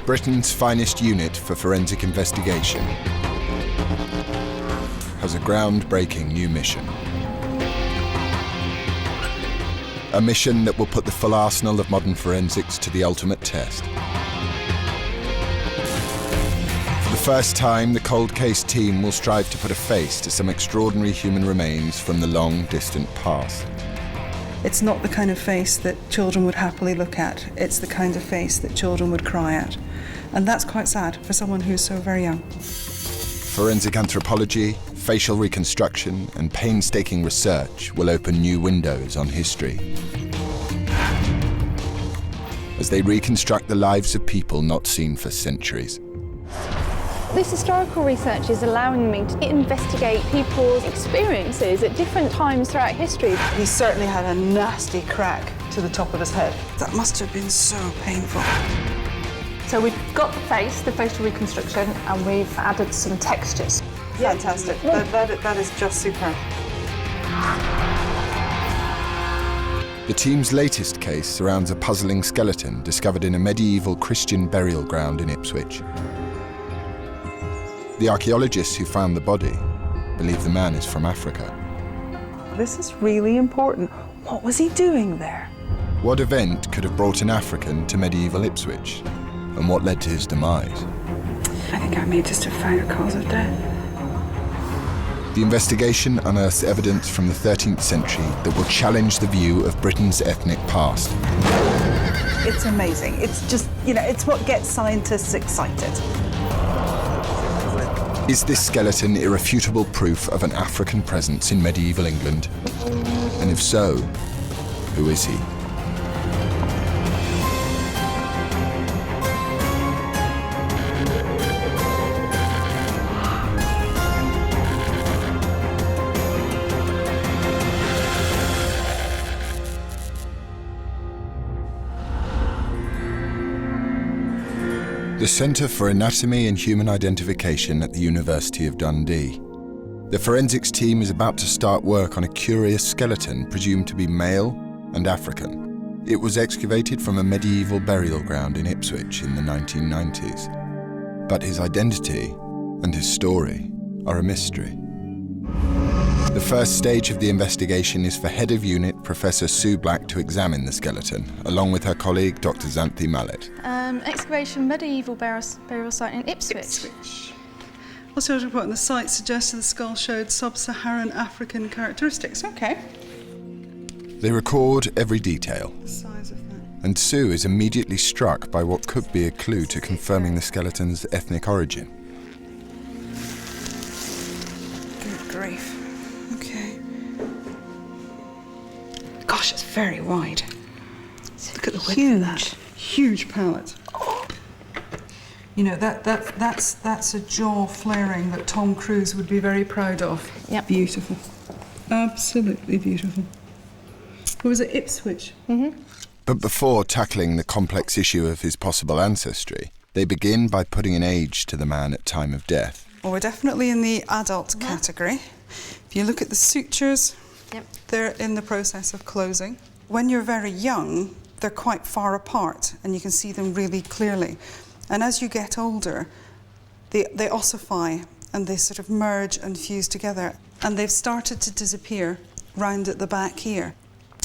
Britain's finest unit for forensic investigation, has a groundbreaking new mission. A mission that will put the full arsenal of modern forensics to the ultimate test. For the first time, the cold case team will strive to put a face to some extraordinary human remains from the long, distant past. It's not the kind of face that children would happily look at. It's the kind of face that children would cry at. And that's quite sad for someone who's so very young. Forensic anthropology, facial reconstruction, and painstaking research will open new windows on history as they reconstruct the lives of people not seen for centuries. This historical research is allowing me to investigate people's experiences at different times throughout history. He certainly had a nasty crack to the top of his head. That must have been so painful. So we've got the face, the facial reconstruction, and we've added some textures. Fantastic. That is just superb. The team's latest case surrounds a puzzling skeleton discovered in a medieval Christian burial ground in Ipswich. The archaeologists who found the body believe the man is from Africa. This is really important. What was he doing there? What event could have brought an African to medieval Ipswich? And what led to his demise? I think I may just have found a cause of death. The investigation unearths evidence from the 13th century that will challenge the view of Britain's ethnic past. It's amazing. It's just, it's what gets scientists excited. Is this skeleton irrefutable proof of an African presence in medieval England? And if so, who is he? The Centre for Anatomy and Human Identification at the University of Dundee. The forensics team is about to start work on a curious skeleton presumed to be male and African. It was excavated from a medieval burial ground in Ipswich in the 1990s. But his identity and his story are a mystery. The first stage of the investigation is for Head of Unit Professor Sue Black to examine the skeleton, along with her colleague Dr. Xanthi Mallet. Excavation medieval burial site in Ipswich. Archaeological report on the site suggested the skull showed sub-Saharan African characteristics. Okay. They record every detail. The size of that. And Sue is immediately struck by what could be a clue to confirming the skeleton's ethnic origin. Good grief. Okay. Gosh, it's very wide. Look at the width of that. Huge palate. That's a jaw flaring that Tom Cruise would be very proud of. Yep. Beautiful. Absolutely beautiful. Or was it Ipswich? Mm-hmm. But before tackling the complex issue of his possible ancestry, they begin by putting an age to the man at time of death. Well, we're definitely in the adult category. If you look at the sutures, they're in the process of closing. When you're very young, they're quite far apart and you can see them really clearly. And as you get older, they ossify and they sort of merge and fuse together. And they've started to disappear round at the back here.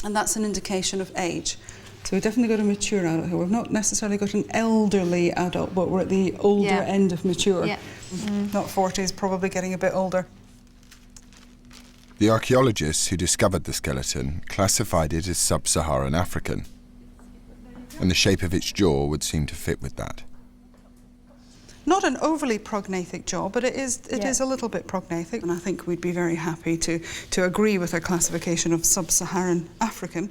And that's an indication of age. So we've definitely got a mature adult here. We've not necessarily got an elderly adult, but we're at the older end of mature. Yeah. Mm-hmm. Not 40s, probably getting a bit older. The archaeologists who discovered the skeleton classified it as sub-Saharan African, and the shape of its jaw would seem to fit with that. Not an overly prognathic jaw, but it is a little bit prognathic, and I think we'd be very happy to agree with our classification of sub-Saharan African.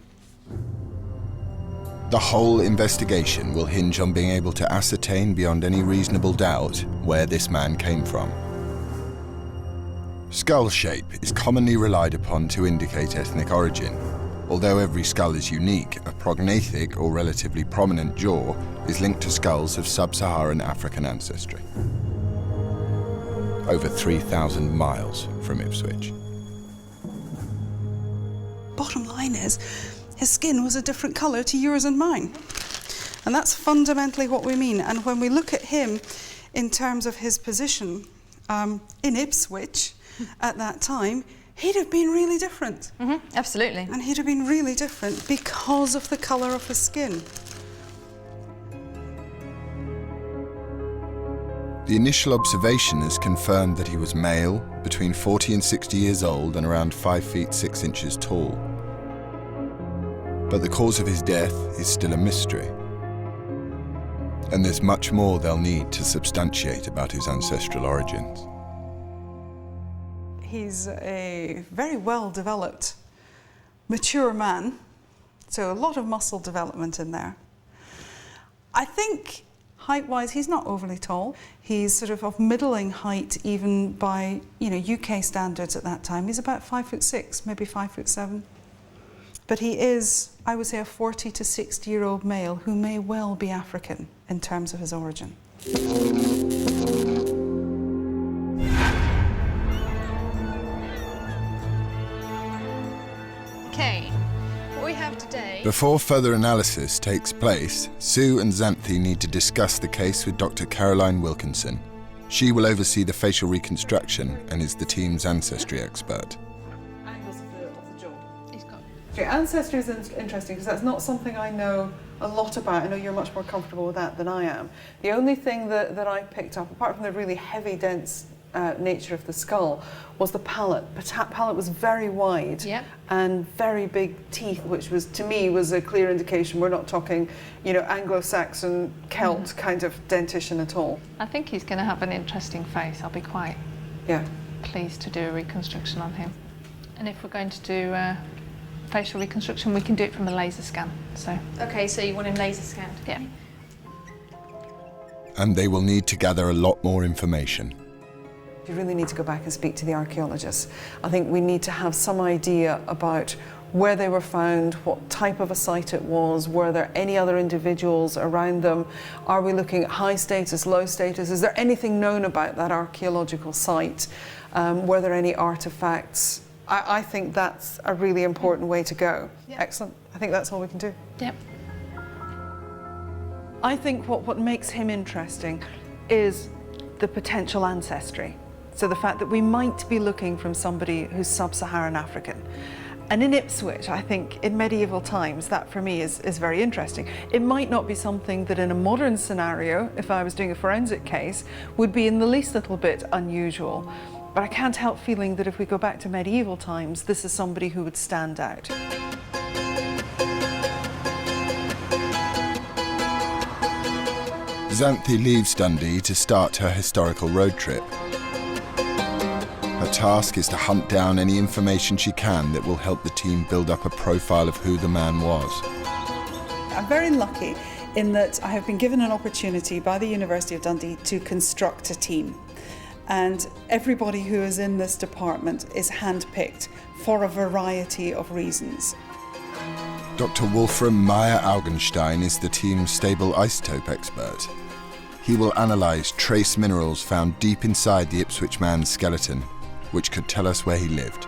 The whole investigation will hinge on being able to ascertain beyond any reasonable doubt where this man came from. Skull shape is commonly relied upon to indicate ethnic origin. Although every skull is unique, a prognathic or relatively prominent jaw is linked to skulls of sub-Saharan African ancestry. Over 3,000 miles from Ipswich. Bottom line is, his skin was a different colour to yours and mine. And that's fundamentally what we mean. And when we look at him in terms of his position in Ipswich at that time, he'd have been really different. Absolutely. And he'd have been really different because of the colour of his skin. The initial observation has confirmed that he was male, between 40 and 60 years old and around 5 feet 6 inches tall. But the cause of his death is still a mystery. And there's much more they'll need to substantiate about his ancestral origins. He's a very well-developed, mature man, so a lot of muscle development in there. I think height-wise, he's not overly tall. He's sort of middling height, even by UK standards at that time. He's about 5'6", maybe 5'7". But he is, I would say, a 40 to 60-year-old male who may well be African in terms of his origin. Okay, what we have today... Before further analysis takes place, Sue and Xanthi need to discuss the case with Dr. Caroline Wilkinson. She will oversee the facial reconstruction and is the team's ancestry expert. Angles of the jaw. Okay, ancestry is interesting because that's not something I know a lot about. I know you're much more comfortable with that than I am. The only thing that I picked up, apart from the really heavy, dense nature of the skull, was the palate. The palate was very wide and very big teeth, which was, to me, was a clear indication we're not talking, Anglo-Saxon, Celt kind of dentition at all. I think he's going to have an interesting face. I'll be quite pleased to do a reconstruction on him. And if we're going to do facial reconstruction, we can do it from a laser scan. So. Okay, so you want him laser scanned? Yeah. And they will need to gather a lot more information. You really need to go back and speak to the archaeologists. I think we need to have some idea about where they were found, what type of a site it was, were there any other individuals around them, are we looking at high status, low status, is there anything known about that archaeological site, were there any artefacts? I think that's a really important way to go. Yep. Excellent. I think that's all we can do. Yep. I think what makes him interesting is the potential ancestry. So the fact that we might be looking from somebody who's sub-Saharan African. And in Ipswich, I think in medieval times, that for me is very interesting. It might not be something that in a modern scenario, if I was doing a forensic case, would be in the least little bit unusual. But I can't help feeling that if we go back to medieval times, this is somebody who would stand out. Xanthi leaves Dundee to start her historical road trip. Her task is to hunt down any information she can that will help the team build up a profile of who the man was. I'm very lucky in that I have been given an opportunity by the University of Dundee to construct a team. And everybody who is in this department is handpicked for a variety of reasons. Dr. Wolfram Meyer-Augenstein is the team's stable isotope expert. He will analyse trace minerals found deep inside the Ipswich man's skeleton, which could tell us where he lived.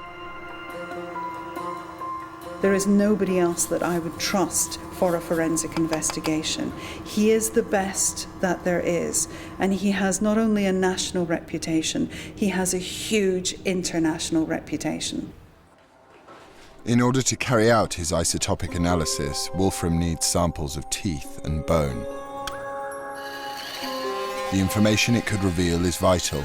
There is nobody else that I would trust for a forensic investigation. He is the best that there is, and he has not only a national reputation, he has a huge international reputation. In order to carry out his isotopic analysis, Wolfram needs samples of teeth and bone. The information it could reveal is vital.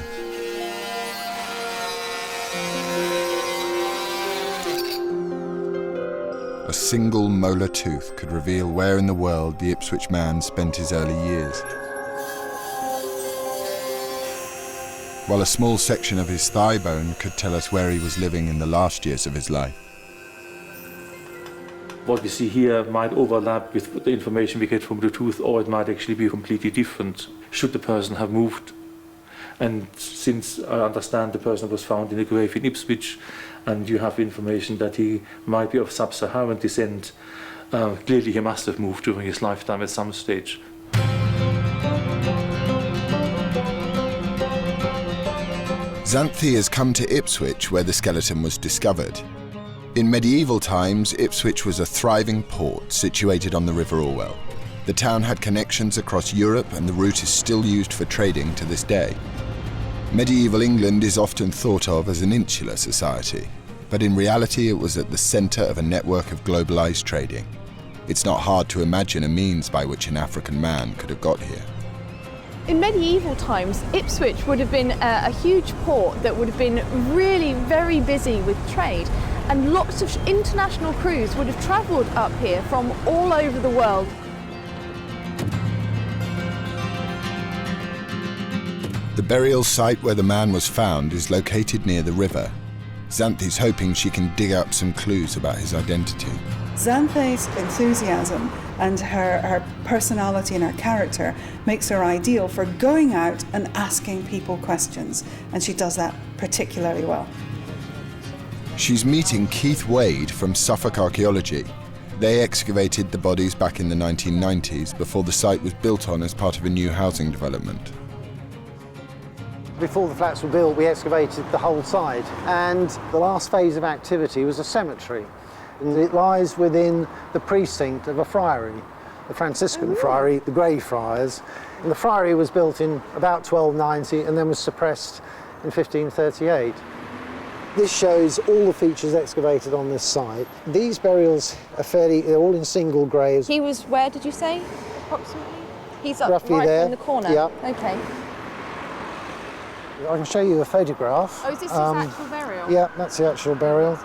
A single molar tooth could reveal where in the world the Ipswich man spent his early years, while a small section of his thigh bone could tell us where he was living in the last years of his life. What we see here might overlap with the information we get from the tooth, or it might actually be completely different, should the person have moved. And since I understand the person was found in a grave in Ipswich, and you have information that he might be of sub-Saharan descent, clearly he must have moved during his lifetime at some stage. Xanthi has come to Ipswich, where the skeleton was discovered. In medieval times, Ipswich was a thriving port situated on the River Orwell. The town had connections across Europe, and the route is still used for trading to this day. Medieval England is often thought of as an insular society, but in reality it was at the centre of a network of globalised trading. It's not hard to imagine a means by which an African man could have got here. In medieval times, Ipswich would have been a huge port that would have been really very busy with trade, and lots of international crews would have travelled up here from all over the world. The burial site where the man was found is located near the river. Xanthi's hoping she can dig up some clues about his identity. Xanthi's enthusiasm and her personality and her character makes her ideal for going out and asking people questions, and she does that particularly well. She's meeting Keith Wade from Suffolk Archaeology. They excavated the bodies back in the 1990s before the site was built on as part of a new housing development. Before the flats were built, we excavated the whole site, and the last phase of activity was a cemetery. And it lies within the precinct of a friary, the Franciscan friary, the Grey Friars. And the friary was built in about 1290 and then was suppressed in 1538. This shows all the features excavated on this site. These burials are they're all in single graves. He was where, did you say, approximately? He's up Roughly right there. in the corner? Yeah. Okay. I can show you a photograph. Oh, is this his actual burial? Yeah, that's the actual burial.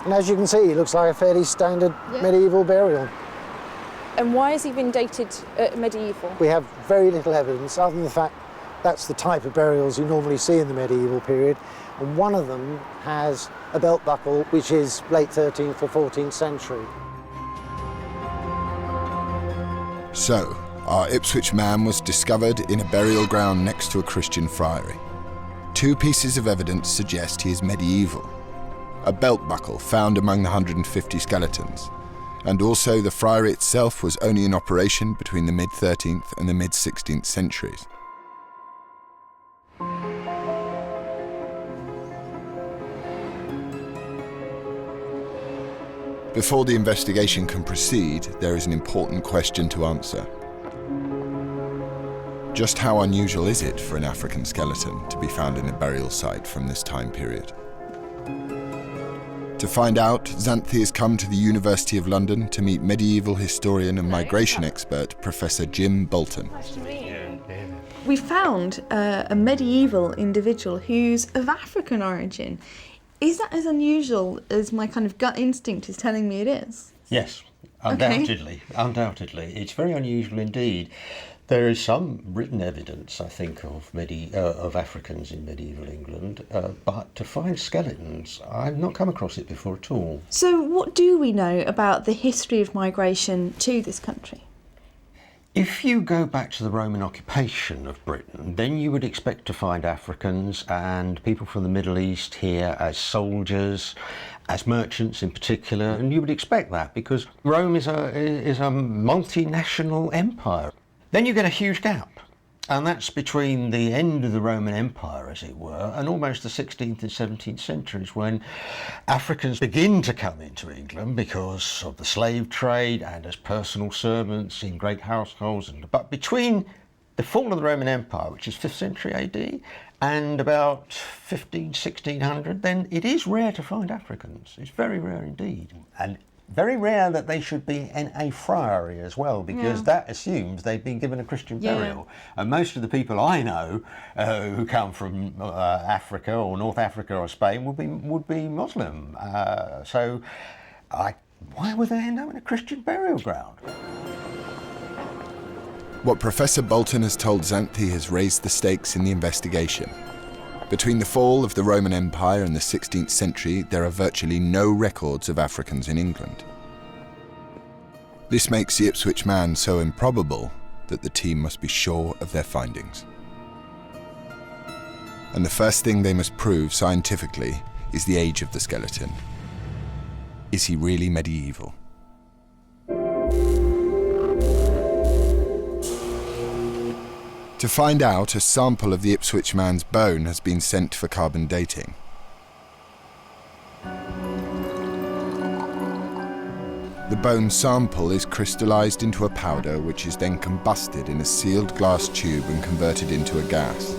And as you can see, it looks like a fairly standard medieval burial. And why has he been dated medieval? We have very little evidence, other than the fact that's the type of burials you normally see in the medieval period. And one of them has a belt buckle, which is late 13th or 14th century. So, our Ipswich man was discovered in a burial ground next to a Christian friary. Two pieces of evidence suggest he is medieval. A belt buckle found among the 150 skeletons, and also the friary itself was only in operation between the mid-13th and the mid-16th centuries. Before the investigation can proceed, there is an important question to answer. Just how unusual is it for an African skeleton to be found in a burial site from this time period? To find out, Xanthi has come to the University of London to meet medieval historian and migration expert Professor Jim Bolton. Nice to meet you. We found a medieval individual who's of African origin. Is that as unusual as my kind of gut instinct is telling me it is? Yes, undoubtedly. Okay. Undoubtedly. It's very unusual indeed. There is some written evidence, I think, of Africans in medieval England, but to find skeletons, I've not come across it before at all. So what do we know about the history of migration to this country? If you go back to the Roman occupation of Britain, then you would expect to find Africans and people from the Middle East here as soldiers, as merchants in particular, and you would expect that because Rome is a multinational empire. Then you get a huge gap, and that's between the end of the Roman Empire, as it were, and almost the 16th and 17th centuries, when Africans begin to come into England because of the slave trade and as personal servants in great households. But between the fall of the Roman Empire, which is 5th century AD, and about 1600, then it is rare to find Africans. It's very rare indeed. And very rare that they should be in a friary as well, because that assumes they've been given a Christian burial. And most of the people I know who come from Africa or North Africa or Spain would be Muslim. So why would they end up in a Christian burial ground? What Professor Bolton has told Xanthi has raised the stakes in the investigation. Between the fall of the Roman Empire and the 16th century, there are virtually no records of Africans in England. This makes the Ipswich man so improbable that the team must be sure of their findings. And the first thing they must prove scientifically is the age of the skeleton. Is he really medieval? To find out, a sample of the Ipswich man's bone has been sent for carbon dating. The bone sample is crystallized into a powder which is then combusted in a sealed glass tube and converted into a gas.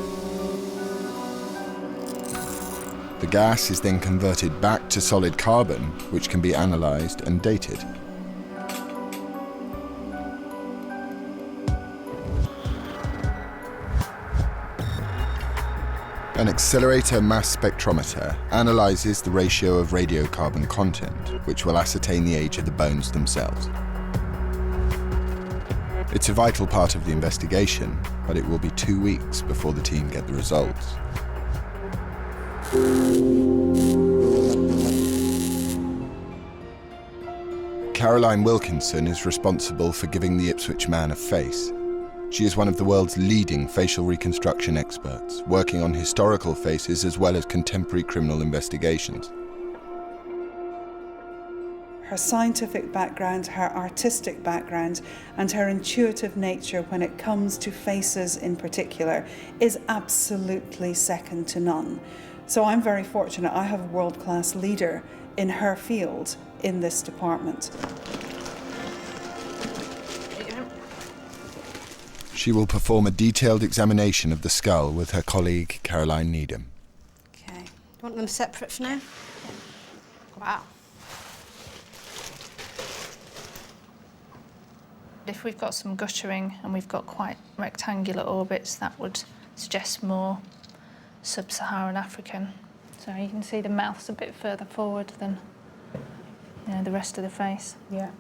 The gas is then converted back to solid carbon, which can be analysed and dated. An accelerator mass spectrometer analyses the ratio of radiocarbon content, which will ascertain the age of the bones themselves. It's a vital part of the investigation, but it will be 2 weeks before the team get the results. Caroline Wilkinson is responsible for giving the Ipswich man a face. She is one of the world's leading facial reconstruction experts, working on historical faces as well as contemporary criminal investigations. Her scientific background, her artistic background, and her intuitive nature when it comes to faces in particular is absolutely second to none. So I'm very fortunate I have a world-class leader in her field in this department. She will perform a detailed examination of the skull with her colleague Caroline Needham. Okay. Do you want them separate for now? Wow. If we've got some guttering and we've got quite rectangular orbits, that would suggest more sub-Saharan African. So you can see the mouth's a bit further forward than the rest of the face. Yeah.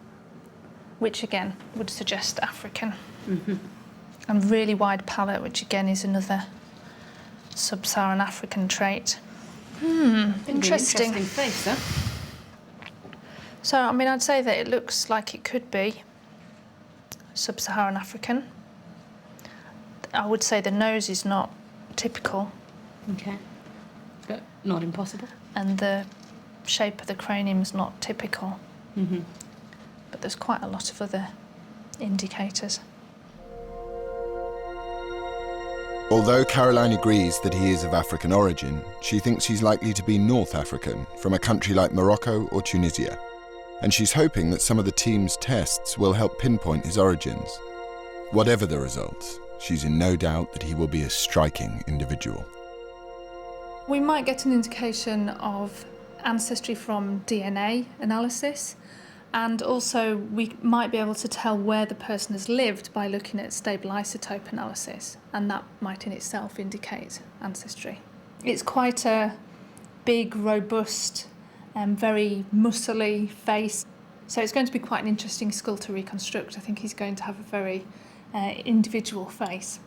Which again would suggest African. Mm-hmm. And really wide palate, which again is another sub-Saharan African trait. Interesting. Interesting face, huh? So, I mean, I'd say that it looks like it could be sub-Saharan African. I would say the nose is not typical. Okay. But not impossible. And the shape of the cranium is not typical. Mm-hmm. But there's quite a lot of other indicators. Although Caroline agrees that he is of African origin, she thinks he's likely to be North African, from a country like Morocco or Tunisia. And she's hoping that some of the team's tests will help pinpoint his origins. Whatever the results, she's in no doubt that he will be a striking individual. We might get an indication of ancestry from DNA analysis, and also we might be able to tell where the person has lived by looking at stable isotope analysis, and that might in itself indicate ancestry. It's quite a big, robust, very muscly face, so it's going to be quite an interesting skull to reconstruct. I think he's going to have a very individual face.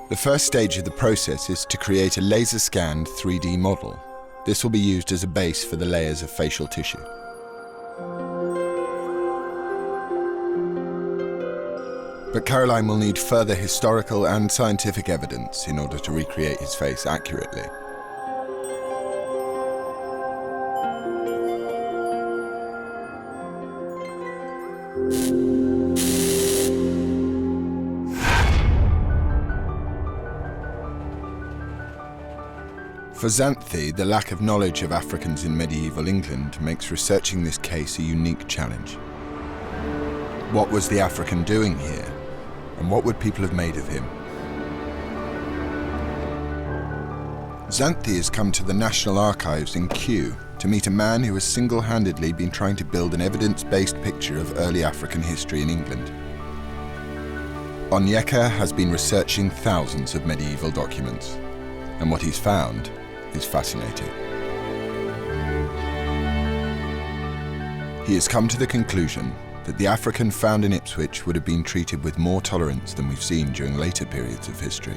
The first stage of the process is to create a laser-scanned 3D model. This will be used as a base for the layers of facial tissue. But Caroline will need further historical and scientific evidence in order to recreate his face accurately. For Xanthi, the lack of knowledge of Africans in medieval England makes researching this case a unique challenge. What was the African doing here? And what would people have made of him? Xanthi has come to the National Archives in Kew to meet a man who has single-handedly been trying to build an evidence-based picture of early African history in England. Onyeka has been researching thousands of medieval documents, and what he's found is fascinating. He has come to the conclusion that the African found in Ipswich would have been treated with more tolerance than we've seen during later periods of history.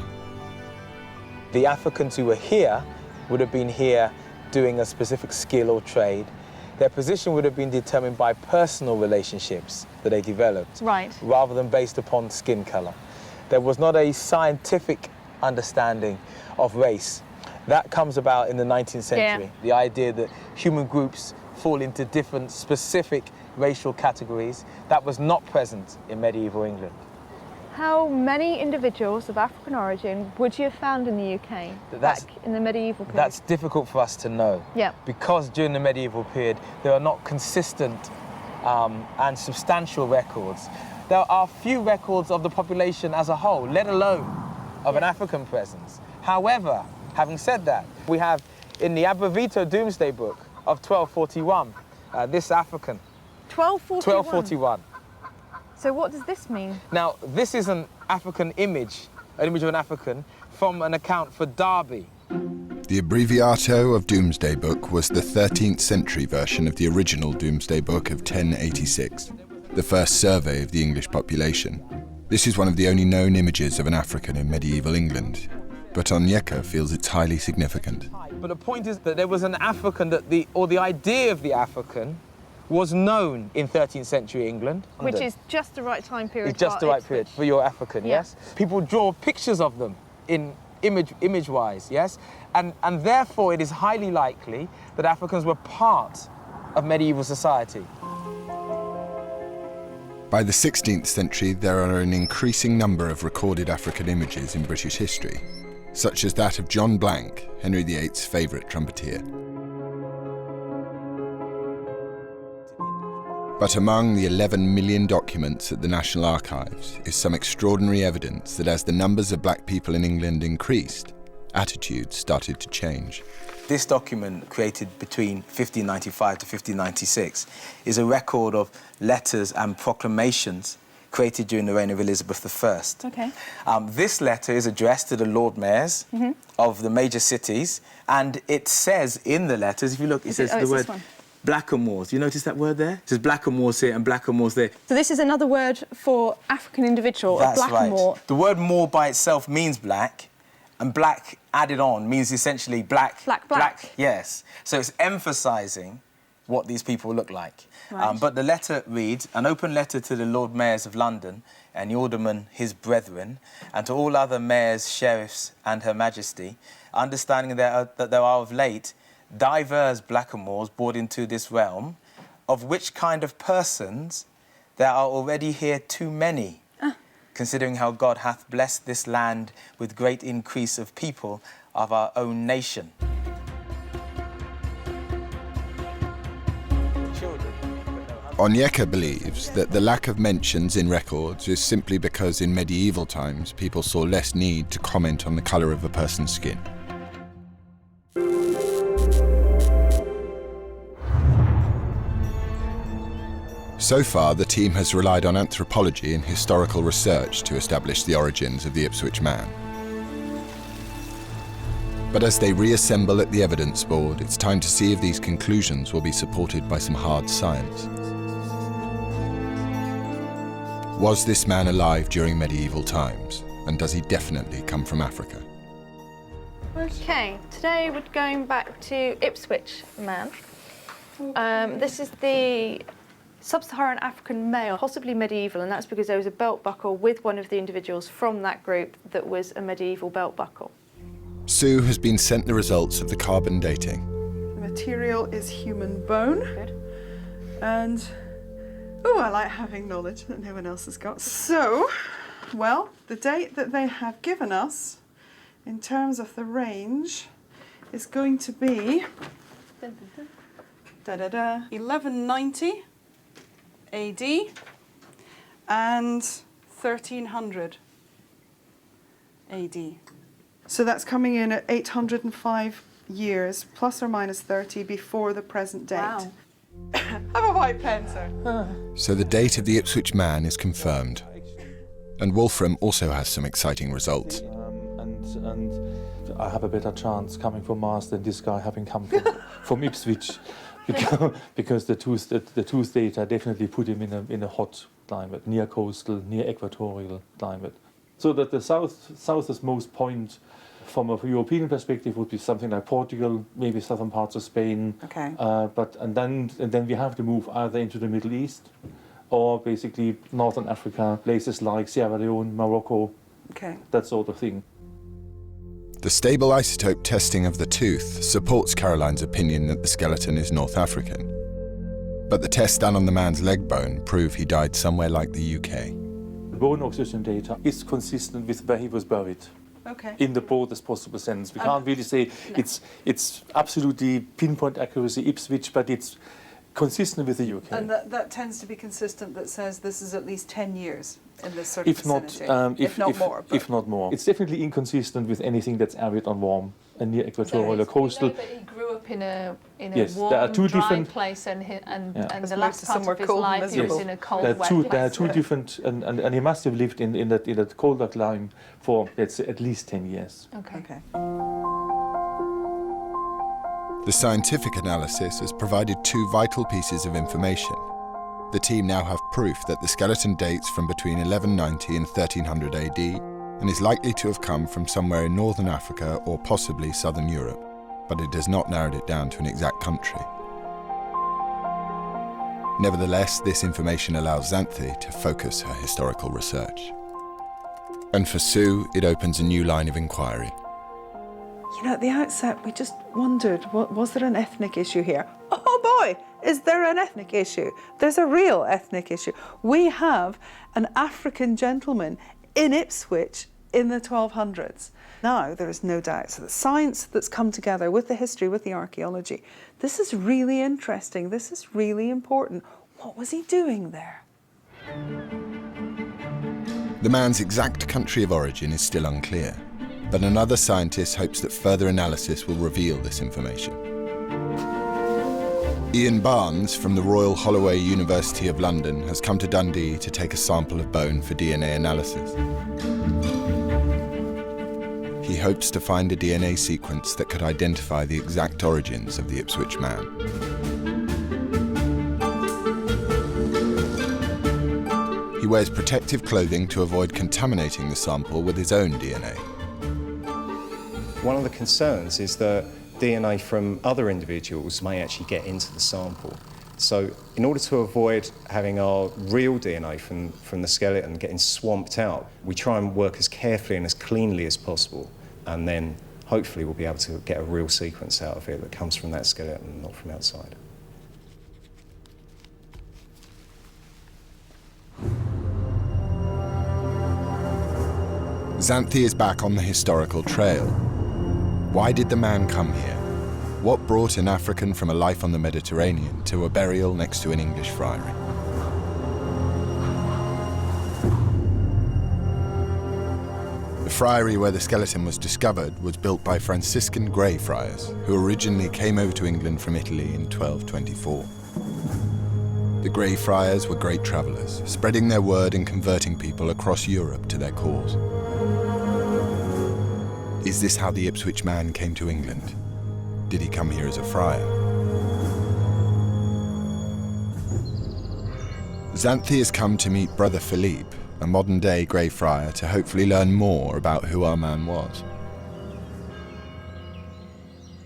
The Africans who were here would have been here doing a specific skill or trade. Their position would have been determined by personal relationships that they developed, Right. rather than based upon skin color. There was not a scientific understanding of race. That comes about in the 19th century. Yeah. The idea that human groups fall into different specific racial categories, that was not present in medieval England. How many individuals of African origin would you have found in the UK back in the medieval period? That's difficult for us to know. Yeah. Because during the medieval period, there are not consistent and substantial records. There are few records of the population as a whole, let alone of an African presence. However, having said that, we have in the Abrevito Doomsday Book of 1241, this African. 1241? 1241. So what does this mean? Now, this is an African image, an image of an African, from an account for Derby. The Abbreviato of Doomsday Book was the 13th century version of the original Doomsday Book of 1086, the first survey of the English population. This is one of the only known images of an African in medieval England, but Onyeka feels it's highly significant. But the point is that there was an African that the idea of the African was known in 13th century England. Which is just the right time period. It's just the right period for your African, yes? People draw pictures of them in image-wise, yes? And therefore it is highly likely that Africans were part of medieval society. By the 16th century, there are an increasing number of recorded African images in British history, such as that of John Blank, Henry VIII's favourite trumpeter. But among the 11 million documents at the National Archives is some extraordinary evidence that as the numbers of black people in England increased, attitudes started to change. This document, created between 1595 to 1596, is a record of letters and proclamations created during the reign of Elizabeth I. Okay. This letter is addressed to the Lord Mayors of the major cities, and it says in the letters, if you look, it says the word blackamoors. You notice that word there? It says blackamoors here and blackamoors there. So this is another word for African individual, That's a blackamoor. Right. The word moor by itself means black, and black added on means essentially black. Black. Yes. So it's emphasising what these people look like. Right. But the letter reads, an open letter to the Lord Mayors of London and the Aldermen, his brethren, and to all other mayors, sheriffs, and Her Majesty, understanding that there are of late divers blackamoors brought into this realm, of which kind of persons there are already here too many, considering how God hath blessed this land with great increase of people of our own nation. Onyeka believes that the lack of mentions in records is simply because in medieval times people saw less need to comment on the colour of a person's skin. So far, the team has relied on anthropology and historical research to establish the origins of the Ipswich man. But as they reassemble at the evidence board, it's time to see if these conclusions will be supported by some hard science. Was this man alive during medieval times? And does he definitely come from Africa? Okay, today we're going back to Ipswich man. This is the Sub-Saharan African male, possibly medieval, and that's because there was a belt buckle with one of the individuals from that group that was a medieval belt buckle. Sue has been sent the results of the carbon dating. The material is human bone. Good. And, oh, I like having knowledge that no one else has got. So, well, the date that they have given us in terms of the range is going to be 1190 AD and 1300 AD. So that's coming in at 805 years, plus or minus 30, before the present date. Wow. Have a white pen, sir. So the date of the Ipswich man is confirmed. And Wolfram also has some exciting results. And I have a better chance coming from Mars than this guy having come from Ipswich. Because the tooth data definitely put him in a hot climate, near coastal, near equatorial climate. So that the southernmost point from a European perspective would be something like Portugal, maybe southern parts of Spain. Okay. And then we have to move either into the Middle East or basically northern Africa, places like Sierra Leone, Morocco, that sort of thing. The stable isotope testing of the tooth supports Caroline's opinion that the skeleton is North African. But the tests done on the man's leg bone prove he died somewhere like the UK. The bone oxygen data is consistent with where he was buried. Okay. In the broadest possible sense. We can't really say it's absolutely pinpoint accuracy Ipswich, but it's consistent with the UK. And that tends to be consistent, that says this is at least 10 years in this sort of vicinity. If not more. If not more. It's definitely inconsistent with anything that's arid and warm and near equatorial or coastal. We know that he grew up in a Yes, warm, there are two dry different place, and As the opposed last to part somewhere of his cold and life he was miserable. in a cold, There wet are place. two different, and he must have lived in that colder climate for, let's say, at least 10 years. Okay. The scientific analysis has provided two vital pieces of information. The team now have proof that the skeleton dates from between 1190 and 1300 AD and is likely to have come from somewhere in northern Africa or possibly southern Europe, but it has not narrowed it down to an exact country. Nevertheless, this information allows Xanthi to focus her historical research. And for Sue, it opens a new line of inquiry. You know, at the outset, we just wondered, was there an ethnic issue here? Oh boy, is there an ethnic issue? There's a real ethnic issue. We have an African gentleman in Ipswich in the 1200s. Now, there is no doubt. So the science that's come together with the history, with the archaeology, this is really interesting. This is really important. What was he doing there? The man's exact country of origin is still unclear, but another scientist hopes that further analysis will reveal this information. Ian Barnes from the Royal Holloway University of London has come to Dundee to take a sample of bone for DNA analysis. He hopes to find a DNA sequence that could identify the exact origins of the Ipswich man. He wears protective clothing to avoid contaminating the sample with his own DNA. One of the concerns is that DNA from other individuals may actually get into the sample. So in order to avoid having our real DNA from the skeleton getting swamped out, we try and work as carefully and as cleanly as possible, and then hopefully we'll be able to get a real sequence out of it that comes from that skeleton, not from outside. Xanthi is back on the historical trail. Why did the man come here? What brought an African from a life on the Mediterranean to a burial next to an English friary? The friary where the skeleton was discovered was built by Franciscan Grey Friars, who originally came over to England from Italy in 1224. The Grey Friars were great travellers, spreading their word and converting people across Europe to their cause. Is this how the Ipswich man came to England? Did he come here as a friar? Xanthi has come to meet Brother Philippe, a modern-day Grey Friar, to hopefully learn more about who our man was.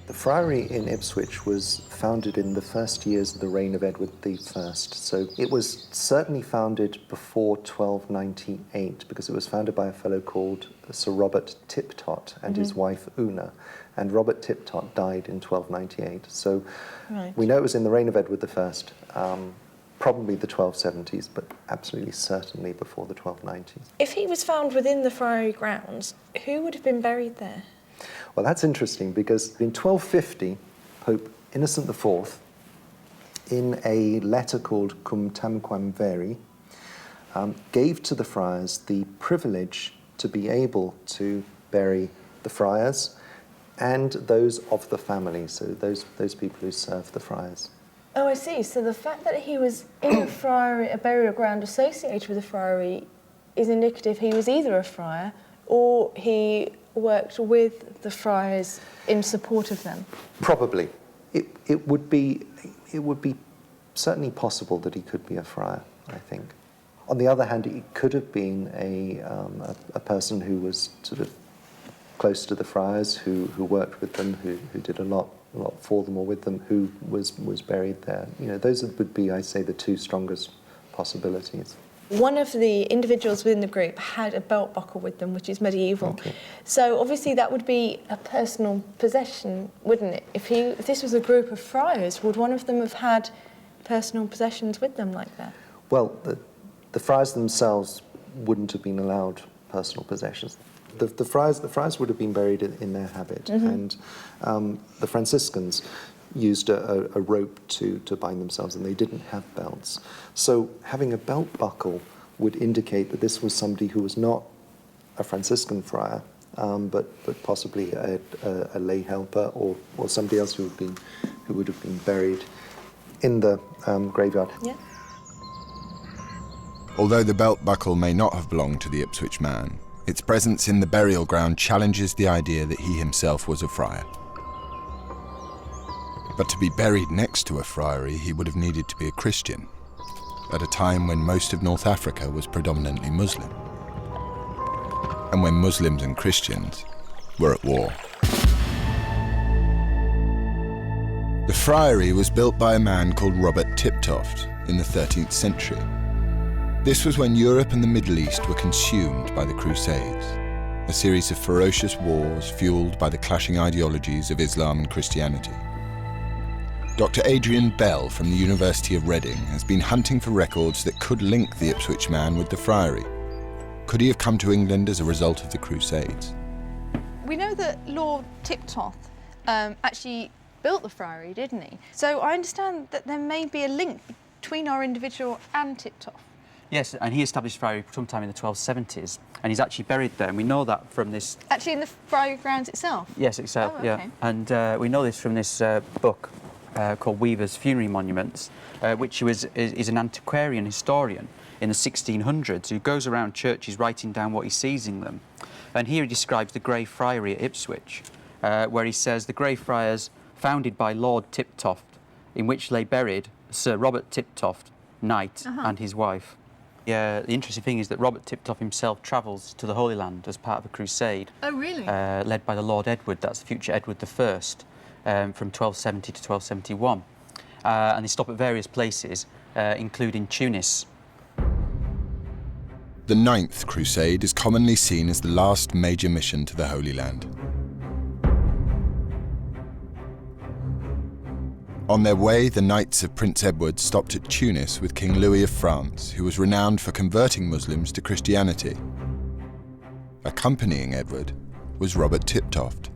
The friary in Ipswich was founded in the first years of the reign of Edward I, so it was certainly founded before 1298 because it was founded by a fellow called Sir Robert Tiptot and his wife Una, and Robert Tiptot died in 1298. So we know it was in the reign of Edward I, probably the 1270s, but absolutely certainly before the 1290s. If he was found within the friary grounds, who would have been buried there? Well, that's interesting because in 1250, Pope Innocent IV, in a letter called Cum Tamquam Veri, gave to the friars the privilege to be able to bury the friars and those of the family, so those people who served the friars. Oh, I see. So the fact that he was in a friary, a burial ground associated with a friary, is indicative he was either a friar or he worked with the friars in support of them. Probably. It would be certainly possible that he could be a friar, I think. On the other hand, it could have been a person who was sort of close to the friars, who worked with them, who did a lot for them or with them, who was buried there. You know, those would be, I'd say, the two strongest possibilities. One of the individuals within the group had a belt buckle with them, which is medieval. Okay. So obviously that would be a personal possession, wouldn't it? If this was a group of friars, would one of them have had personal possessions with them like that? Well, the friars themselves wouldn't have been allowed personal possessions. The friars would have been buried in their habit, and the Franciscans used a rope to bind themselves, and they didn't have belts. So having a belt buckle would indicate that this was somebody who was not a Franciscan friar, but possibly a lay helper or somebody else who would have been buried in the graveyard. Yeah. Although the belt buckle may not have belonged to the Ipswich man, its presence in the burial ground challenges the idea that he himself was a friar. But to be buried next to a friary, he would have needed to be a Christian, at a time when most of North Africa was predominantly Muslim, and when Muslims and Christians were at war. The friary was built by a man called Robert Tiptoft in the 13th century. This was when Europe and the Middle East were consumed by the Crusades, a series of ferocious wars fueled by the clashing ideologies of Islam and Christianity. Dr. Adrian Bell from the University of Reading has been hunting for records that could link the Ipswich man with the friary. Could he have come to England as a result of the Crusades? We know that Lord Tiptoft actually built the friary, didn't he? So I understand that there may be a link between our individual and Tiptoft. Yes, and he established friary sometime in the 1270s, and he's actually buried there, and we know that from this... Actually in the friary grounds itself? Yes, itself, Oh, okay. yeah. And we know this from this book called Weaver's Funerary Monuments, which is an antiquarian historian in the 1600s who goes around churches writing down what he sees in them. And here he describes the Grey Friary at Ipswich, where he says the Grey Friars founded by Lord Tiptoft, in which lay buried Sir Robert Tiptoft, knight, and his wife. The interesting thing is that Robert Tiptoft himself travels to the Holy Land as part of a crusade. Oh, really? Led by the Lord Edward, that's the future Edward I, from 1270 to 1271. And they stop at various places, including Tunis. The Ninth Crusade is commonly seen as the last major mission to the Holy Land. On their way, the Knights of Prince Edward stopped at Tunis with King Louis of France, who was renowned for converting Muslims to Christianity. Accompanying Edward was Robert Tiptoft.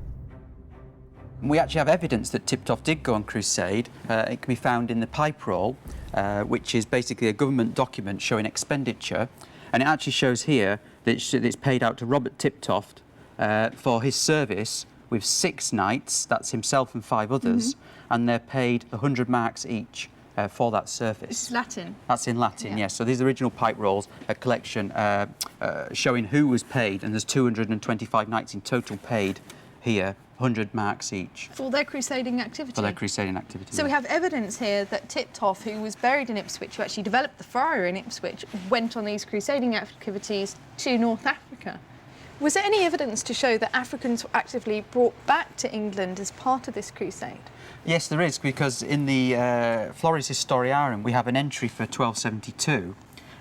We actually have evidence that Tiptoft did go on crusade. It can be found in the Pipe Roll, which is basically a government document showing expenditure, and it actually shows here that it's paid out to Robert Tiptoft for his service with 6 knights, that's himself and 5 others, and they're paid 100 marks each for that service. It's Latin. That's in Latin, yes. So these are original Pipe Rolls, a collection showing who was paid, and there's 225 knights in total paid here, 100 marks each. For their crusading activity? For their crusading activity. So we have evidence here that Tiptoft, who was buried in Ipswich, who actually developed the friary in Ipswich, went on these crusading activities to North Africa. Was there any evidence to show that Africans were actively brought back to England as part of this crusade? Yes, there is, because in the Floris Historiarum we have an entry for 1272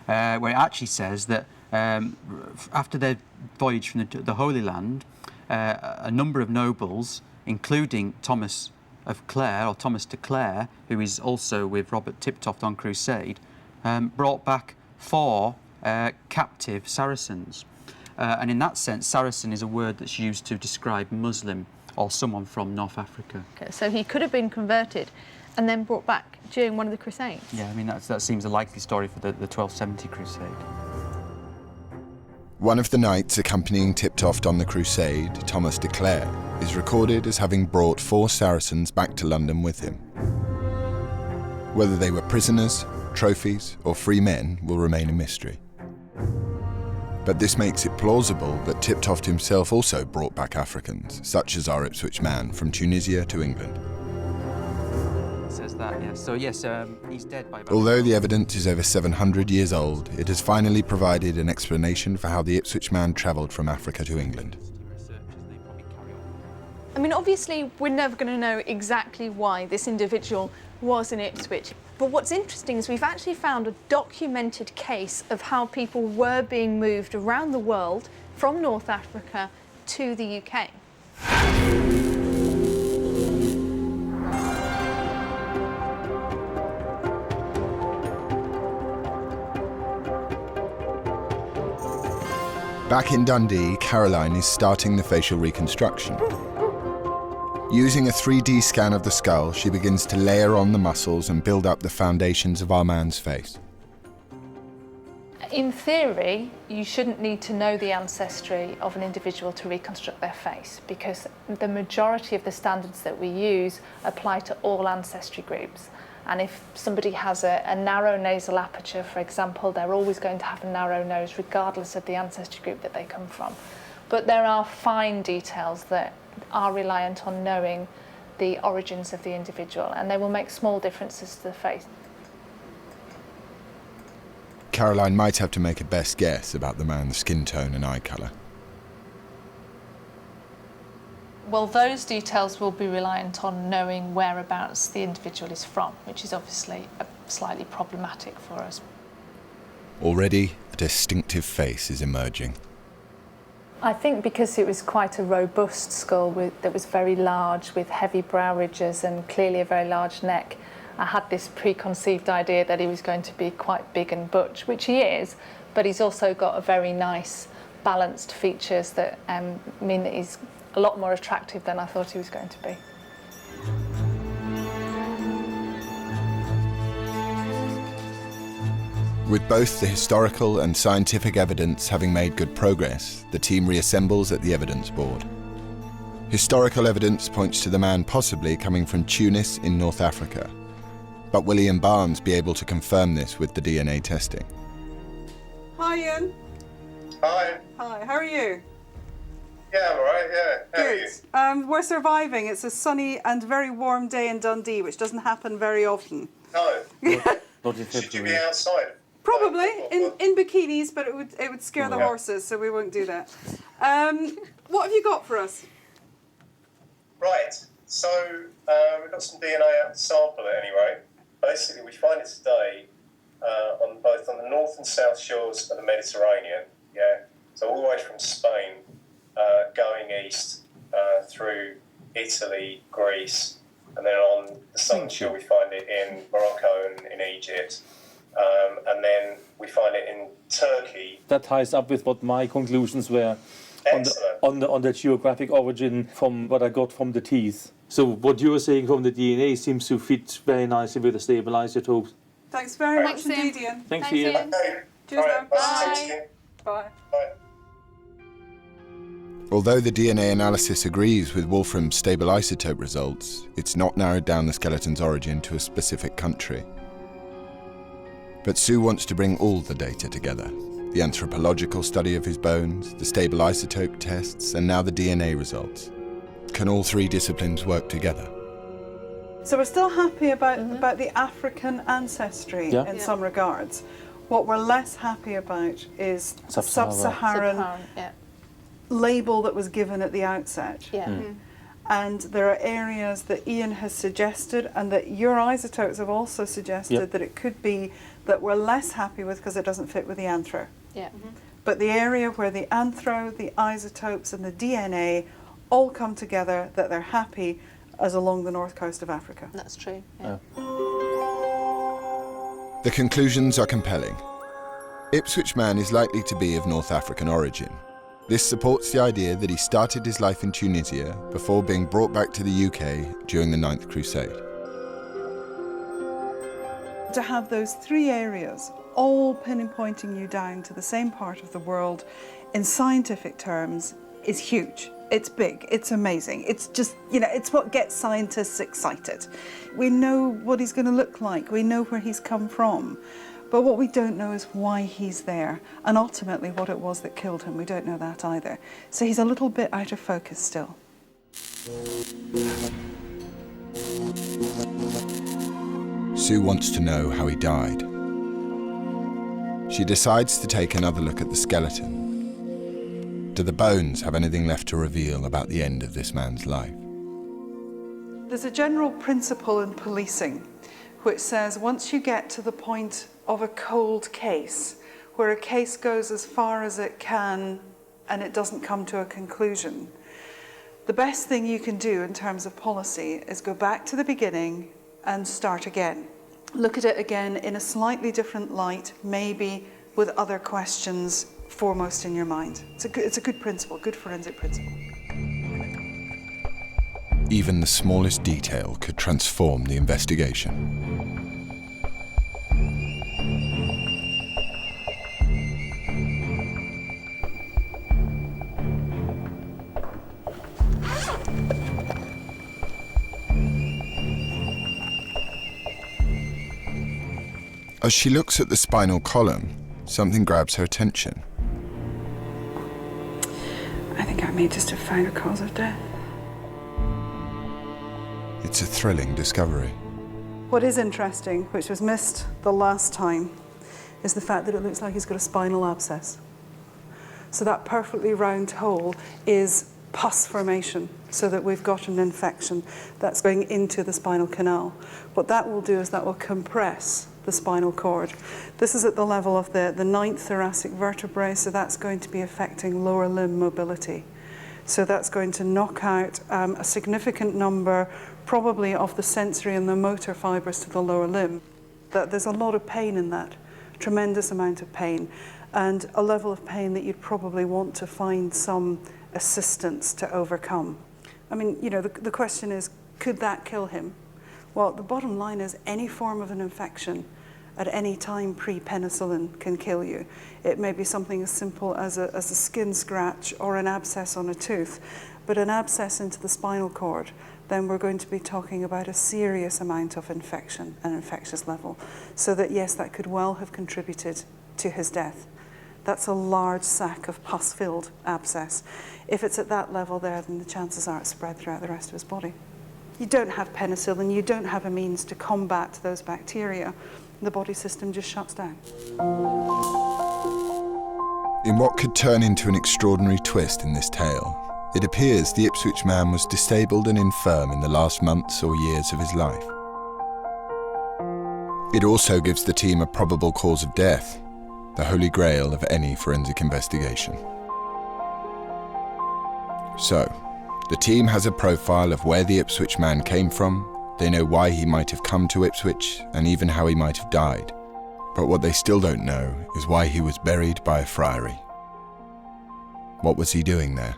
where it actually says that after their voyage from the Holy Land, a number of nobles, including Thomas of Clare, or Thomas de Clare, who is also with Robert Tiptoft on crusade, brought back 4 captive Saracens. And in that sense, Saracen is a word that's used to describe Muslim or someone from North Africa. Okay, so he could have been converted and then brought back during one of the crusades? Yeah, I mean, that seems a likely story for the 1270 crusade. One of the knights accompanying Tiptoft on the crusade, Thomas de Clare, is recorded as having brought 4 Saracens back to London with him. Whether they were prisoners, trophies, or free men will remain a mystery. But this makes it plausible that Tiptoft himself also brought back Africans, such as our Ipswich man, from Tunisia to England. It says that, yes. So yes, he's dead by about... Although the evidence is over 700 years old, it has finally provided an explanation for how the Ipswich man travelled from Africa to England. I mean, obviously, we're never going to know exactly why this individual was in Ipswich. But what's interesting is we've actually found a documented case of how people were being moved around the world from North Africa to the UK. Back in Dundee, Caroline is starting the facial reconstruction. Using a 3D scan of the skull, she begins to layer on the muscles and build up the foundations of our man's face. In theory, you shouldn't need to know the ancestry of an individual to reconstruct their face, because the majority of the standards that we use apply to all ancestry groups. And if somebody has a narrow nasal aperture, for example, they're always going to have a narrow nose regardless of the ancestry group that they come from. But there are fine details that are reliant on knowing the origins of the individual, and they will make small differences to the face. Caroline might have to make a best guess about the man's skin tone and eye colour. Well, those details will be reliant on knowing whereabouts the individual is from, which is obviously slightly problematic for us. Already, a distinctive face is emerging. I think because it was quite a robust skull that was very large, with heavy brow ridges and clearly a very large neck, I had this preconceived idea that he was going to be quite big and butch, which he is, but he's also got a very nice balanced features that mean that he's a lot more attractive than I thought he was going to be. With both the historical and scientific evidence having made good progress, the team reassembles at the evidence board. Historical evidence points to the man possibly coming from Tunis in North Africa. But will Ian Barnes be able to confirm this with the DNA testing? Hi, Ian. Hi. Hi, how are you? Yeah, I'm all right, yeah. How are you? We're surviving. It's a sunny and very warm day in Dundee, which doesn't happen very often. No. Should you be outside? Probably, in bikinis, but it would scare the horses, so we won't do that. What have you got for us? Right, so we've got some DNA out to sample it anyway. Basically, we find it today on both on the north and south shores of the Mediterranean, yeah? So all the way from Spain, going east through Italy, Greece, and then on the southern shore we find it in Morocco and in Egypt. And then we find it in Turkey. That ties up with what my conclusions were on the geographic origin from what I got from the teeth. So what you were saying from the DNA seems to fit very nicely with the stabilized isotopes. Thanks very much indeed, Ian. Thanks, Ian. Okay. Cheers, right, bye. Bye. Bye. Although the DNA analysis agrees with Wolfram's stable isotope results, it's not narrowed down the skeleton's origin to a specific country. But Sue wants to bring all the data together. The anthropological study of his bones, the stable isotope tests, and now the DNA results. Can all three disciplines work together? So we're still happy about the African ancestry in some regards. What we're less happy about is sub-Saharan label that was given at the outset. And there are areas that Ian has suggested and that your isotopes have also suggested that it could be that we're less happy with because it doesn't fit with the anthro. But the area where the anthro, the isotopes and the DNA all come together, that they're happy as along the north coast of Africa. That's true. The conclusions are compelling. Ipswich man is likely to be of North African origin. This supports the idea that he started his life in Tunisia before being brought back to the UK during the Ninth Crusade. To have those three areas all pinpointing you down to the same part of the world in scientific terms is huge. It's big, it's amazing. It's just, it's what gets scientists excited. We know what he's going to look like, we know where he's come from. But what we don't know is why he's there, and ultimately what it was that killed him. We don't know that either. So he's a little bit out of focus still. Sue wants to know how he died. She decides to take another look at the skeleton. Do the bones have anything left to reveal about the end of this man's life? There's a general principle in policing which says once you get to the point of a cold case, where a case goes as far as it can and it doesn't come to a conclusion, the best thing you can do in terms of policy is go back to the beginning and start again. Look at it again in a slightly different light, maybe with other questions foremost in your mind. It's a good principle, good forensic principle. Even the smallest detail could transform the investigation. As she looks at the spinal column, something grabs her attention. I think I may just have found a cause of death. It's a thrilling discovery. What is interesting, which was missed the last time, is the fact that it looks like he's got a spinal abscess. So that perfectly round hole is pus formation, so that we've got an infection that's going into the spinal canal. What that will do is that will compress the spinal cord. This is at the level of the 9th thoracic vertebrae, so that's going to be affecting lower limb mobility. So that's going to knock out a significant number, probably of the sensory and the motor fibres to the lower limb. There's a lot of pain in that, tremendous amount of pain, and a level of pain that you'd probably want to find some assistance to overcome. I mean, you know, the question is, could that kill him? Well, the bottom line is any form of an infection at any time pre-penicillin can kill you. It may be something as simple as a skin scratch or an abscess on a tooth, but an abscess into the spinal cord, then we're going to be talking about a serious amount of infection, an infectious level. So that, yes, that could well have contributed to his death. That's a large sac of pus-filled abscess. If it's at that level there, then the chances are it's spread throughout the rest of his body. You don't have penicillin, you don't have a means to combat those bacteria. The body system just shuts down. In what could turn into an extraordinary twist in this tale, it appears the Ipswich man was disabled and infirm in the last months or years of his life. It also gives the team a probable cause of death, the holy grail of any forensic investigation. So, the team has a profile of where the Ipswich man came from, they know why he might have come to Ipswich, and even how he might have died. But what they still don't know is why he was buried by a friary. What was he doing there?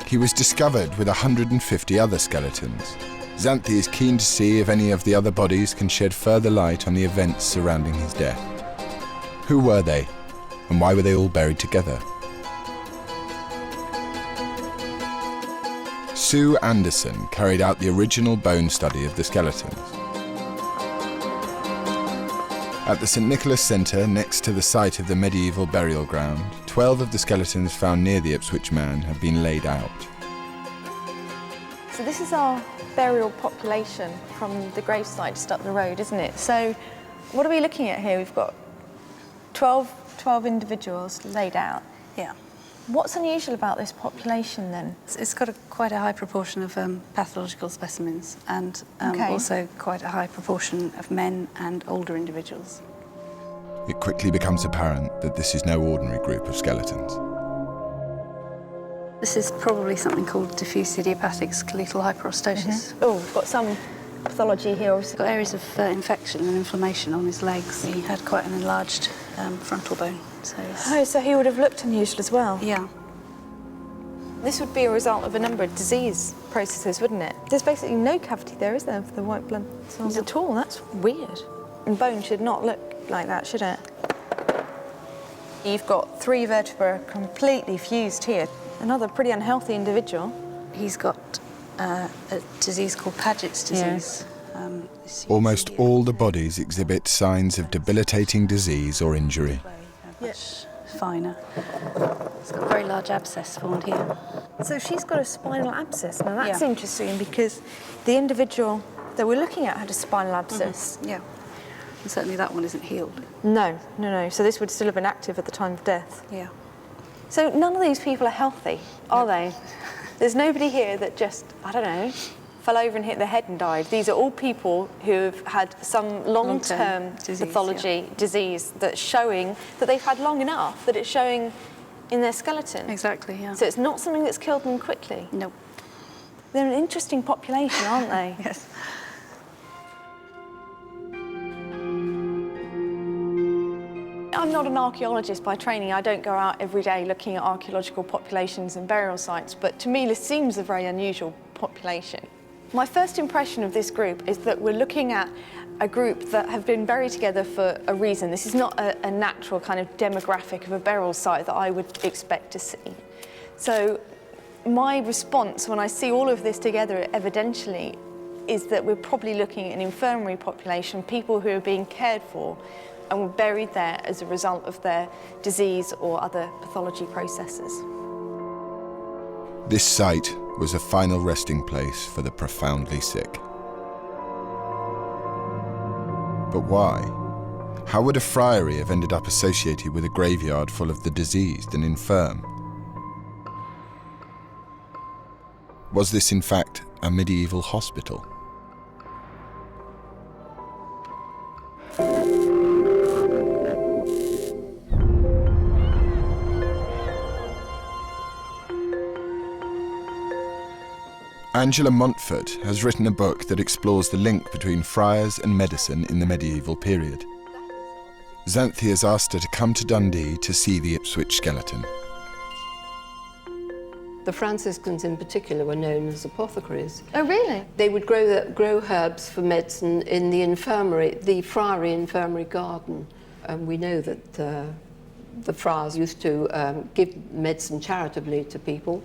He was discovered with 150 other skeletons. Xanthi is keen to see if any of the other bodies can shed further light on the events surrounding his death. Who were they, and why were they all buried together? Sue Anderson carried out the original bone study of the skeletons. At the St Nicholas Centre, next to the site of the medieval burial ground, 12 of the skeletons found near the Ipswich man have been laid out. So this is our burial population from the gravesite just up the road, isn't it? So what are we looking at here? We've got 12 individuals laid out. Yeah. What's unusual about this population then? It's got quite a high proportion of pathological specimens and also quite a high proportion of men and older individuals. It quickly becomes apparent that this is no ordinary group of skeletons. This is probably something called diffuse idiopathic skeletal hyperostosis. Oh, we've got some pathology here. He's got areas of infection and inflammation on his legs. He had quite an enlarged frontal bone. So he would have looked unusual as well? Yeah. This would be a result of a number of disease processes, wouldn't it? There's basically no cavity there, is there, for the white blood cells at all? That's weird. And bone should not look like that, should it? You've got 3 vertebrae completely fused here. Another pretty unhealthy individual. He's got a disease called Paget's disease. Almost all the bodies exhibit signs of debilitating disease or injury. Much finer. It's got a very large abscess formed here. So she's got a spinal abscess. Now that's interesting because the individual that we're looking at had a spinal abscess. Yeah. And certainly that one isn't healed. No. So this would still have been active at the time of death. Yeah. So none of these people are healthy, are they? There's nobody here that just, I don't know, fell over and hit their head and died. These are all people who've had some long-term pathology, disease that's showing that they've had long enough that it's showing in their skeleton. Exactly, yeah. So it's not something that's killed them quickly. No. They're an interesting population, aren't they? Yes. I'm not an archaeologist by training. I don't go out every day looking at archaeological populations and burial sites, but to me this seems a very unusual population. My first impression of this group is that we're looking at a group that have been buried together for a reason. This is not a natural kind of demographic of a burial site that I would expect to see. So my response when I see all of this together evidentially is that we're probably looking at an infirmary population, people who are being cared for and were buried there as a result of their disease or other pathology processes. This site was a final resting place for the profoundly sick. But why? How would a friary have ended up associated with a graveyard full of the diseased and infirm? Was this in fact a medieval hospital? Angela Montfort has written a book that explores the link between friars and medicine in the medieval period. Xanthi has asked her to come to Dundee to see the Ipswich skeleton. The Franciscans in particular were known as apothecaries. Oh, really? They would grow herbs for medicine in the infirmary, the friary infirmary garden. And we know that the friars used to give medicine charitably to people.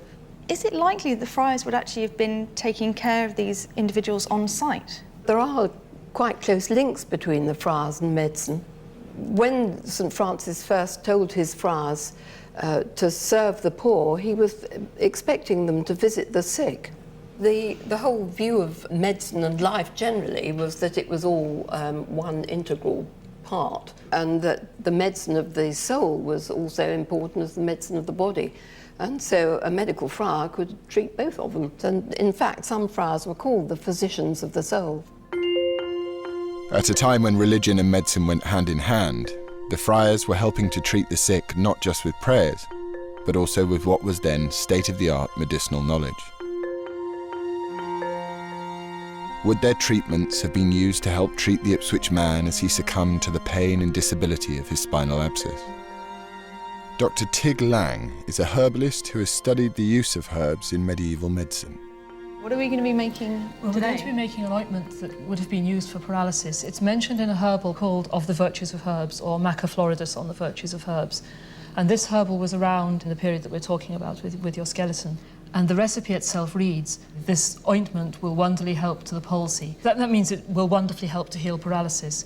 Is it likely that the friars would actually have been taking care of these individuals on site? There are quite close links between the friars and medicine. When St. Francis first told his friars to serve the poor, he was expecting them to visit the sick. The whole view of medicine and life generally was that it was all one integral part, and that the medicine of the soul was also important as the medicine of the body. And so a medical friar could treat both of them. And in fact, some friars were called the physicians of the soul. At a time when religion and medicine went hand in hand, the friars were helping to treat the sick not just with prayers, but also with what was then state-of-the-art medicinal knowledge. Would their treatments have been used to help treat the Ipswich man as he succumbed to the pain and disability of his spinal abscess? Dr. Tig Lang is a herbalist who has studied the use of herbs in medieval medicine. What are we going to be making Well, today? we're going to be making an ointment that would have been used for paralysis. It's mentioned in a herbal called Of the Virtues of Herbs, or Maca Floridus on the Virtues of Herbs. And this herbal was around in the period that we're talking about with your skeleton. And the recipe itself reads, this ointment will wonderfully help to the palsy. That means it will wonderfully help to heal paralysis.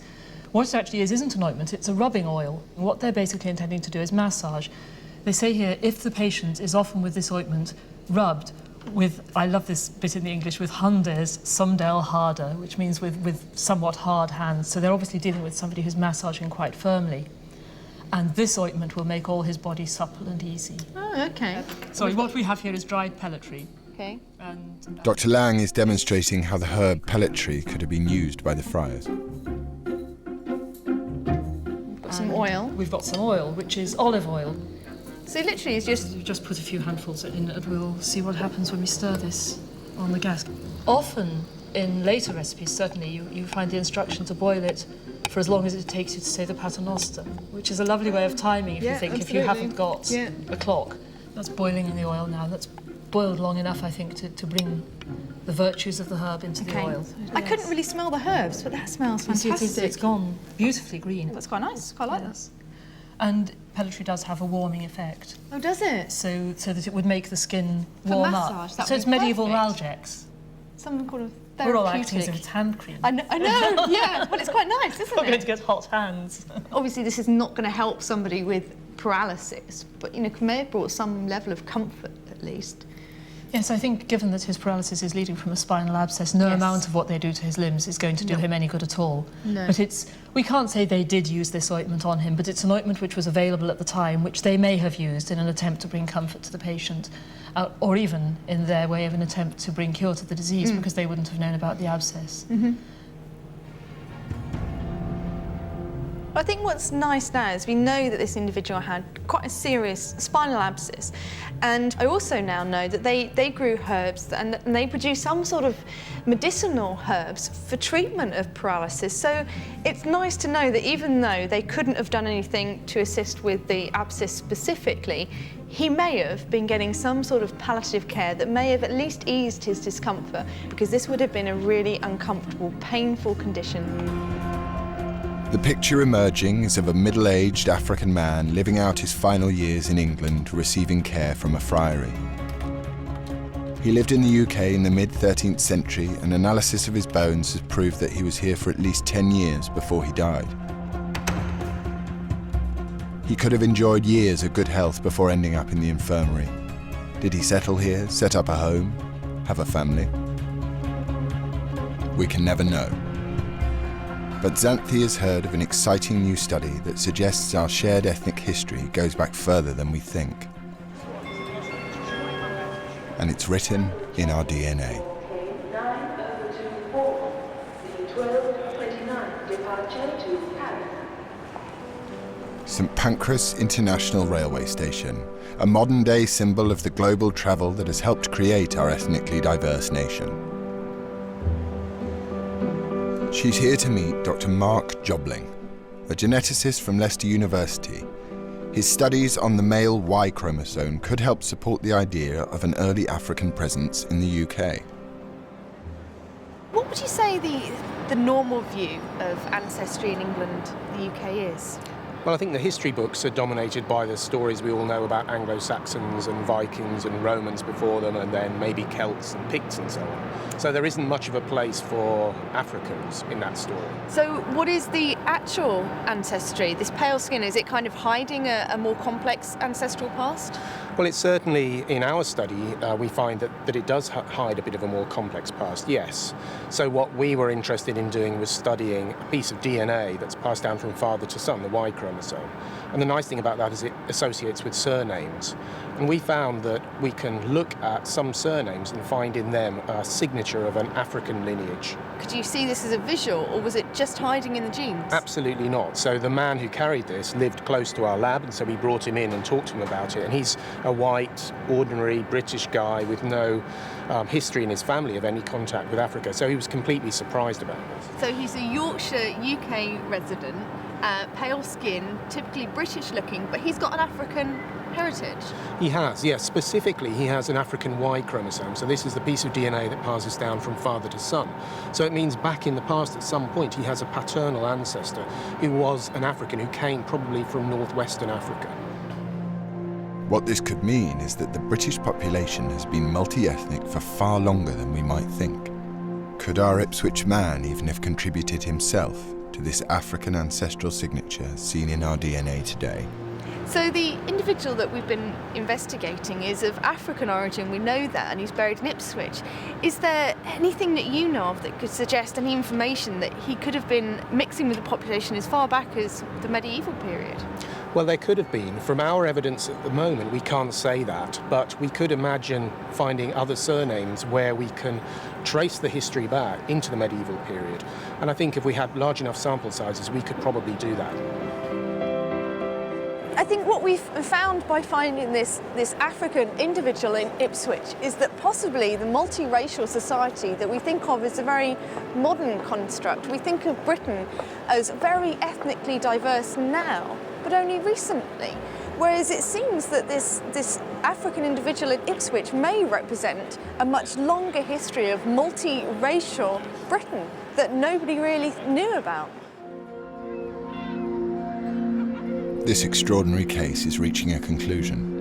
What it actually is isn't an ointment, it's a rubbing oil. And what they're basically intending to do is massage. They say here, if the patient is often with this ointment rubbed with, I love this bit in the English, with hundes sumdel harder, which means with somewhat hard hands. So they're obviously dealing with somebody who's massaging quite firmly. And this ointment will make all his body supple and easy. Oh, okay. Sorry, what we have here is dried pellitory. Okay. And Dr. Lang is demonstrating how the herb pellitory could have been used by the friars. Got some oil. We've got some oil, which is olive oil. So literally it's just... You just put a few handfuls in and we'll see what happens when we stir this on the gas. Often in later recipes, certainly, you find the instruction to boil it for as long as it takes you to say the Paternoster, which is a lovely way of timing if you think, if you haven't got a clock. That's boiling in the oil now. That's boiled long enough, I think, to bring the virtues of the herb into the oil. I couldn't really smell the herbs, but that smells You see, fantastic. it's gone beautifully green. That's quite nice. Quite like that. And pellitory does have a warming effect. Oh, does it? So that it would make the skin For warm massage, up. that So would it's be medieval perfect. Ralgex. Some kind of therapeutic. We're all acting as if it's hand cream. I know, yeah. Well, it's quite nice, isn't We're it? going to get hot hands. Obviously, this is not going to help somebody with paralysis, but, you know, may have brought some level of comfort, at least. Yes, I think given that his paralysis is leading from a spinal abscess, no amount of what they do to his limbs is going to do him any good at all. No. But we can't say they did use this ointment on him, but it's an ointment which was available at the time, which they may have used in an attempt to bring comfort to the patient, or even in their way of an attempt to bring cure to the disease, because they wouldn't have known about the abscess. But I think what's nice now is we know that this individual had quite a serious spinal abscess, and I also now know that they grew herbs and they produced some sort of medicinal herbs for treatment of paralysis. So it's nice to know that even though they couldn't have done anything to assist with the abscess specifically, he may have been getting some sort of palliative care that may have at least eased his discomfort, because this would have been a really uncomfortable, painful condition. The picture emerging is of a middle-aged African man living out his final years in England, receiving care from a friary. He lived in the UK in the mid-13th century, and analysis of his bones has proved that he was here for at least 10 years before he died. He could have enjoyed years of good health before ending up in the infirmary. Did he settle here, set up a home, have a family? We can never know. But Xanthi has heard of an exciting new study that suggests our shared ethnic history goes back further than we think. And it's written in our DNA. St Pancras International Railway Station, a modern-day symbol of the global travel that has helped create our ethnically diverse nation. She's here to meet Dr. Mark Jobling, a geneticist from Leicester University. His studies on the male Y chromosome could help support the idea of an early African presence in the UK. What would you say the normal view of ancestry in England, the UK, is? Well, I think the history books are dominated by the stories we all know about Anglo-Saxons and Vikings and Romans before them, and then maybe Celts and Picts and so on. So there isn't much of a place for Africans in that story. So what is the actual ancestry? This pale skin, is it kind of hiding a more complex ancestral past? Well, it's certainly, in our study, we find that it does hide a bit of a more complex past, yes. So what we were interested in doing was studying a piece of DNA that's passed down from father to son, the Y chromosome. And the nice thing about that is it associates with surnames. And we found that we can look at some surnames and find in them a signature of an African lineage. Could you see this as a visual, or was it just hiding in the genes? Absolutely not. So the man who carried this lived close to our lab, and so we brought him in and talked to him about it. And he's a white, ordinary British guy with no history in his family of any contact with Africa. So he was completely surprised about this. So he's a Yorkshire, UK resident, pale skin, typically British looking, but he's got an African heritage. He has, yes. Specifically, he has an African Y chromosome. So this is the piece of DNA that passes down from father to son. So it means back in the past, at some point, he has a paternal ancestor who was an African who came probably from northwestern Africa. What this could mean is that the British population has been multi-ethnic for far longer than we might think. Could our Ipswich man even have contributed himself to this African ancestral signature seen in our DNA today? So the individual that we've been investigating is of African origin, we know that, and he's buried in Ipswich. Is there anything that you know of that could suggest any information that he could have been mixing with the population as far back as the medieval period? Well, there could have been. From our evidence at the moment, we can't say that, but we could imagine finding other surnames where we can trace the history back into the medieval period. And I think if we had large enough sample sizes, we could probably do that. I think what we've found by finding this African individual in Ipswich is that possibly the multiracial society that we think of as a very modern construct, we think of Britain as very ethnically diverse now, but only recently. Whereas it seems that this African individual in Ipswich may represent a much longer history of multiracial Britain that nobody really knew about. This extraordinary case is reaching a conclusion.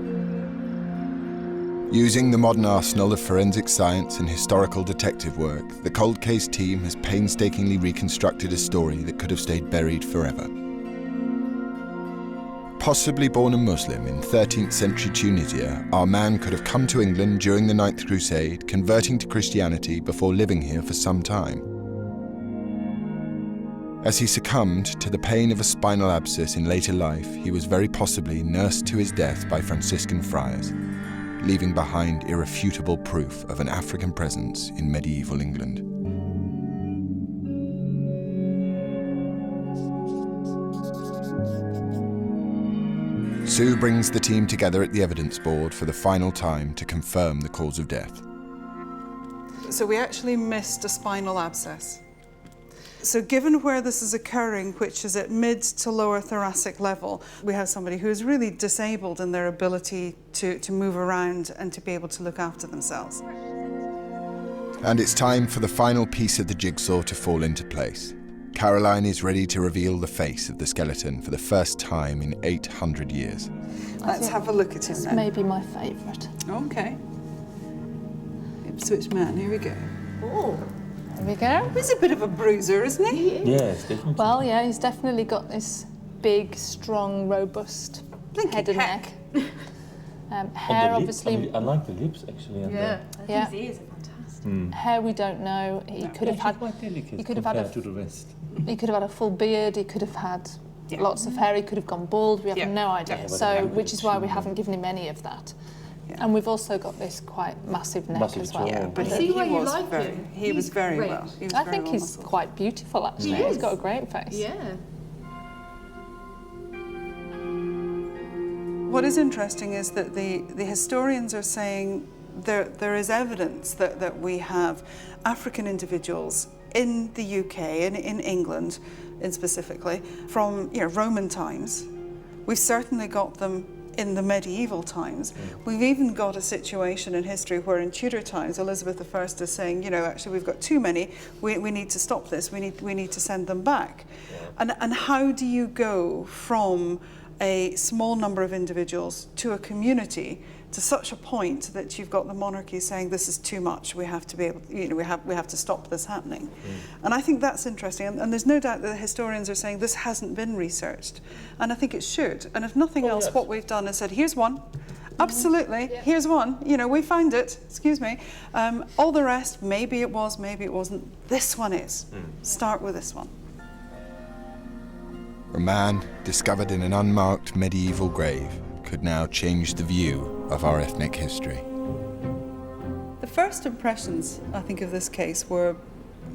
Using the modern arsenal of forensic science and historical detective work, the cold case team has painstakingly reconstructed a story that could have stayed buried forever. Possibly born a Muslim in 13th century Tunisia, our man could have come to England during the Ninth Crusade, converting to Christianity before living here for some time. As he succumbed to the pain of a spinal abscess in later life, he was very possibly nursed to his death by Franciscan friars, leaving behind irrefutable proof of an African presence in medieval England. Sue brings the team together at the evidence board for the final time to confirm the cause of death. So we actually missed a spinal abscess. So given where this is occurring, which is at mid to lower thoracic level, we have somebody who is really disabled in their ability to move around and to be able to look after themselves. And it's time for the final piece of the jigsaw to fall into place. Caroline is ready to reveal the face of the skeleton for the first time in 800 years. Let's have a look at him then. Maybe my favourite. Okay. Ipswich man, here we go. Oh. There we go. He's a bit of a bruiser, isn't he? Yes, definitely. Well, yeah, he's definitely got this big, strong, robust head and neck. Hair, obviously. I like the lips, actually. Yeah. I think his ears are fantastic. Hair, we don't know. He could have had. Quite delicate He could have had to the rest. He could have had a full beard. He could have had lots of hair. He could have gone bald. We have no idea. So, which is why we haven't given him any of that. And we've also got this quite massive neck as well. Yeah, but he was very well. I think he's quite beautiful, actually. He's got a great face. Yeah. What is interesting is that the historians are saying there is evidence that we have African individuals in the UK and in England, specifically from Roman times. We've certainly got them in the medieval times. We've even got a situation in history where in Tudor times, Elizabeth I is saying, actually we've got too many, we need to stop this, we need to send them back. And how do you go from a small number of individuals to a community to such a point that you've got the monarchy saying this is too much, we have to be able, we have to stop this happening. And I think that's interesting, and there's no doubt that the historians are saying this hasn't been researched, and I think it should. And if nothing else, what we've done is said, here's one, absolutely, here's one, we found it, excuse me. All the rest, maybe it was, maybe it wasn't. This one is. Start with this one. A man discovered in an unmarked medieval grave could now change the view of our ethnic history. The first impressions, I think, of this case were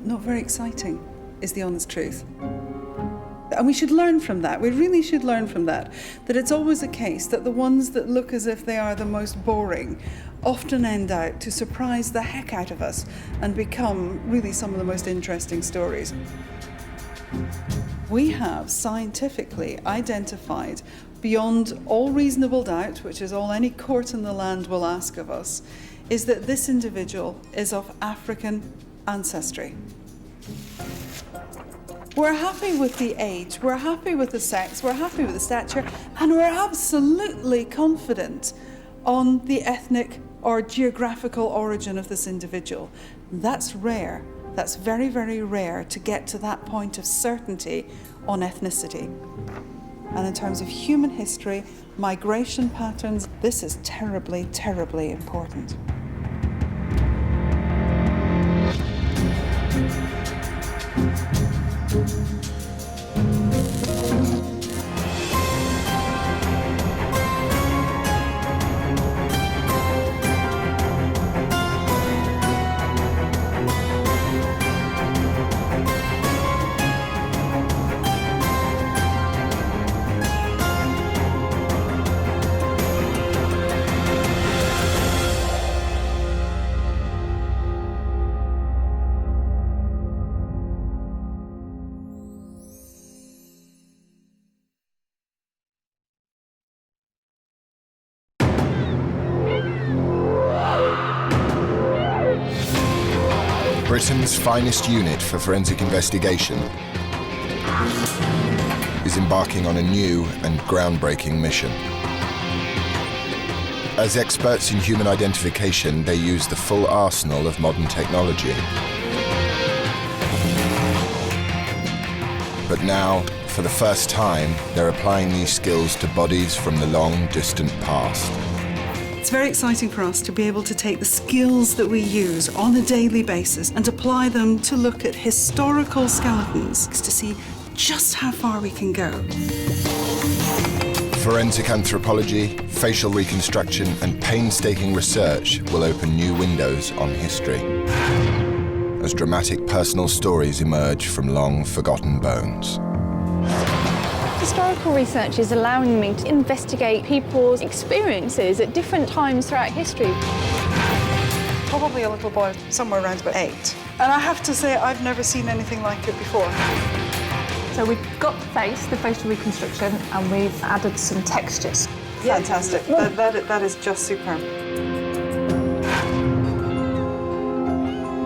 not very exciting, is the honest truth. And we should learn from that. We really should learn from that. That it's always the case that the ones that look as if they are the most boring often end out to surprise the heck out of us and become really some of the most interesting stories. We have scientifically identified beyond all reasonable doubt, which is all any court in the land will ask of us, is that this individual is of African ancestry. We're happy with the age, we're happy with the sex, we're happy with the stature, and we're absolutely confident on the ethnic or geographical origin of this individual. That's rare. That's very, very rare to get to that point of certainty on ethnicity. And in terms of human history, migration patterns, this is terribly, terribly important. Britain's finest unit for forensic investigation is embarking on a new and groundbreaking mission. As experts in human identification, they use the full arsenal of modern technology. But now, for the first time, they're applying these skills to bodies from the long, distant past. It's very exciting for us to be able to take the skills that we use on a daily basis and apply them to look at historical skeletons to see just how far we can go. Forensic anthropology, facial reconstruction, and painstaking research will open new windows on history as dramatic personal stories emerge from long forgotten bones. Historical research is allowing me to investigate people's experiences at different times throughout history. Probably a little boy, somewhere around about 8. And I have to say, I've never seen anything like it before. So we've got the facial reconstruction, and we've added some textures. Fantastic. That is just superb.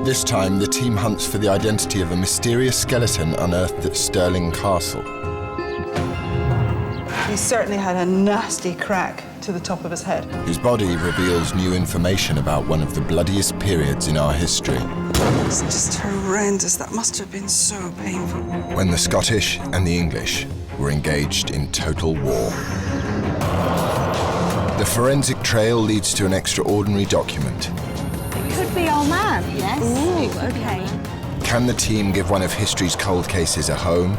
This time, the team hunts for the identity of a mysterious skeleton unearthed at Stirling Castle. He certainly had a nasty crack to the top of his head. His body reveals new information about one of the bloodiest periods in our history. It's just horrendous. That must have been so painful. When the Scottish and the English were engaged in total war. The forensic trail leads to an extraordinary document. It could be our man. Yes. Ooh, okay. Can the team give one of history's cold cases a home,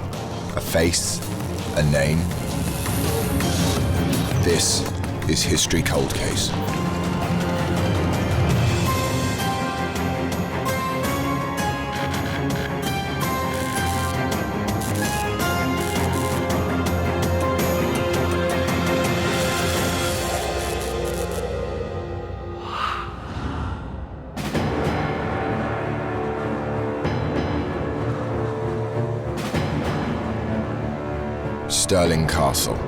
a face, a name? This is History Cold Case. Stirling Castle.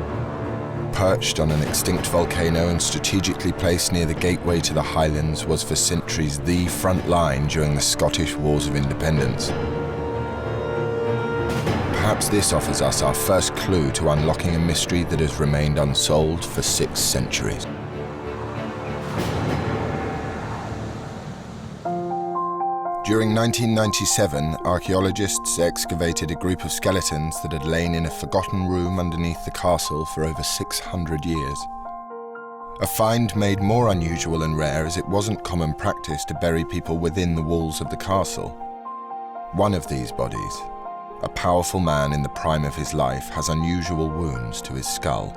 Perched on an extinct volcano and strategically placed near the gateway to the Highlands, was for centuries the front line during the Scottish Wars of Independence. Perhaps this offers us our first clue to unlocking a mystery that has remained unsolved for 6 centuries. During 1997, archaeologists excavated a group of skeletons that had lain in a forgotten room underneath the castle for over 600 years. A find made more unusual and rare as it wasn't common practice to bury people within the walls of the castle. One of these bodies, a powerful man in the prime of his life, has unusual wounds to his skull.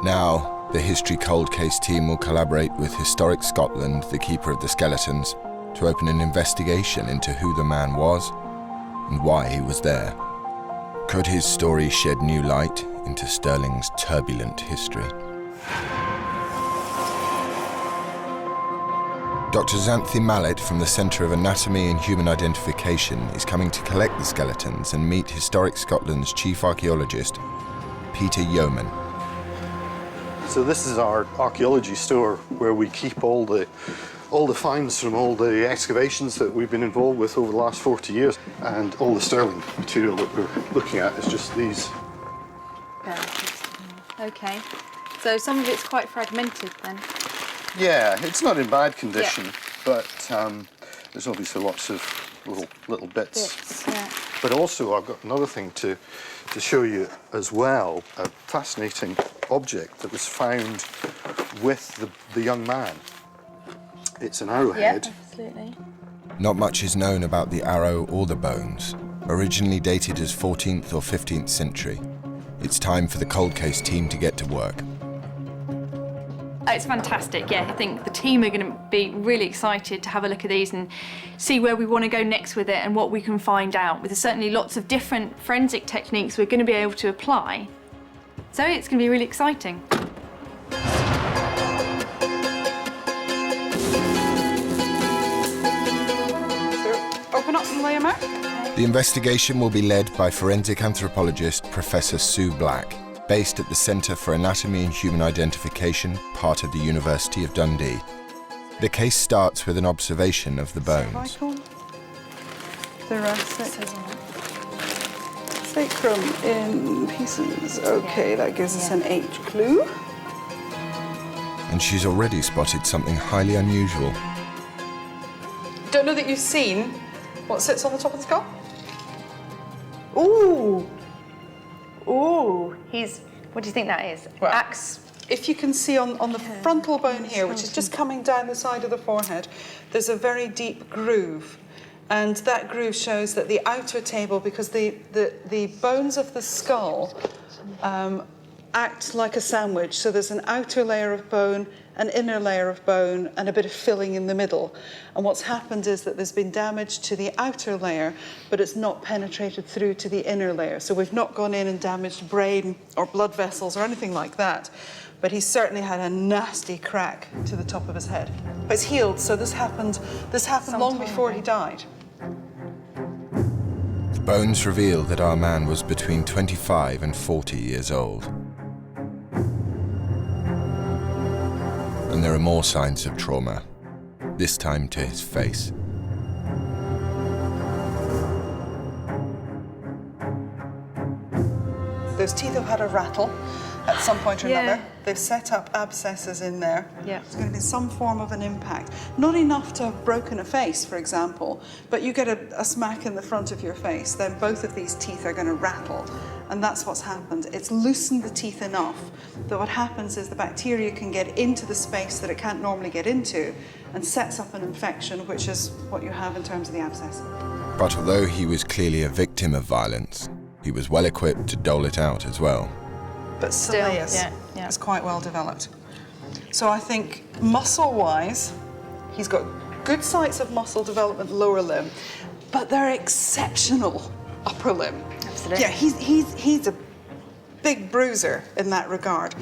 Now, the History Cold Case team will collaborate with Historic Scotland, the keeper of the skeletons, to open an investigation into who the man was and why he was there. Could his story shed new light into Stirling's turbulent history? Dr. Xanthi Mallet from the Centre of Anatomy and Human Identification is coming to collect the skeletons and meet Historic Scotland's chief archaeologist, Peter Yeoman. So this is our archaeology store where we keep all the finds from all the excavations that we've been involved with over the last 40 years. And all the Stirling material that we're looking at is just these. Okay. So some of it's quite fragmented then? Yeah, it's not in bad condition, but there's obviously lots of little bits. Yeah. But also I've got another thing to show you as well, a fascinating object that was found with the young man. It's an arrowhead. Yeah, absolutely. Not much is known about the arrow or the bones. Originally dated as 14th or 15th century, it's time for the cold case team to get to work. It's fantastic, yeah. I think the team are going to be really excited to have a look at these and see where we want to go next with it and what we can find out. There's certainly lots of different forensic techniques we're going to be able to apply. So it's going to be really exciting. Open up and lay them out. The investigation will be led by forensic anthropologist Professor Sue Black, based at the Centre for Anatomy and Human Identification, part of the University of Dundee. The case starts with an observation of the bones. Sacrum in pieces. Okay, that gives us an H clue. And she's already spotted something highly unusual. Don't know that you've seen what sits on the top of the skull? Ooh! Ooh, what do you think that is? Well, Axe? If you can see on the frontal bone here, which is just coming down the side of the forehead, there's a very deep groove. And that groove shows that the outer table, because the bones of the skull act like a sandwich. So there's an outer layer of bone an inner layer of bone and a bit of filling in the middle. And what's happened is that there's been damage to the outer layer, but it's not penetrated through to the inner layer. So we've not gone in and damaged brain or blood vessels or anything like that. But he's certainly had a nasty crack to the top of his head. But it's healed, so this happened long before he died. The bones reveal that our man was between 25 and 40 years old. And there are more signs of trauma, this time to his face. Those teeth have had a rattle at some point or another. They've set up abscesses in there. There's going to be some form of an impact. Not enough to have broken a face, for example, but you get a smack in the front of your face, then both of these teeth are going to rattle. And that's what's happened. It's loosened the teeth enough that what happens is the bacteria can get into the space that it can't normally get into and sets up an infection, which is what you have in terms of the abscess. But although he was clearly a victim of violence, he was well equipped to dole it out as well. But Soleus is quite well developed. So I think muscle-wise, he's got good sites of muscle development lower limb, but they're exceptional upper limb. Absolutely. Yeah, he's a big bruiser in that regard.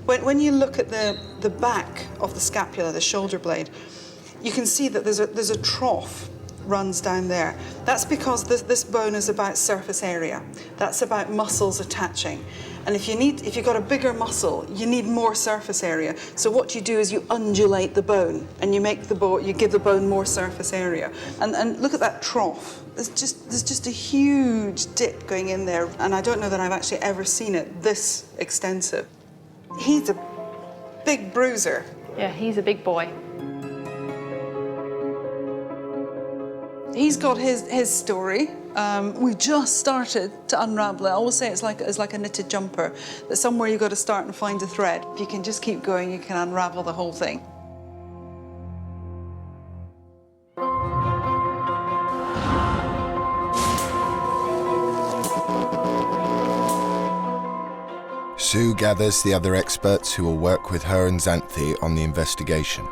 When you look at the back of the scapula, the shoulder blade, you can see that there's a trough runs down there. That's because this bone is about surface area. That's about muscles attaching. And if you've got a bigger muscle, you need more surface area. So what you do is you undulate the bone and you give the bone more surface area. And look at that trough. There's just a huge dip going in there. And I don't know that I've actually ever seen it this extensive. He's a big bruiser. Yeah, he's a big boy. He's got his story. We've just started to unravel it. I always say it's like a knitted jumper, that somewhere you've got to start and find a thread. If you can just keep going, you can unravel the whole thing. Sue gathers the other experts who will work with her and Xanthi on the investigation.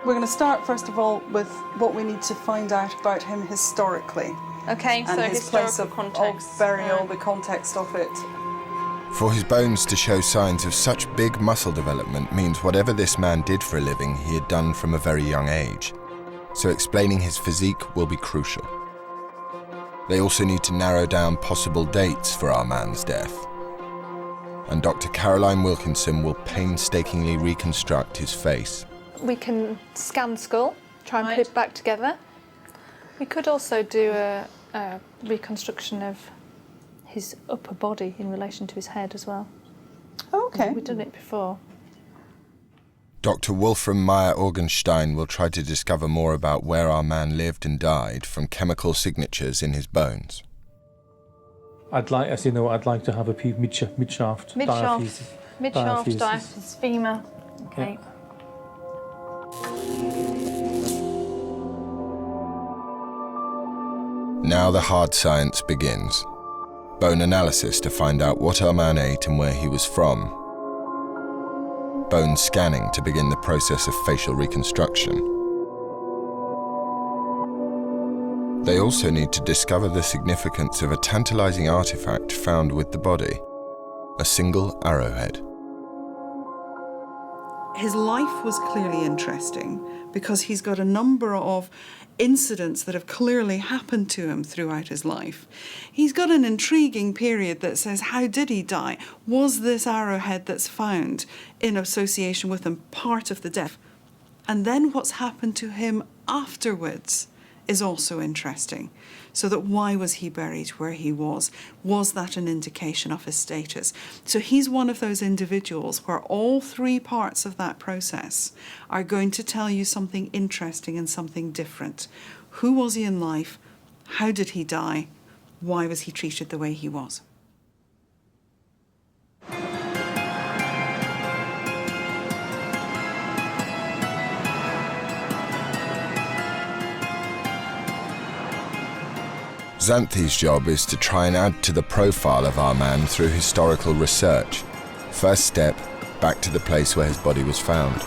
We're going to start, first of all, with what we need to find out about him historically. Okay, and so his place of context. Burial, the context of it. For his bones to show signs of such big muscle development means whatever this man did for a living, he had done from a very young age. So explaining his physique will be crucial. They also need to narrow down possible dates for our man's death. And Dr. Caroline Wilkinson will painstakingly reconstruct his face. We can scan the skull, try and put it back together. We could also do a reconstruction of his upper body in relation to his head as well. Oh, okay. We've done it before. Dr. Wolfram Meyer-Orgenstein will try to discover more about where our man lived and died from chemical signatures in his bones. I'd like to have a mid-shaft diaphysis. Mid-shaft diaphysis, femur. Okay. Yeah. Now the hard science begins. Bone analysis to find out what our man ate and where he was from. Bone scanning to begin the process of facial reconstruction. They also need to discover the significance of a tantalizing artifact found with the body, a single arrowhead. His life was clearly interesting because he's got a number of incidents that have clearly happened to him throughout his life. He's got an intriguing period that says, how did he die? Was this arrowhead that's found in association with him part of the death? And then what's happened to him afterwards is also interesting. So that why was he buried where he was? Was that an indication of his status? So he's one of those individuals where all three parts of that process are going to tell you something interesting and something different. Who was he in life? How did he die? Why was he treated the way he was? Xanthi's job is to try and add to the profile of our man through historical research. First step, back to the place where his body was found.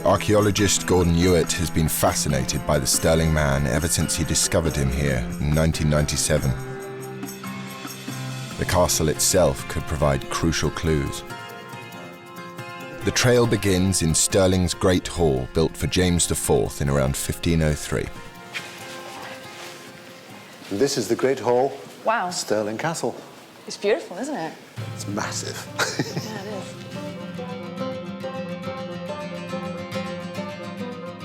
Archaeologist Gordon Hewitt has been fascinated by the Stirling man ever since he discovered him here in 1997. The castle itself could provide crucial clues. The trail begins in Stirling's Great Hall, built for James IV in around 1503. This is the Great Hall. Wow. Stirling Castle. It's beautiful, isn't it? It's massive. Yeah, it is.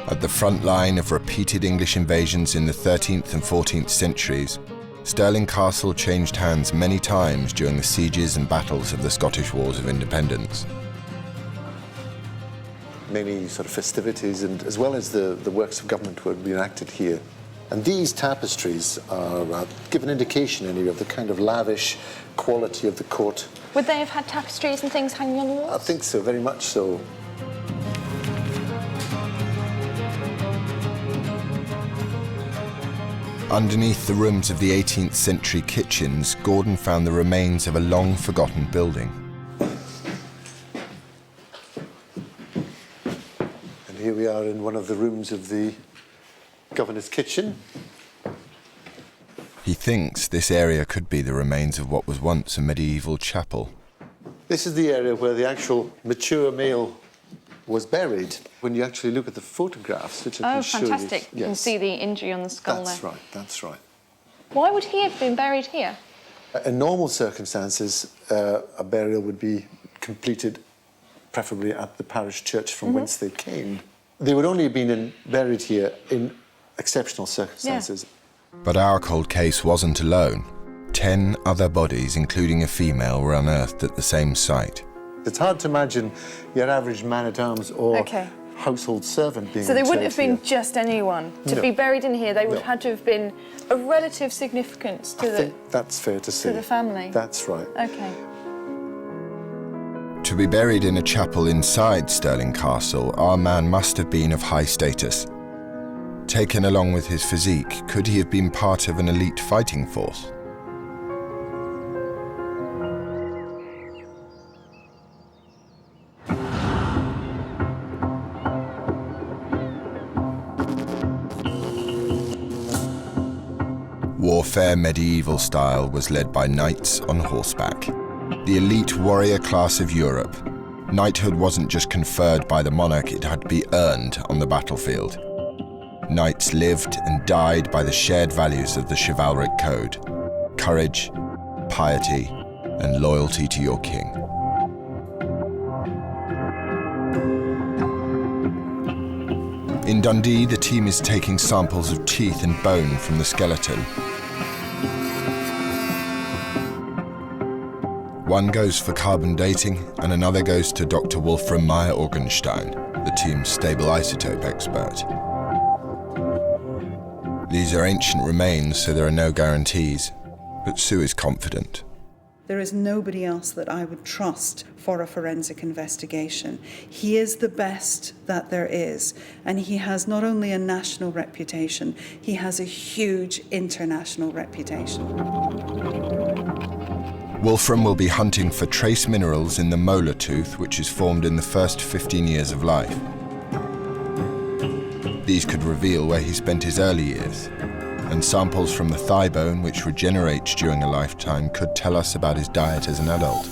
At the front line of repeated English invasions in the 13th and 14th centuries, Stirling Castle changed hands many times during the sieges and battles of the Scottish Wars of Independence. Many sort of festivities, and as well as the works of government were reenacted here. And these tapestries give an indication anyway of the kind of lavish quality of the court. Would they have had tapestries and things hanging on the walls? I think so, very much so. Underneath the rooms of the 18th century kitchens, Gordon found the remains of a long-forgotten building. And here we are in one of the rooms of the governor's kitchen. He thinks this area could be the remains of what was once a medieval chapel. This is the area where the actual mature male was buried. When you actually look at the photographs, which I can show you. Oh, fantastic. You can see the injury on the skull That's there. right, that's right. Why would he have been buried here? In normal circumstances, a burial would be completed preferably at the parish church from whence they came. They would only have been buried here in exceptional circumstances. Yeah. But our cold case wasn't alone. 10 other bodies, including a female, were unearthed at the same site. It's hard to imagine your average man-at-arms or household servant being So they wouldn't interred have been here. just anyone. To be buried in here, they would have had to have been of relative significance to I think that's fair to say. the family. That's right. Okay. To be buried in a chapel inside Stirling Castle, our man must have been of high status. Taken along with his physique, could he have been part of an elite fighting force? Warfare medieval style was led by knights on horseback, the elite warrior class of Europe. Knighthood wasn't just conferred by the monarch, it had to be earned on the battlefield. Knights lived and died by the shared values of the chivalric code: courage, piety, and loyalty to your king. In Dundee, the team is taking samples of teeth and bone from the skeleton. One goes for carbon dating, and another goes to Dr. Wolfram Meyer-Orgenstein, the team's stable isotope expert. These are ancient remains, so there are no guarantees, but Sue is confident. There is nobody else that I would trust for a forensic investigation. He is the best that there is, and he has not only a national reputation, he has a huge international reputation. Wolfram will be hunting for trace minerals in the molar tooth, which is formed in the first 15 years of life. These could reveal where he spent his early years, and samples from the thigh bone, which regenerates during a lifetime, could tell us about his diet as an adult.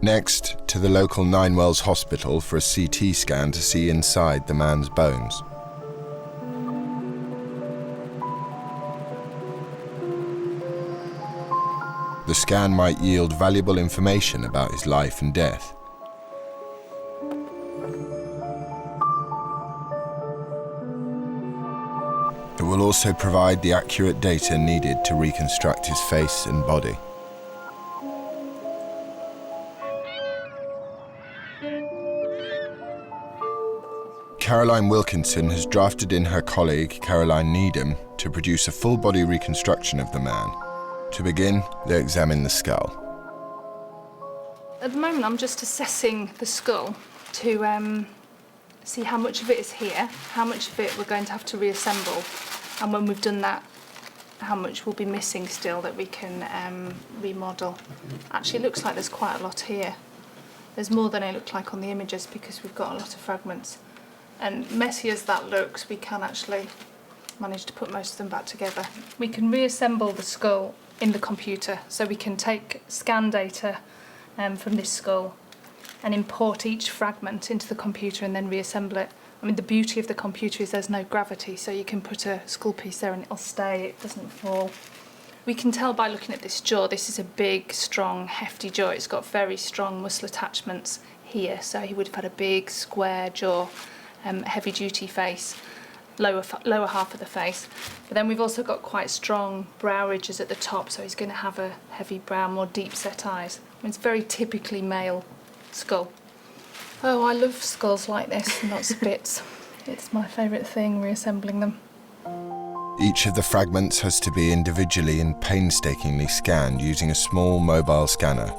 Next, to the local Ninewells Hospital for a CT scan to see inside the man's bones. The scan might yield valuable information about his life and death. It will also provide the accurate data needed to reconstruct his face and body. Caroline Wilkinson has drafted in her colleague, Caroline Needham, to produce a full-body reconstruction of the man. To begin, they examine the skull. At the moment, I'm just assessing the skull to see how much of it is here, how much of it we're going to have to reassemble, and when we've done that, how much will be missing still that we can remodel. Actually, it looks like there's quite a lot here. There's more than it looked like on the images because we've got a lot of fragments. And messy as that looks, we can actually manage to put most of them back together. We can reassemble the skull in the computer, so we can take scan data from this skull and import each fragment into the computer and then reassemble it. I mean, the beauty of the computer is there's no gravity, so you can put a skull piece there and it'll stay, it doesn't fall. We can tell by looking at this jaw, this is a big, strong, hefty jaw. It's got very strong muscle attachments here, so he would have had a big, square jaw, heavy-duty face, lower half of the face. But then we've also got quite strong brow ridges at the top, so he's going to have a heavy brow, more deep-set eyes. I mean, it's very typically male skull. Oh, I love skulls like this, lots of bits. It's my favourite thing, reassembling them. Each of the fragments has to be individually and painstakingly scanned using a small mobile scanner.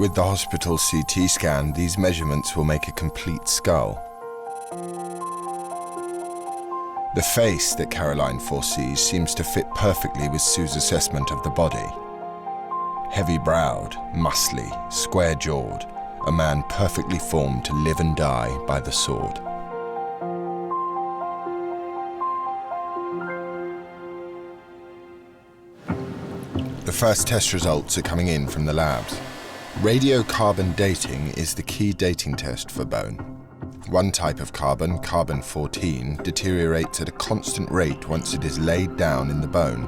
With the hospital CT scan, these measurements will make a complete skull. The face that Caroline foresees seems to fit perfectly with Sue's assessment of the body. Heavy-browed, muscly, square-jawed, a man perfectly formed to live and die by the sword. The first test results are coming in from the labs. Radiocarbon dating is the key dating test for bone. One type of carbon, carbon-14, deteriorates at a constant rate once it is laid down in the bone.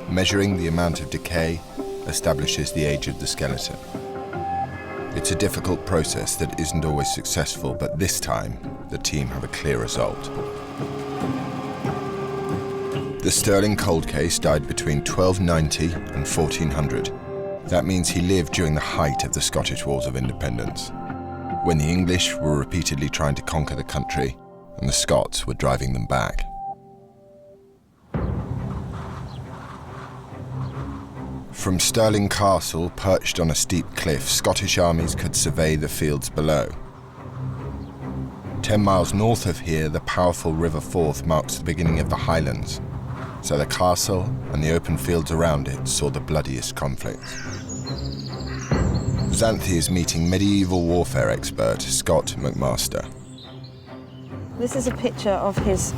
Measuring the amount of decay establishes the age of the skeleton. It's a difficult process that isn't always successful, but this time, the team have a clear result. The Stirling cold case died between 1290 and 1400. That means he lived during the height of the Scottish Wars of Independence, when the English were repeatedly trying to conquer the country and the Scots were driving them back. From Stirling Castle, perched on a steep cliff, Scottish armies could survey the fields below. 10 miles north of here, the powerful River Forth marks the beginning of the Highlands, so the castle and the open fields around it saw the bloodiest conflicts. Xanthi is meeting medieval warfare expert Scott McMaster. This is a picture of his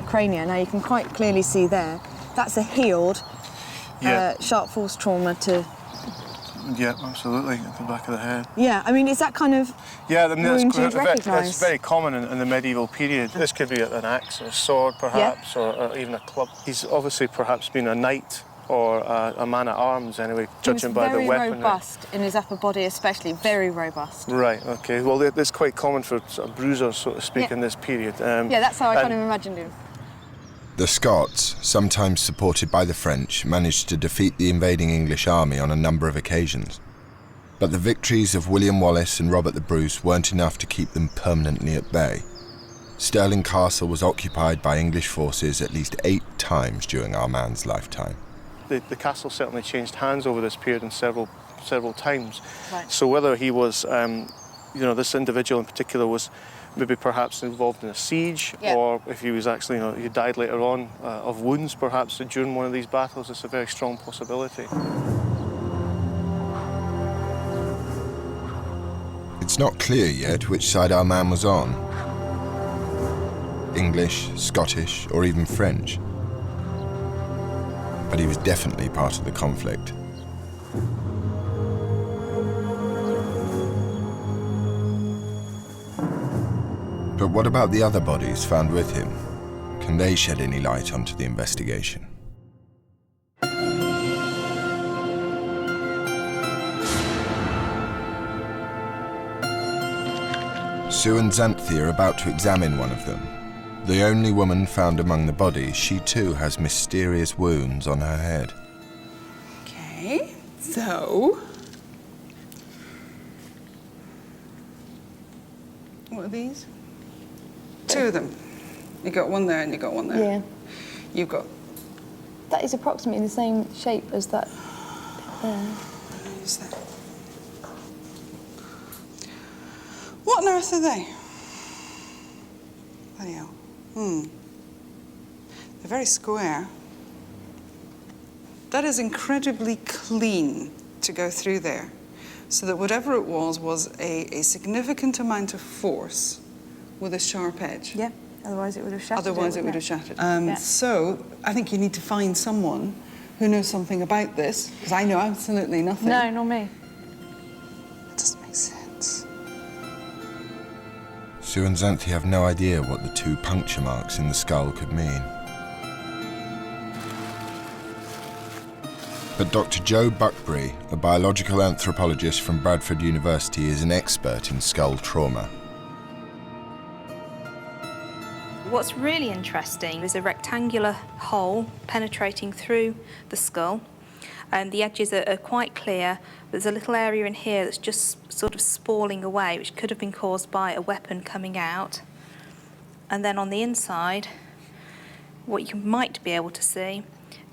cranium. Now you can quite clearly see there, that's a healed sharp force trauma to... Yeah, absolutely, at the back of the head. Yeah, I mean, is that kind of wound you'd recognise? It's very common in the medieval period. This could be an axe or a sword, perhaps, or even a club. He's obviously perhaps been a knight or a man-at-arms, anyway, judging by the weaponry. He was very robust in his upper body, especially, very robust. Right, OK. Well, it's quite common for sort of bruisers, so to speak, in this period. Yeah, that's how I kind of imagined him. The Scots, sometimes supported by the French, managed to defeat the invading English army on a number of occasions. But the victories of William Wallace and Robert the Bruce weren't enough to keep them permanently at bay. Stirling Castle was occupied by English forces at least 8 times during our man's lifetime. The castle certainly changed hands over this period and several times. Right. So whether he was, this individual in particular was maybe perhaps involved in a siege, or if he was actually, he died later on of wounds perhaps during one of these battles, it's a very strong possibility. It's not clear yet which side our man was on. English, Scottish, or even French. But he was definitely part of the conflict. But what about the other bodies found with him? Can they shed any light onto the investigation? Sue and Xanthi are about to examine one of them. The only woman found among the bodies, she too has mysterious wounds on her head. Okay, so... What are these? Two of them. You got one there and you got one there. Yeah. You've got... That is approximately the same shape as that there. Who's that? What on earth are they? Bloody hell. They're very square. That is incredibly clean to go through there. So that whatever it was a significant amount of force with a sharp edge. Yeah, otherwise it would have shattered. Otherwise it would have shattered. So I think you need to find someone who knows something about this, because I know absolutely nothing. No, not me. That doesn't make sense. Sue and Xanthi have no idea what the two puncture marks in the skull could mean. But Dr. Joe Buckbury, a biological anthropologist from Bradford University, is an expert in skull trauma. What's really interesting is a rectangular hole penetrating through the skull. The edges are quite clear. There's a little area in here that's just sort of spalling away, which could have been caused by a weapon coming out. And then on the inside, what you might be able to see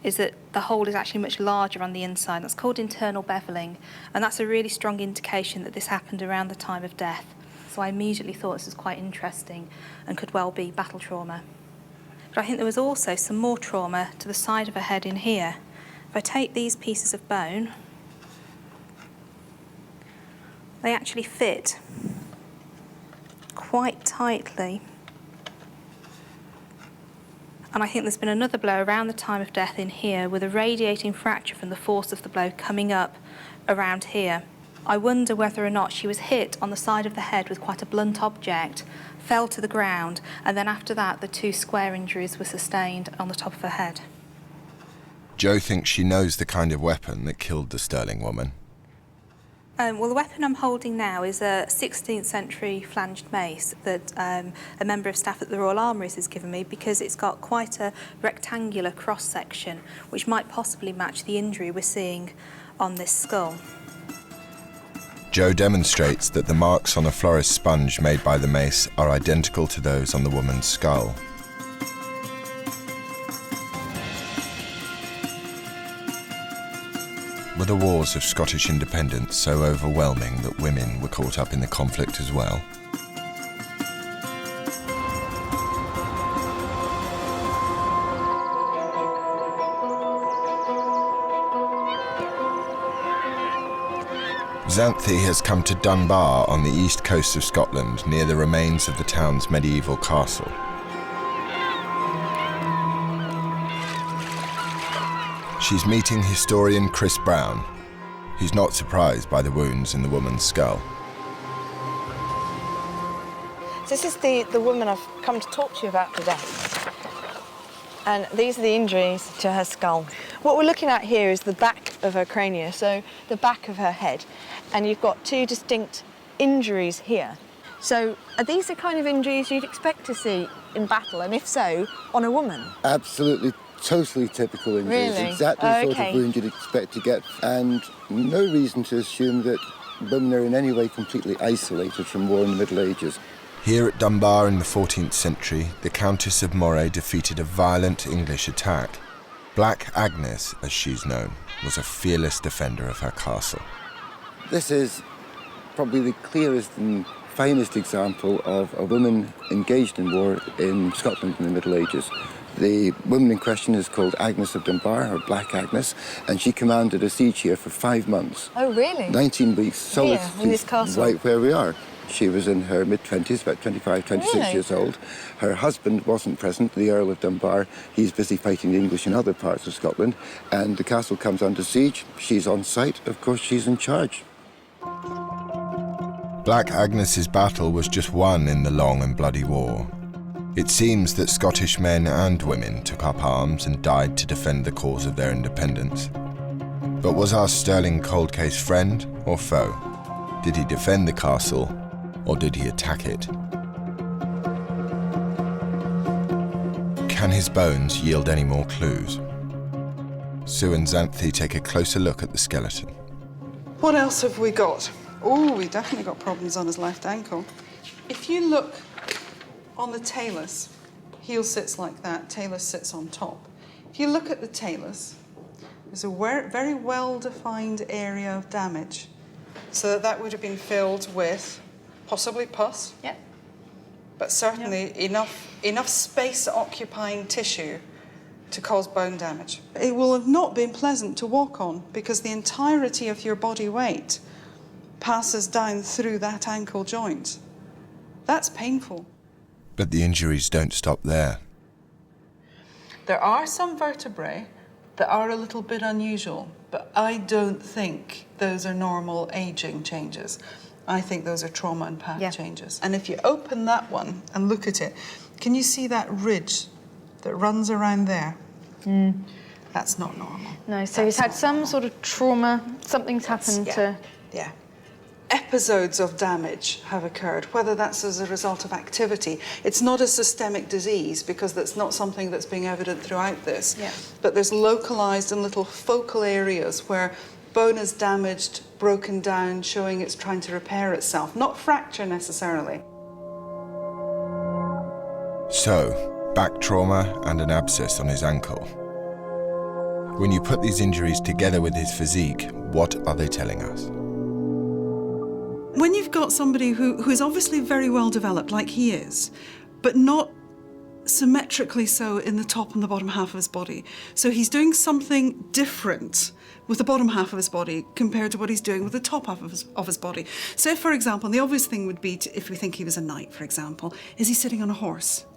is that the hole is actually much larger on the inside. That's called internal beveling, and that's a really strong indication that this happened around the time of death. So I immediately thought this was quite interesting and could well be battle trauma. But I think there was also some more trauma to the side of her head in here. If I take these pieces of bone, they actually fit quite tightly. And I think there's been another blow around the time of death in here with a radiating fracture from the force of the blow coming up around here. I wonder whether or not she was hit on the side of the head with quite a blunt object, fell to the ground, and then after that the two square injuries were sustained on the top of her head. Joe thinks she knows the kind of weapon that killed the Stirling woman. Well, the weapon I'm holding now is a 16th century flanged mace that a member of staff at the Royal Armouries has given me because it's got quite a rectangular cross-section which might possibly match the injury we're seeing on this skull. Joe demonstrates that the marks on a florist sponge made by the mace are identical to those on the woman's skull. Were the wars of Scottish independence so overwhelming that women were caught up in the conflict as well? Xanthi has come to Dunbar on the east coast of Scotland, near the remains of the town's medieval castle. She's meeting historian Chris Brown, who's not surprised by the wounds in the woman's skull. So this is the woman I've come to talk to you about today. And these are the injuries to her skull. What we're looking at here is the back of her crania, so the back of her head. And you've got two distinct injuries here. So are these the kind of injuries you'd expect to see in battle, and if so, on a woman? Absolutely. Totally typical injuries, really? Exactly the sort of wound you'd expect to get, and no reason to assume that women are in any way completely isolated from war in the Middle Ages. Here at Dunbar in the 14th century, the Countess of Moray defeated a violent English attack. Black Agnes, as she's known, was a fearless defender of her castle. This is probably the clearest and finest example of a woman engaged in war in Scotland in the Middle Ages. The woman in question is called Agnes of Dunbar, or Black Agnes, and she commanded a siege here for 5 months. Oh, really? 19 weeks solid. Here, in this castle? Right where we are. She was in her mid-20s, about 25, 26 really? years old. Her husband wasn't present, the Earl of Dunbar. He's busy fighting the English in other parts of Scotland. And the castle comes under siege. She's on site. Of course, she's in charge. Black Agnes's battle was just one in the long and bloody war. It seems that Scottish men and women took up arms and died to defend the cause of their independence. But was our Stirling cold case friend or foe? Did he defend the castle, or did he attack it? Can his bones yield any more clues? Sue and Xanthi take a closer look at the skeleton. What else have we got? Oh, we definitely got problems on his left ankle. If you look on the talus, heel sits like that, talus sits on top. If you look at the talus, there's a very well-defined area of damage. So that would have been filled with possibly pus, but certainly enough space-occupying tissue to cause bone damage. It will have not been pleasant to walk on because the entirety of your body weight passes down through that ankle joint. That's painful. But the injuries don't stop there. There are some vertebrae that are a little bit unusual, but I don't think those are normal aging changes. I think those are trauma and path changes. And if you open that one and look at it, can you see that ridge that runs around there? That's not normal. No, so he's had some sort of trauma, something's happened to... Yeah. Episodes of damage have occurred, whether that's as a result of activity. It's not a systemic disease because that's not something that's being evident throughout this. But there's localized and little focal areas where bone is damaged, broken down, showing it's trying to repair itself, not fracture necessarily. So, back trauma and an abscess on his ankle. When you put these injuries together with his physique, what are they telling us? When you've got somebody who is obviously very well developed, like he is, but not symmetrically so in the top and the bottom half of his body. So he's doing something different with the bottom half of his body compared to what he's doing with the top half of his body. So if, for example, the obvious thing would be, if we think he was a knight, for example, is he sitting on a horse?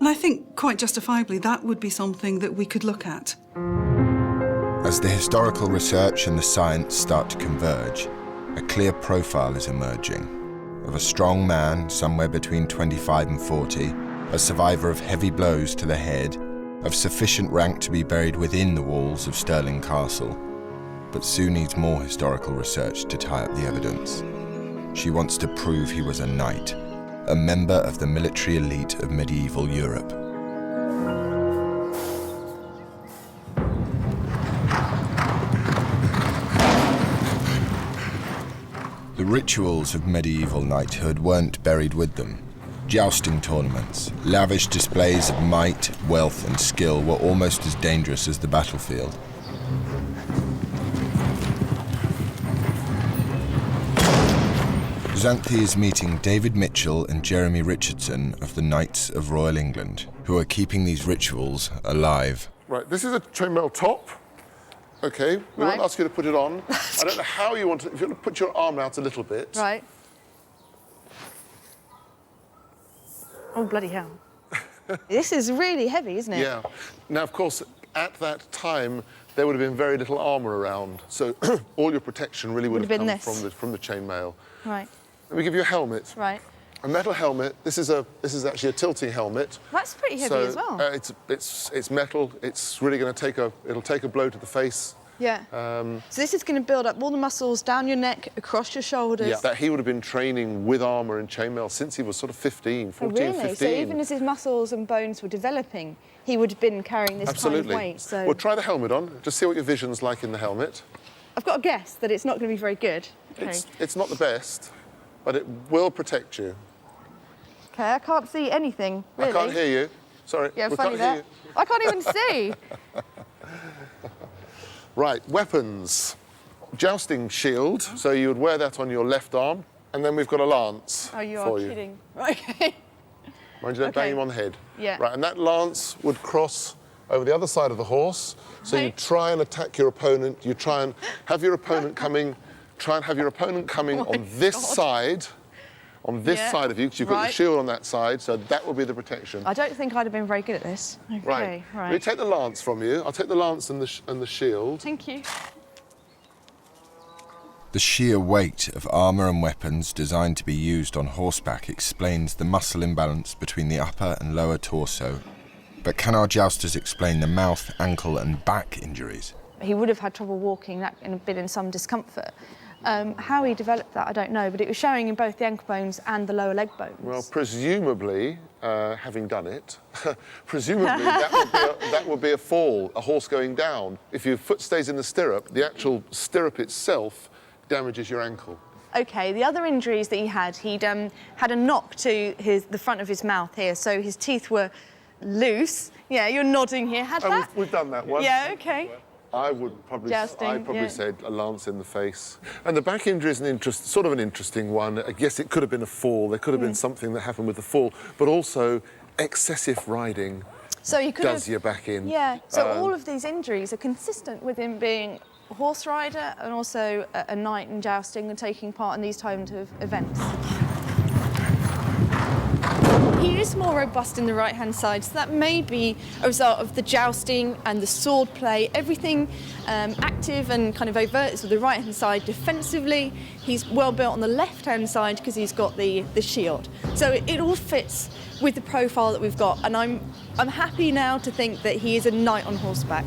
And I think, quite justifiably, that would be something that we could look at. As the historical research and the science start to converge, a clear profile is emerging of a strong man somewhere between 25 and 40, a survivor of heavy blows to the head, of sufficient rank to be buried within the walls of Stirling Castle, but Sue needs more historical research to tie up the evidence. She wants to prove he was a knight, a member of the military elite of medieval Europe. The rituals of medieval knighthood weren't buried with them. Jousting tournaments, lavish displays of might, wealth and skill were almost as dangerous as the battlefield. Xanthi is meeting David Mitchell and Jeremy Richardson of the Knights of Royal England, who are keeping these rituals alive. Right, this is a chainmail top. Okay, we won't ask you to put it on. I don't know how you want to, if you want to put your arm out a little bit. Right. Oh, bloody hell. This is really heavy, isn't it? Yeah. Now, of course, at that time, there would have been very little armour around, so all your protection really would have come from the chainmail. Right. Let me give you a helmet. Right. A metal helmet. This is actually a tilting helmet. That's pretty heavy as well. It's metal. It's really going to it'll take a blow to the face. Yeah. So this is going to build up all the muscles down your neck, across your shoulders. Yeah. That he would have been training with armour and chainmail since he was sort of 15, 14, really? 15. So even as his muscles and bones were developing, he would have been carrying this kind of weight. So Well, try the helmet on. Just see what your vision's like in the helmet. I've got a guess that it's not going to be very good. Okay. It's not the best, but it will protect you. Okay, I can't see anything, really. I can't hear you. Sorry. Yeah, we funny can't hear that. I can't even see. Right, weapons. Jousting shield, so you would wear that on your left arm, and then we've got a lance Oh, you for are you. kidding. Okay. Mind you don't bang him on the head. Yeah. Right, and that lance would cross over the other side of the horse, so you try and attack your opponent, you try and have your opponent coming, on this side, side of you, because you've got your shield on that side, so that will be the protection. I don't think I'd have been very good at this. Okay, Right. Let me take the lance from you. I'll take the lance and the shield. Thank you. The sheer weight of armour and weapons designed to be used on horseback explains the muscle imbalance between the upper and lower torso. But can our jousters explain the mouth, ankle and back injuries? He would have had trouble walking, that and been in some discomfort. How he developed that, I don't know, but it was showing in both the ankle bones and the lower leg bones. Well, presumably, having done it, presumably that would be a fall, a horse going down. If your foot stays in the stirrup, the actual stirrup itself damages your ankle. Okay, the other injuries that he had, he'd had a knock to the front of his mouth here, so his teeth were loose. Yeah, you're nodding here. Had that? We've done that once. Yeah, okay. I would probably, Jousting, yeah. said a lance in the face. And the back injury is sort of an interesting one. I guess it could have been a fall. There could have been something that happened with the fall, but also excessive riding so he could does your back in. Yeah, so all of these injuries are consistent with him being a horse rider and also a knight in jousting and taking part in these types of events. He is more robust in the right-hand side, so that may be a result of the jousting and the sword play. Everything active and kind of overt is with the right-hand side. Defensively, he's well built on the left-hand side because he's got the shield. So it all fits with the profile that we've got, and I'm happy now to think that he is a knight on horseback.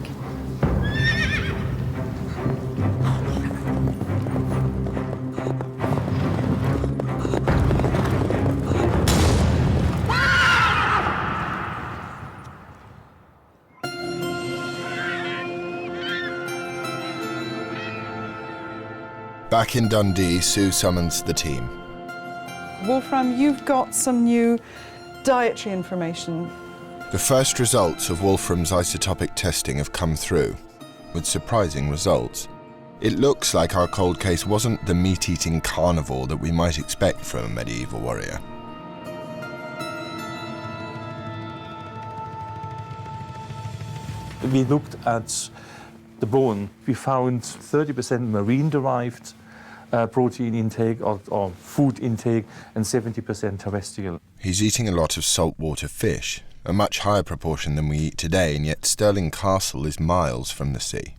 Back in Dundee, Sue summons the team. Wolfram, you've got some new dietary information. The first results of Wolfram's isotopic testing have come through, with surprising results. It looks like our cold case wasn't the meat-eating carnivore that we might expect from a medieval warrior. We looked at the bone. We found 30% marine-derived protein intake or food intake and 70% terrestrial. He's eating a lot of saltwater fish, a much higher proportion than we eat today, and yet Stirling Castle is miles from the sea.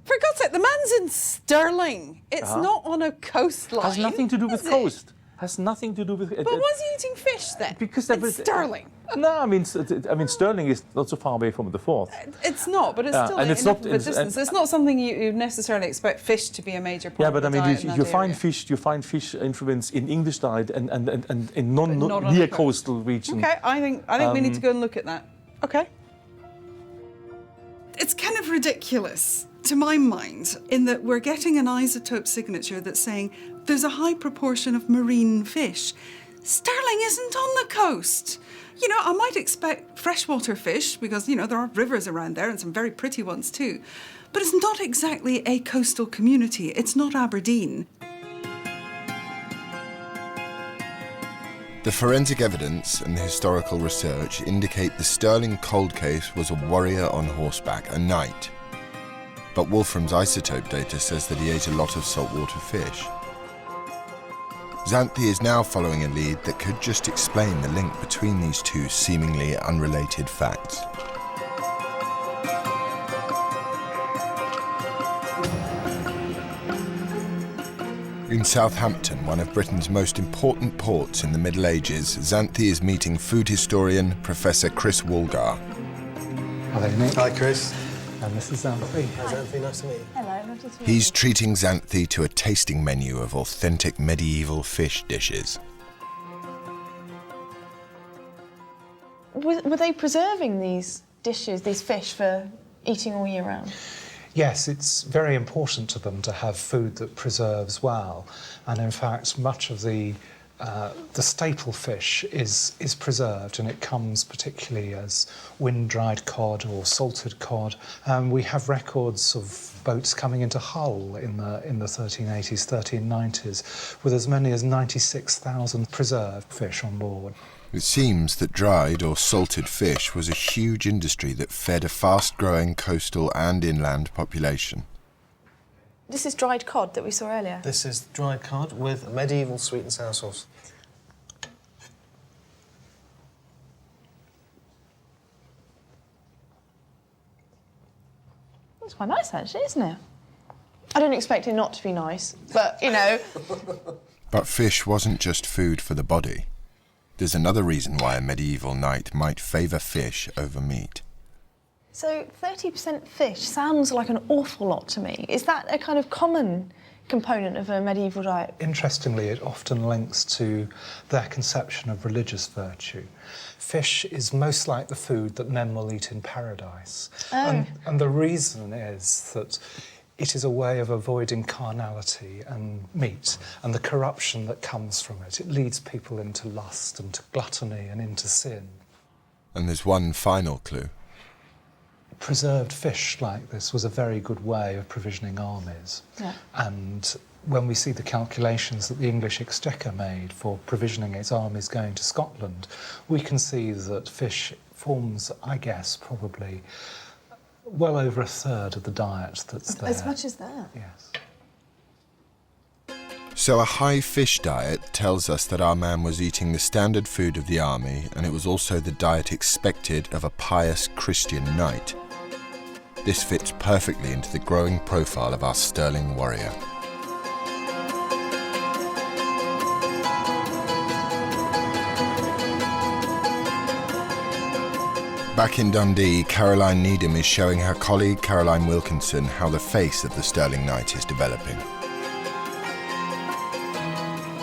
For God's sake, the man's in Stirling. It's not on a coastline. Has nothing to do with coast. Has nothing to do with... But was he eating fish then? Because it's Stirling. No, I mean Stirling is not so far away from the Forth. It's not, but it's still enough of a distance. It's not something you necessarily expect fish to be a major part of the diet. Yeah, but I mean, you find fish influence in English diet and in near coastal regions. Okay, I think we need to go and look at that. Okay. It's kind of ridiculous, to my mind, in that we're getting an isotope signature that's saying there's a high proportion of marine fish. Stirling isn't on the coast. You know, I might expect freshwater fish because, you know, there are rivers around there and some very pretty ones too. But it's not exactly a coastal community. It's not Aberdeen. The forensic evidence and the historical research indicate the Stirling cold case was a warrior on horseback, a knight. But Wolfram's isotope data says that he ate a lot of saltwater fish. Xanthi is now following a lead that could just explain the link between these two seemingly unrelated facts. In Southampton, one of Britain's most important ports in the Middle Ages, Xanthi is meeting food historian Professor Chris Woolgar. Hello, Nick. Hi, Chris. And this is Xanthi. Hi, Xanthi. Nice to meet you. Hello, lovely to meet you. He's treating Xanthi to a tasting menu of authentic medieval fish dishes. Were they preserving these dishes, these fish, for eating all year round? Yes, it's very important to them to have food that preserves well. And in fact, much of the staple fish is preserved, and it comes particularly as wind-dried cod or salted cod. We have records of boats coming into Hull in the 1380s, 1390s, with as many as 96,000 preserved fish on board. It seems that dried or salted fish was a huge industry that fed a fast-growing coastal and inland population. This is dried cod that we saw earlier. This is dried cod with a medieval sweet and sour sauce. That's quite nice, actually, isn't it? I don't expect it not to be nice, but, you know... But fish wasn't just food for the body. There's another reason why a medieval knight might favour fish over meat. So 30% fish sounds like an awful lot to me. Is that a kind of common component of a medieval diet? Interestingly, it often links to their conception of religious virtue. Fish is most like the food that men will eat in paradise. Oh. And the reason is that it is a way of avoiding carnality and meat and the corruption that comes from it. It leads people into lust and to gluttony and into sin. And there's one final clue. Preserved fish like this was a very good way of provisioning armies. Yeah. And when we see the calculations that the English Exchequer made for provisioning its armies going to Scotland, we can see that fish forms, I guess, probably well over a third of the diet that's there. As much as that? Yes. So a high fish diet tells us that our man was eating the standard food of the army, and it was also the diet expected of a pious Christian knight. This fits perfectly into the growing profile of our sterling warrior. Back in Dundee, Caroline Needham is showing her colleague Caroline Wilkinson how the face of the sterling knight is developing.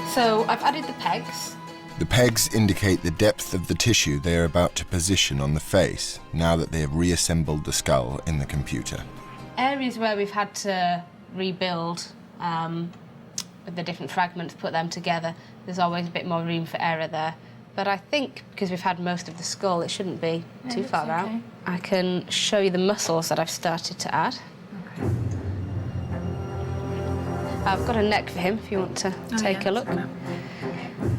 So I've added the pegs. The pegs indicate the depth of the tissue they are about to position on the face, now that they have reassembled the skull in the computer. Areas where we've had to rebuild the different fragments, put them together, there's always a bit more room for error there. But I think because we've had most of the skull, it shouldn't be too far out. I can show you the muscles that I've started to add. Okay. I've got a neck for him if you want to take a look.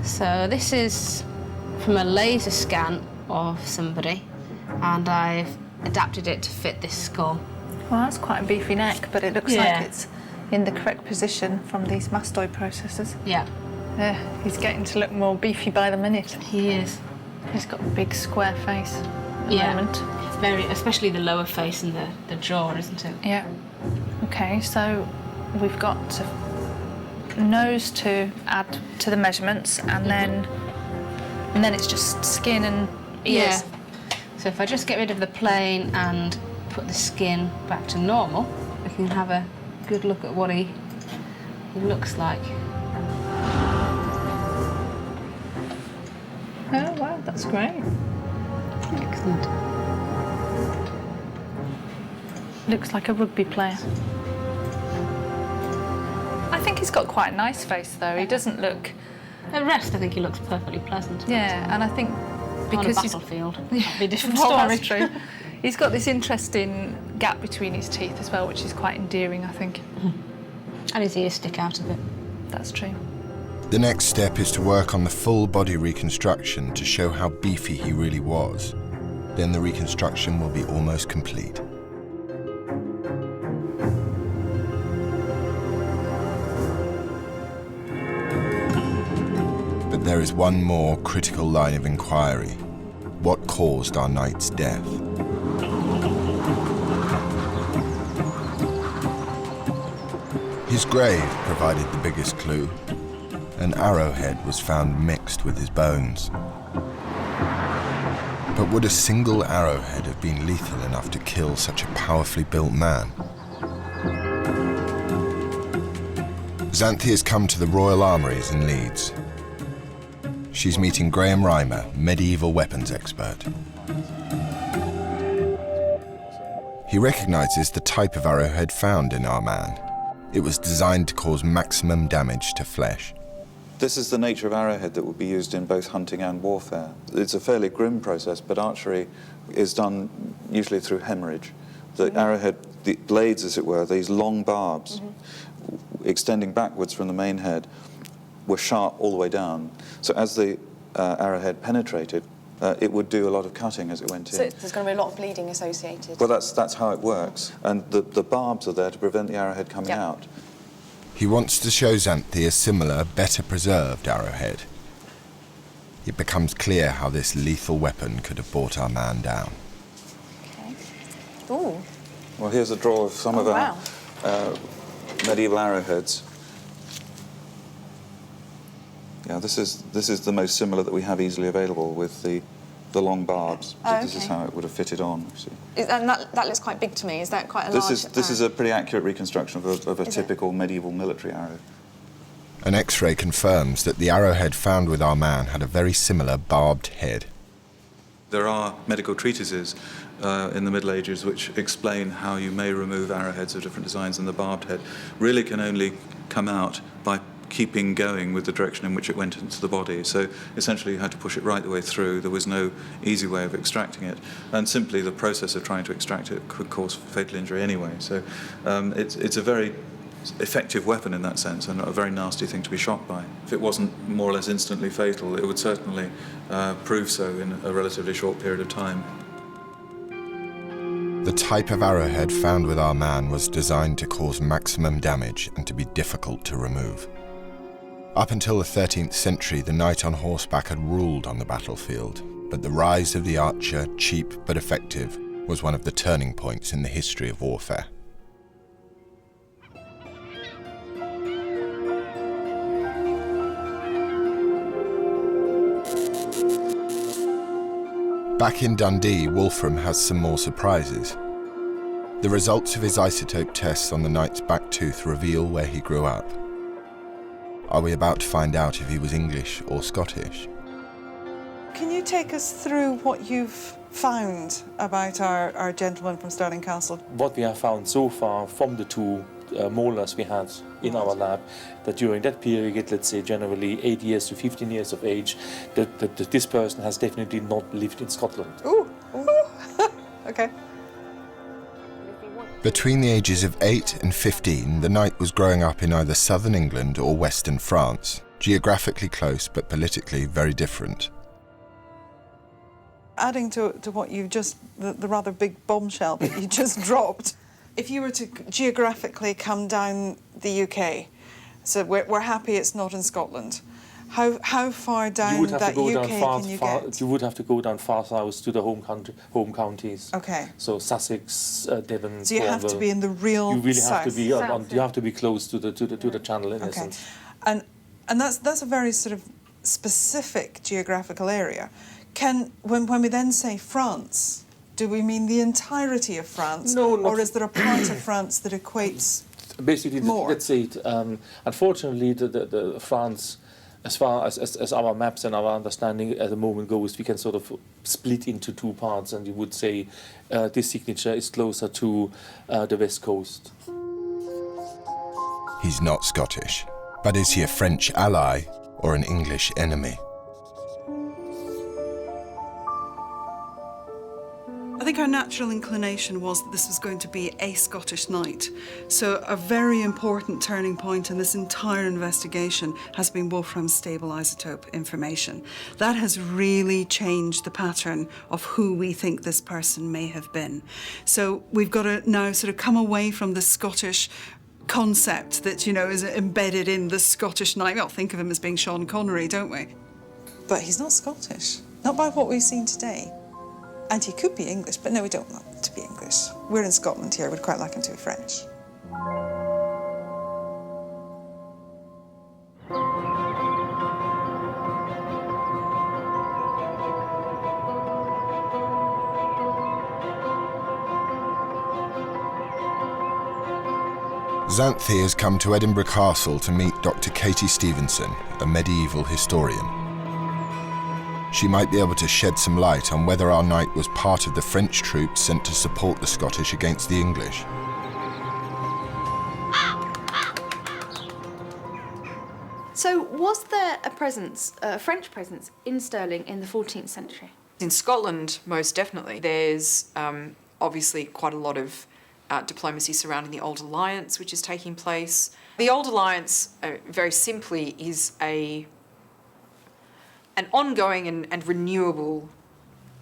So this is from a laser scan of somebody, and I've adapted it to fit this skull. Well, that's quite a beefy neck, but it looks like it's in the correct position from these mastoid processes. Yeah. Yeah, he's getting to look more beefy by the minute. He is. He's got a big square face at the moment. Very, especially the lower face and the jaw, isn't it? Yeah. Okay, so we've got nose to add to the measurements, and then it's just skin and ears. Yeah. So if I just get rid of the plane and put the skin back to normal, we can have a good look at what he looks like. Oh, wow, that's great. Excellent. Looks like a rugby player. I think he's got quite a nice face, though. He doesn't look... At rest, I think he looks perfectly pleasant. Yeah, and I think because on a battlefield, that'd be a different well, story. that's true. He's got this interesting gap between his teeth as well, which is quite endearing, I think. And his ears stick out a bit. That's true. The next step is to work on the full body reconstruction to show how beefy he really was. Then the reconstruction will be almost complete. But there is one more critical line of inquiry. What caused our knight's death? His grave provided the biggest clue. An arrowhead was found mixed with his bones. But would a single arrowhead have been lethal enough to kill such a powerfully built man? Xanthi has come to the Royal Armouries in Leeds. She's meeting Graham Reimer, medieval weapons expert. He recognises the type of arrowhead found in our man. It was designed to cause maximum damage to flesh. This is the nature of arrowhead that would be used in both hunting and warfare. It's a fairly grim process, but archery is done usually through hemorrhage. The arrowhead, the blades, as it were, these long barbs extending backwards from the main head, were sharp all the way down. So as the arrowhead penetrated, it would do a lot of cutting as it went in. So there's going to be a lot of bleeding associated? Well, that's how it works. And the barbs are there to prevent the arrowhead coming out. He wants to show Xanthi a similar, better preserved arrowhead. It becomes clear how this lethal weapon could have brought our man down. Okay. Ooh. Well, here's a draw of some of our medieval arrowheads. Yeah, this is the most similar that we have easily available with the long barbs. This is how it would have fitted on. See. And that looks quite big to me. Is that quite a large... This is a pretty accurate reconstruction of a typical medieval military arrow. An X-ray confirms that the arrowhead found with our man had a very similar barbed head. There are medical treatises in the Middle Ages which explain how you may remove arrowheads of different designs, and the barbed head really can only come out by keeping going with the direction in which it went into the body. So essentially you had to push it right the way through. There was no easy way of extracting it, and simply the process of trying to extract it could cause fatal injury anyway. So it's a very effective weapon in that sense, and a very nasty thing to be shot by. If it wasn't more or less instantly fatal, it would certainly prove so in a relatively short period of time. The type of arrowhead found with our man was designed to cause maximum damage and to be difficult to remove. Up until the 13th century, the knight on horseback had ruled on the battlefield, but the rise of the archer, cheap but effective, was one of the turning points in the history of warfare. Back in Dundee, Wolfram has some more surprises. The results of his isotope tests on the knight's back tooth reveal where he grew up. Are we about to find out if he was English or Scottish? Can you take us through what you've found about our gentleman from Stirling Castle? What we have found so far from the two molars we had in our lab, that during that period, let's say generally 8 years to 15 years of age, that this person has definitely not lived in Scotland. Ooh. Okay. Between the ages of 8 and 15, the knight was growing up in either southern England or western France, geographically close but politically very different. Adding to what you just, the rather big bombshell that you just dropped, if you were to geographically come down the UK, so we're happy it's not in Scotland, how far down that UK can you get? You would have to go down far south to the home counties. Okay. So Sussex, Devon. So you have to be in the real You really south. have to be. You have to be close to the channel in essence. And that's a very sort of specific geographical area. When we then say France, do we mean the entirety of France? No, not. Or is there a part of France that equates basically more? Let's say it. Unfortunately, the France, as far as our maps and our understanding at the moment goes, we can sort of split into two parts, and you would say this signature is closer to the west coast. He's not Scottish, but is he a French ally or an English enemy? I think our natural inclination was that this was going to be a Scottish knight. So a very important turning point in this entire investigation has been Wolfram's stable isotope information. That has really changed the pattern of who we think this person may have been. So we've got to now sort of come away from the Scottish concept that, you know, is embedded in the Scottish knight. We all think of him as being Sean Connery, don't we? But he's not Scottish, not by what we've seen today. And he could be English, but no, we don't want him to be English. We're in Scotland here, we'd quite like him to be French. Xanthi has come to Edinburgh Castle to meet Dr. Katie Stevenson, a medieval historian. She might be able to shed some light on whether our knight was part of the French troops sent to support the Scottish against the English. So was there a presence, a French presence, in Stirling in the 14th century? In Scotland, most definitely. There's obviously quite a lot of diplomacy surrounding the Old Alliance, which is taking place. The Old Alliance, very simply, is an ongoing and renewable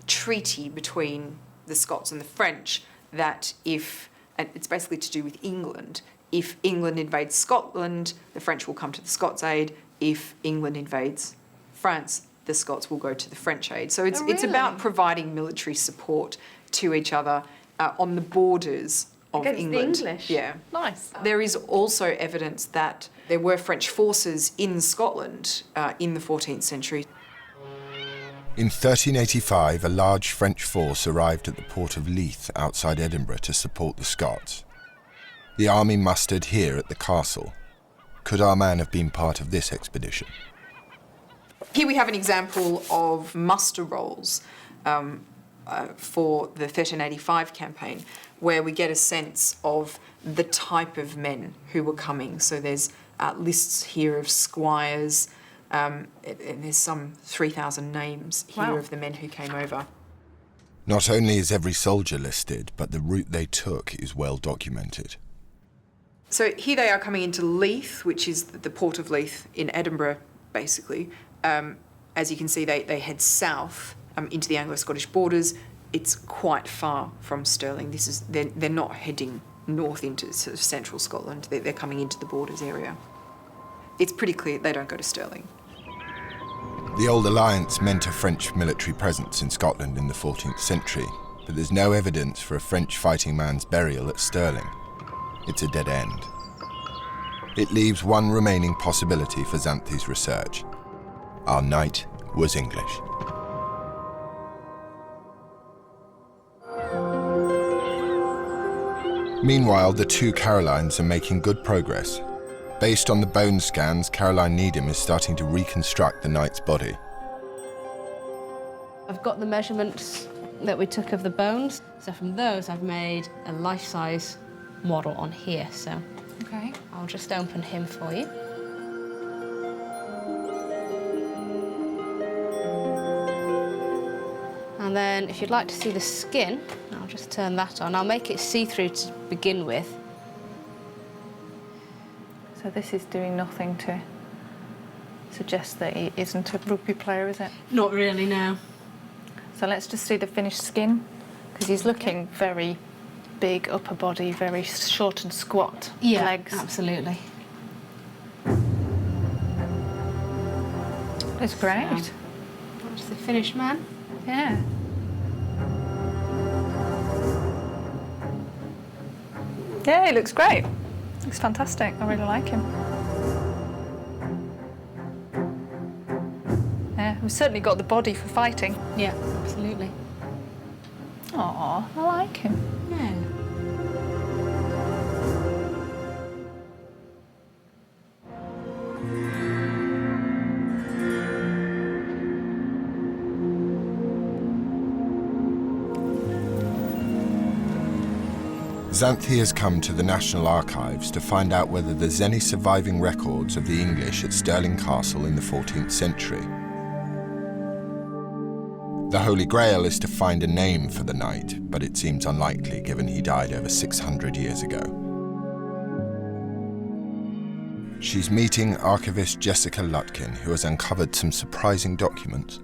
treaty between the Scots and the French that and it's basically to do with England. If England invades Scotland, the French will come to the Scots' aid. If England invades France, the Scots will go to the French aid. So it's about providing military support to each other on the borders of Against England. the English? Yeah. Nice. There is also evidence that there were French forces in Scotland in the 14th century. In 1385, a large French force arrived at the port of Leith outside Edinburgh to support the Scots. The army mustered here at the castle. Could our man have been part of this expedition? Here we have an example of muster rolls for the 1385 campaign, where we get a sense of the type of men who were coming. So there's lists here of squires, and there's some 3,000 names here of the men who came over. Not only is every soldier listed, but the route they took is well documented. So here they are coming into Leith, which is the port of Leith in Edinburgh, basically. As you can see, they head south into the Anglo-Scottish borders. It's quite far from Stirling. They're not heading north into sort of central Scotland. They're coming into the borders area. It's pretty clear they don't go to Stirling. The old alliance meant a French military presence in Scotland in the 14th century, but there's no evidence for a French fighting man's burial at Stirling. It's a dead end. It leaves one remaining possibility for Xanthe's research. Our knight was English. Meanwhile, the two Carolines are making good progress. Based on the bone scans, Caroline Needham is starting to reconstruct the knight's body. I've got the measurements that we took of the bones, so from those I've made a life-size model on here, so okay. I'll just open him for you. And then if you'd like to see the skin, I'll just turn that on. I'll make it see-through to begin with. So this is doing nothing to suggest that he isn't a rugby player, is it? Not really, no. So let's just see the finished skin, because he's looking very big upper body, very short and squat legs. Absolutely. It's great. So, that's the finished man. Yeah. Yeah, he looks great. Looks fantastic. I really like him. Yeah, we've certainly got the body for fighting. Yeah, absolutely. Aw, I like him. Yeah. Xanthe has come to the National Archives to find out whether there's any surviving records of the English at Stirling Castle in the 14th century. The Holy Grail is to find a name for the knight, but it seems unlikely given he died over 600 years ago. She's meeting archivist Jessica Lutkin, who has uncovered some surprising documents.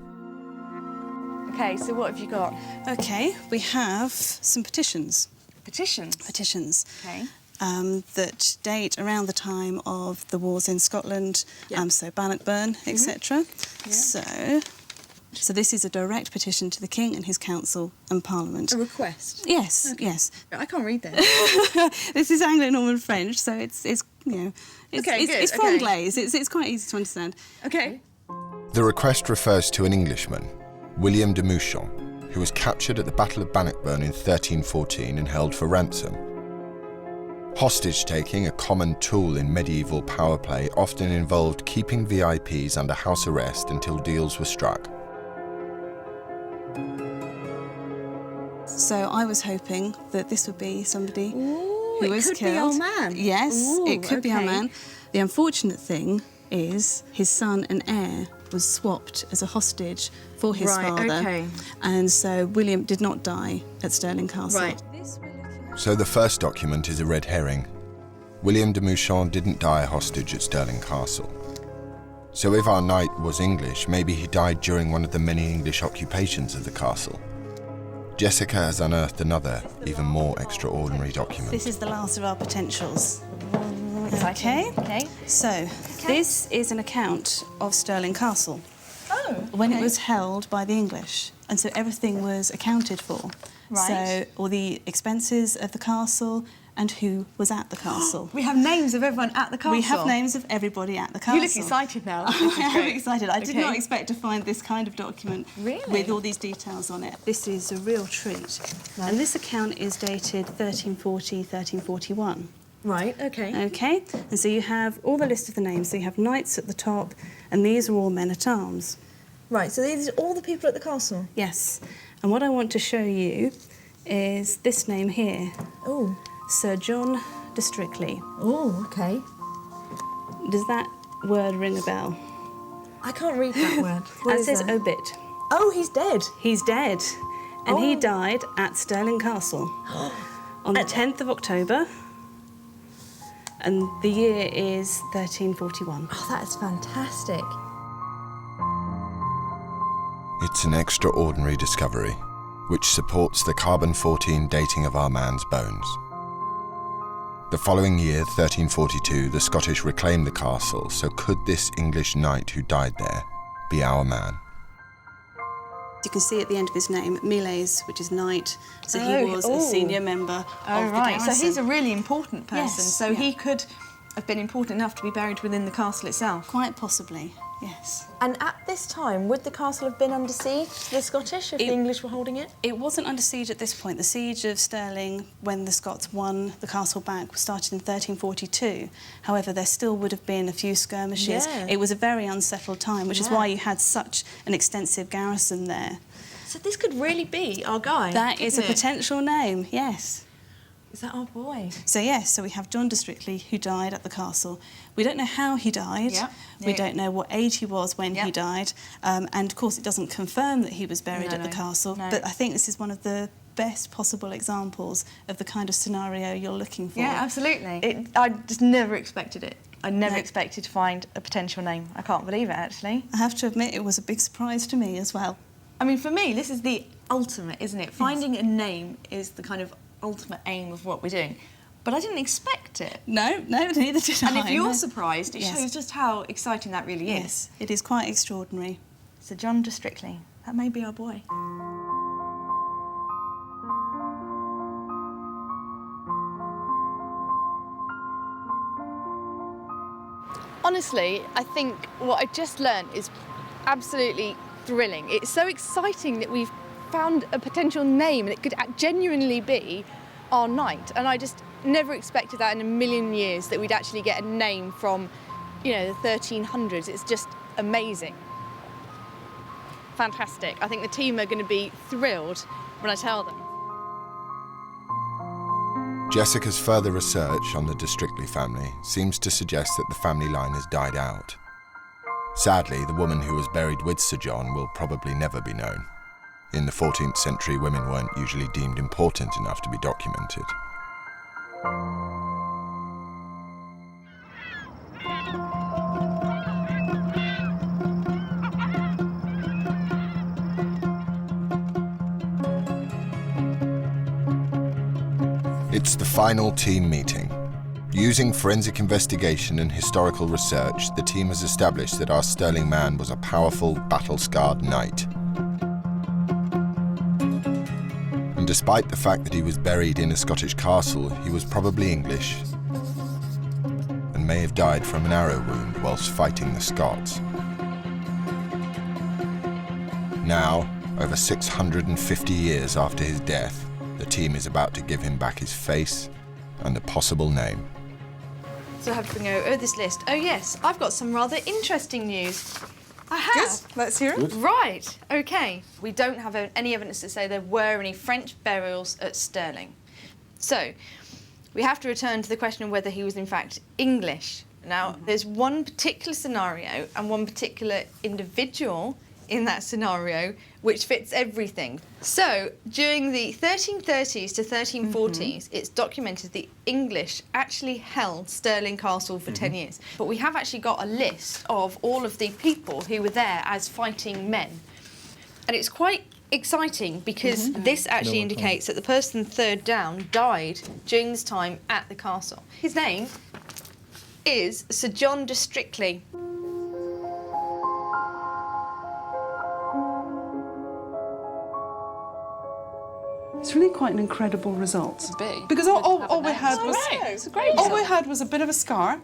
Okay, so what have you got? Okay, we have some petitions. Petitions? Petitions. Okay. That date around the time of the wars in Scotland, so Bannockburn, etc. Yeah. So this is a direct petition to the King and his Council and Parliament. A request? Yes, Okay. yes. I can't read that. This is Anglo-Norman French, so it's you know, it's franglais. It's quite easy to understand. Okay. The request refers to an Englishman, William de Mouchon, who was captured at the Battle of Bannockburn in 1314 and held for ransom. Hostage-taking, a common tool in medieval power play, often involved keeping VIPs under house arrest until deals were struck. So I was hoping that this would be somebody who was could killed. be our man. Yes, Ooh, it could be our okay. man. The unfortunate thing is his son and heir was swapped as a hostage for his father. Okay. And so William did not die at Stirling Castle. Right. So the first document is a red herring. William de Mouchon didn't die hostage at Stirling Castle. So if our knight was English, maybe he died during one of the many English occupations of the castle. Jessica has unearthed another, even more extraordinary document. This is the last of our potentials. Exciting. Okay. So this is an account of Stirling Castle. Oh. When it was held by the English. And so everything was accounted for. Right. So all the expenses of the castle and who was at the castle. We have names of everyone at the castle. We have names of everybody at the castle. You look excited now. I am excited. I did not expect to find this kind of document Really? with all these details on it. This is a real treat. And this account is dated 1340, 1341. Right, okay. Okay, and so you have all the list of the names. So you have knights at the top, and these are all men-at-arms. Right, so these are all the people at the castle? Yes, And what I want to show you is this name here. Oh. Sir John de Strictly. Oh, okay. Does that word ring a bell? I can't read that word. What That is says that? obit. Oh, he's dead. He's dead. And he Oh. died at Stirling Castle on the 10th of October. And the year is 1341. Oh, that is fantastic. It's an extraordinary discovery, which supports the carbon-14 dating of our man's bones. The following year, 1342, the Scottish reclaimed the castle, so could this English knight who died there be our man? You can see at the end of his name, Miles, which is knight, so he was a senior member of the right, so garrison. he's a really important person, Yes, so yeah. he could have been important enough to be buried within the castle itself. Quite possibly, yes. And at this time, would the castle have been under siege to the Scottish if the English were holding it? It wasn't under siege at this point. The siege of Stirling, when the Scots won the castle back, was started in 1342. However, there still would have been a few skirmishes. Yeah. It was a very unsettled time, which is Yeah. why you had such an extensive garrison there. So this could really be our guy. That is a couldn't it? potential name, yes. Is that our boy? So yes, so we have John de Strictly, who died at the castle. We don't know how he died. Yep. We Yeah. don't know what age he was when he died. And of course, it doesn't confirm that he was buried at the castle. No. But I think this is one of the best possible examples of the kind of scenario you're looking for. Yeah, absolutely. I just never expected it. I never expected to find a potential name. I can't believe it, actually. I have to admit, it was a big surprise to me as well. I mean, for me, this is the ultimate, isn't it? Finding a name is the kind of ultimate aim of what we're doing. But I didn't expect it. No, neither did I. And if you're no. surprised, it Yes. shows just how exciting that really is. Yes, it is quite extraordinary. So John de Strictly, that may be our boy. Honestly, I think what I just learned is absolutely thrilling. It's so exciting that we've found a potential name and it could genuinely be our knight. And I just never expected that in a million years, that we'd actually get a name from, you know, the 1300s. It's just amazing. Fantastic. I think the team are going to be thrilled when I tell them. Jessica's further research on the de Strictly family seems to suggest that the family line has died out. Sadly, the woman who was buried with Sir John will probably never be known. In the 14th century, women weren't usually deemed important enough to be documented. It's the final team meeting. Using forensic investigation and historical research, the team has established that our Stirling man was a powerful, battle-scarred knight. And despite the fact that he was buried in a Scottish castle, he was probably English and may have died from an arrow wound whilst fighting the Scots. Now, over 650 years after his death, the team is about to give him back his face and a possible name. So I have to bring over this list. Oh yes, I've got some rather interesting news. I have. Good. Let's hear it. Good. Right, okay. We don't have any evidence to say there were any French burials at Stirling. So, we have to return to the question of whether he was in fact English. Now, there's one particular scenario and one particular individual in that scenario which fits everything. So, during the 1330s to 1340s, it's documented the English actually held Stirling Castle for 10 years. But we have actually got a list of all of the people who were there as fighting men. And it's quite exciting because this actually indicates that the person third down died during this time at the castle. His name is Sir John de Strictly. It's really quite an incredible result. It's big. Because all we had was It's a great all result. we had was a bit of a scar,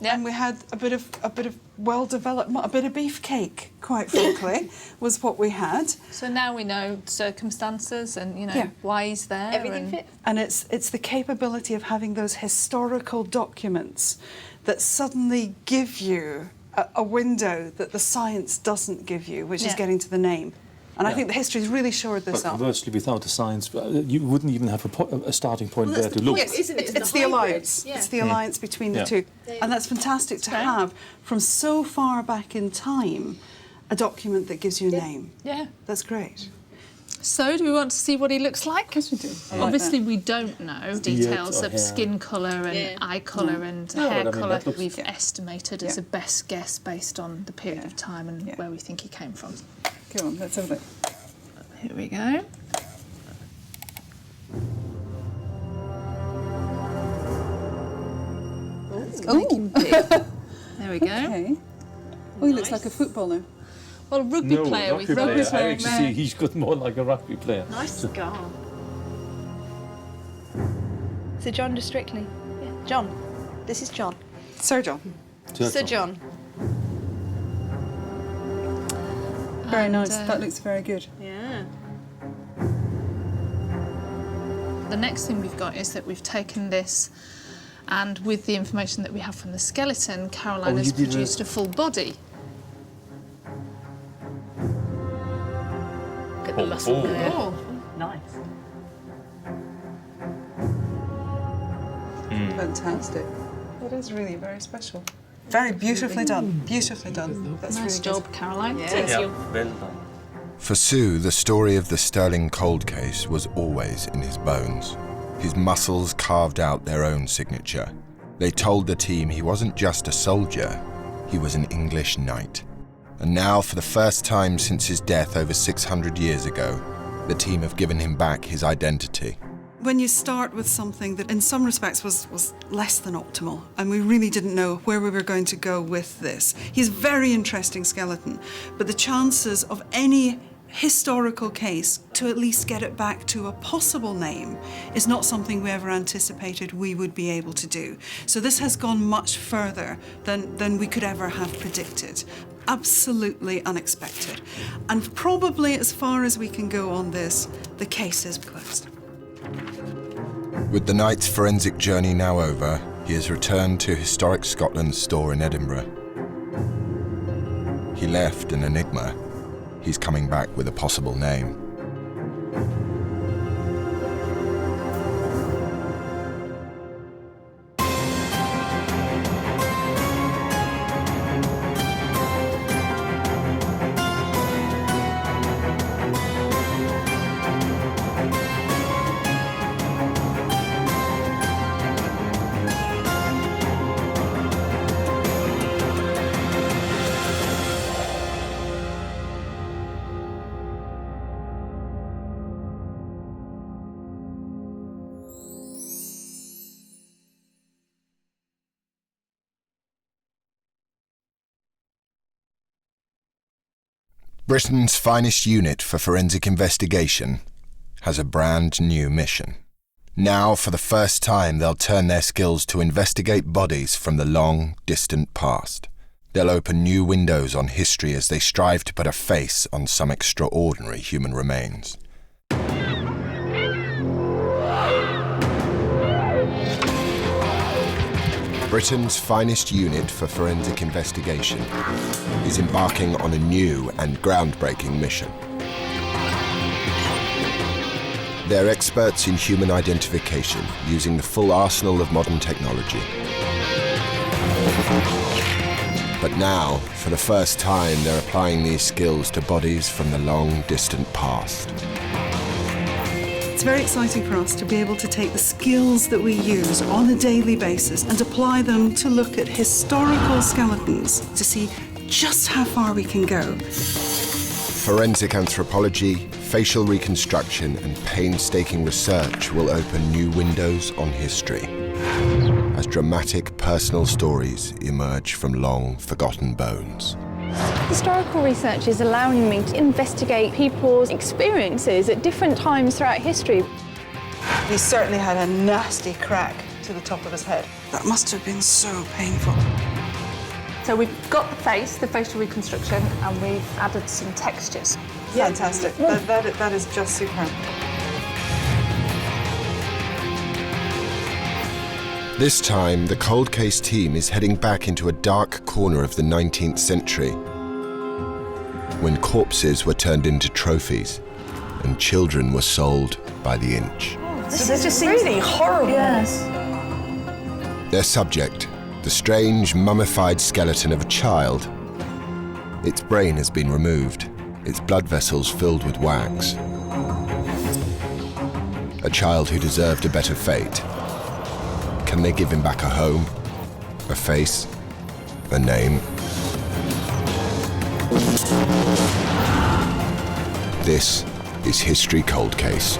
and we had a bit of well-developed, a bit of beefcake, quite frankly, was what we had. So now we know circumstances and, you know, why he's there. Everything fits. And it's the capability of having those historical documents that suddenly give you a window that the science doesn't give you, which is getting to the name. And I think the history's really shored this But up. virtually without the science, you wouldn't even have a starting point there to look. Yes, it's the alliance. Yeah. It's the alliance between the two. And that's fantastic to have, from so far back in time, a document that gives you a name. Yeah. That's great. So, do we want to see what he looks like? Yes, we do. Obviously, we don't know details of skin colour and eye colour and hair colour. We've estimated as a best guess based on the period of time and where we think he came from. Go on, let's have a look. Here we go. There we go. Okay. Oh, he looks like a footballer. Well, a rugby player. Rugby player. I actually see he's got more like a rugby player. Nice scar. So John de Strictly. Yeah. John. This is John. Sir John. Sir John. Very nice. That looks very good. Yeah. The next thing we've got is that we've taken this, and with the information that we have from the skeleton, Caroline has produced a full body. Look at the muscle there. Oh. Nice. Fantastic. That is really very special. Very beautifully done. Beautifully done. That's Nice really job, good. Caroline. Yeah, well done. For Sue, the story of the Stirling cold case was always in his bones. His muscles carved out their own signature. They told the team he wasn't just a soldier, he was an English knight. And now, for the first time since his death over 600 years ago, the team have given him back his identity. When you start with something that in some respects was less than optimal, and we really didn't know where we were going to go with this. He's a very interesting skeleton, but the chances of any historical case to at least get it back to a possible name is not something we ever anticipated we would be able to do. So this has gone much further than we could ever have predicted. Absolutely unexpected. And probably as far as we can go on this, the case is closed. With the knight's forensic journey now over, he has returned to Historic Scotland's store in Edinburgh. He left an enigma. He's coming back with a possible name. Britain's finest unit for forensic investigation has a brand new mission. Now, for the first time, they'll turn their skills to investigate bodies from the long, distant past. They'll open new windows on history as they strive to put a face on some extraordinary human remains. Britain's finest unit for forensic investigation is embarking on a new and groundbreaking mission. They're experts in human identification, using the full arsenal of modern technology. But now, for the first time, they're applying these skills to bodies from the long, distant past. It's very exciting for us to be able to take the skills that we use on a daily basis and apply them to look at historical skeletons to see just how far we can go. Forensic anthropology, facial reconstruction, and painstaking research will open new windows on history as dramatic personal stories emerge from long forgotten bones. Historical research is allowing me to investigate people's experiences at different times throughout history. He certainly had a nasty crack to the top of his head. That must have been so painful. So we've got the face, the facial reconstruction, and we've added some textures. Fantastic. That is just superb. This time, the cold case team is heading back into a dark corner of the 19th century. when corpses were turned into trophies and children were sold by the inch. This is just really horrible. Yes. Their subject, the strange mummified skeleton of a child. Its brain has been removed, its blood vessels filled with wax. A child who deserved a better fate. Can they give him back a home, a face, a name? This is History Cold Case.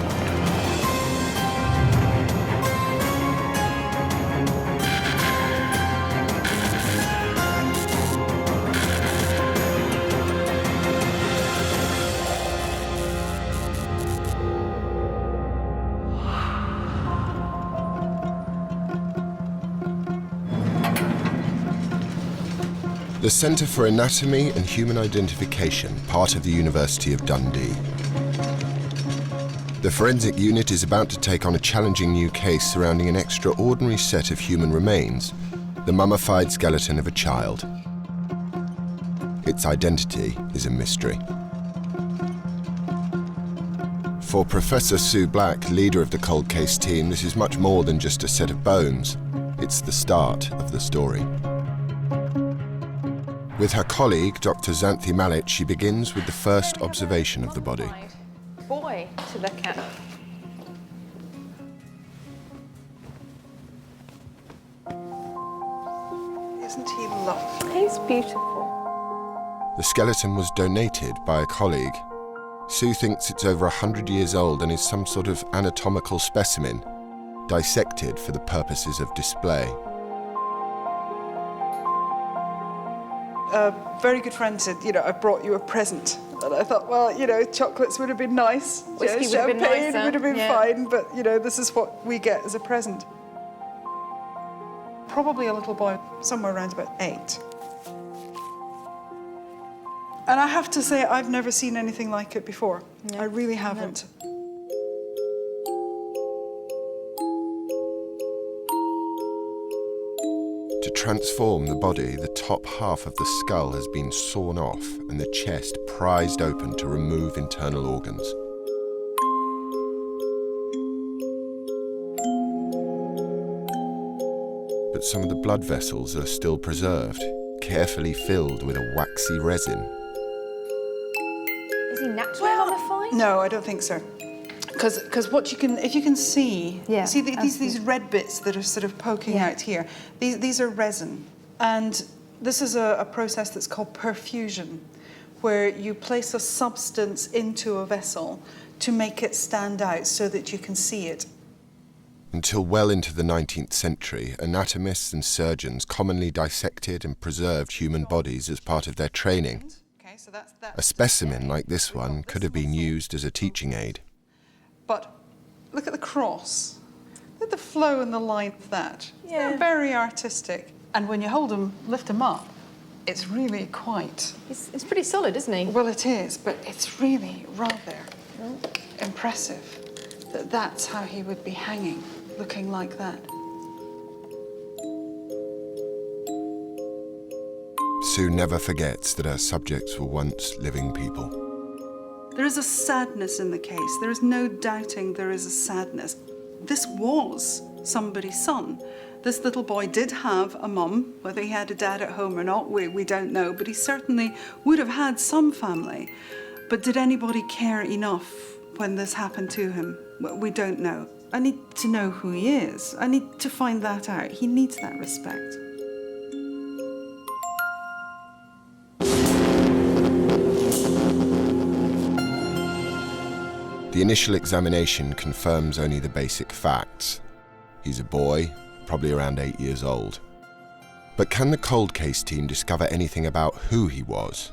The Centre for Anatomy and Human Identification, part of the University of Dundee. The forensic unit is about to take on a challenging new case surrounding an extraordinary set of human remains, the mummified skeleton of a child. Its identity is a mystery. For Professor Sue Black, leader of the cold case team, this is much more than just a set of bones. It's the start of the story. With her colleague, Dr. Xanthi Malik, she begins with the first observation of the body. Boy to look at. Isn't he lovely? He's beautiful. The skeleton was donated by a colleague. Sue thinks it's over 100 years old and is some sort of anatomical specimen, dissected for the purposes of display. A very good friend said, I brought you a present. And I thought, well, chocolates would have been nice. Whiskey would have been champagne nicer. would have been Yeah. fine, but, this is what we get as a present. Probably a little boy, somewhere around about 8. And I have to say, I've never seen anything like it before. I really haven't. To transform the body, the top half of the skull has been sawn off and the chest prized open to remove internal organs. But some of the blood vessels are still preserved, carefully filled with a waxy resin. Is he naturally mummified? No, I don't think so. Because if you can see, see these red bits that are sort of poking out here, these are resin. And this is a process that's called perfusion, where you place a substance into a vessel to make it stand out so that you can see it. Until well into the 19th century, anatomists and surgeons commonly dissected and preserved human bodies as part of their training. A specimen like this one could have been used as a teaching aid. But look at the cross. Look at the flow and the line of that. They're very artistic. And when you hold them, lift them up, it's really quite... It's pretty solid, isn't he? Well, it is, but it's really rather impressive that that's how he would be hanging, looking like that. Sue never forgets that her subjects were once living people. There is a sadness in the case. There is no doubting there is a sadness. This was somebody's son. This little boy did have a mum. Whether he had a dad at home or not, we don't know, but he certainly would have had some family. But did anybody care enough when this happened to him? Well, we don't know. I need to know who he is. I need to find that out. He needs that respect. The initial examination confirms only the basic facts. He's a boy, probably around 8 years old. But can the cold case team discover anything about who he was,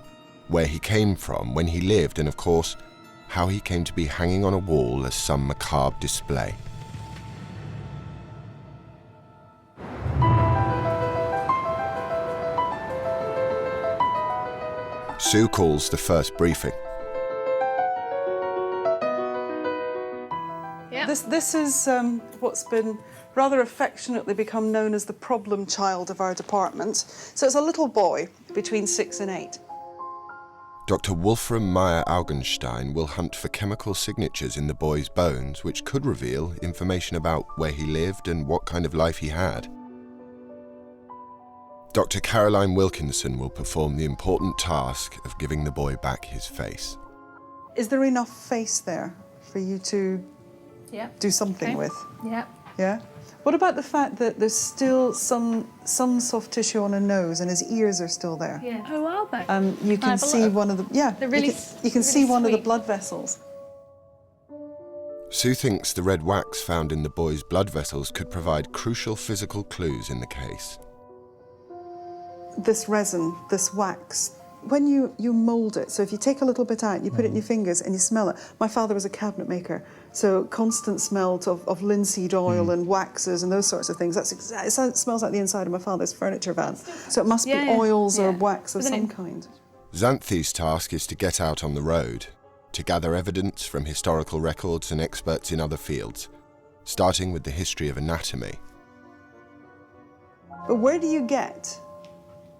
where he came from, when he lived, and of course, how he came to be hanging on a wall as some macabre display? Sue calls the first briefing. This is what's been rather affectionately become known as the problem child of our department. So it's a little boy between 6 and 8. Dr. Wolfram Meyer-Augenstein will hunt for chemical signatures in the boy's bones which could reveal information about where he lived and what kind of life he had. Dr. Caroline Wilkinson will perform the important task of giving the boy back his face. Is there enough face there for you to do something with? Yeah. Yeah? What about the fact that there's still some soft tissue on a nose and his ears are still there? Yeah. Oh, are they? You can see one of the, They're really, you can see one of the blood vessels. Sue thinks the red wax found in the boy's blood vessels could provide crucial physical clues in the case. This resin, this wax, when you mould it, so if you take a little bit out, you put it in your fingers and you smell it. My father was a cabinet maker, so constant smell of linseed oil and waxes and those sorts of things. That's it smells like the inside of my father's furniture van. So it must be oils or wax of some kind. Xanthi's task is to get out on the road, to gather evidence from historical records and experts in other fields, starting with the history of anatomy. But where do you get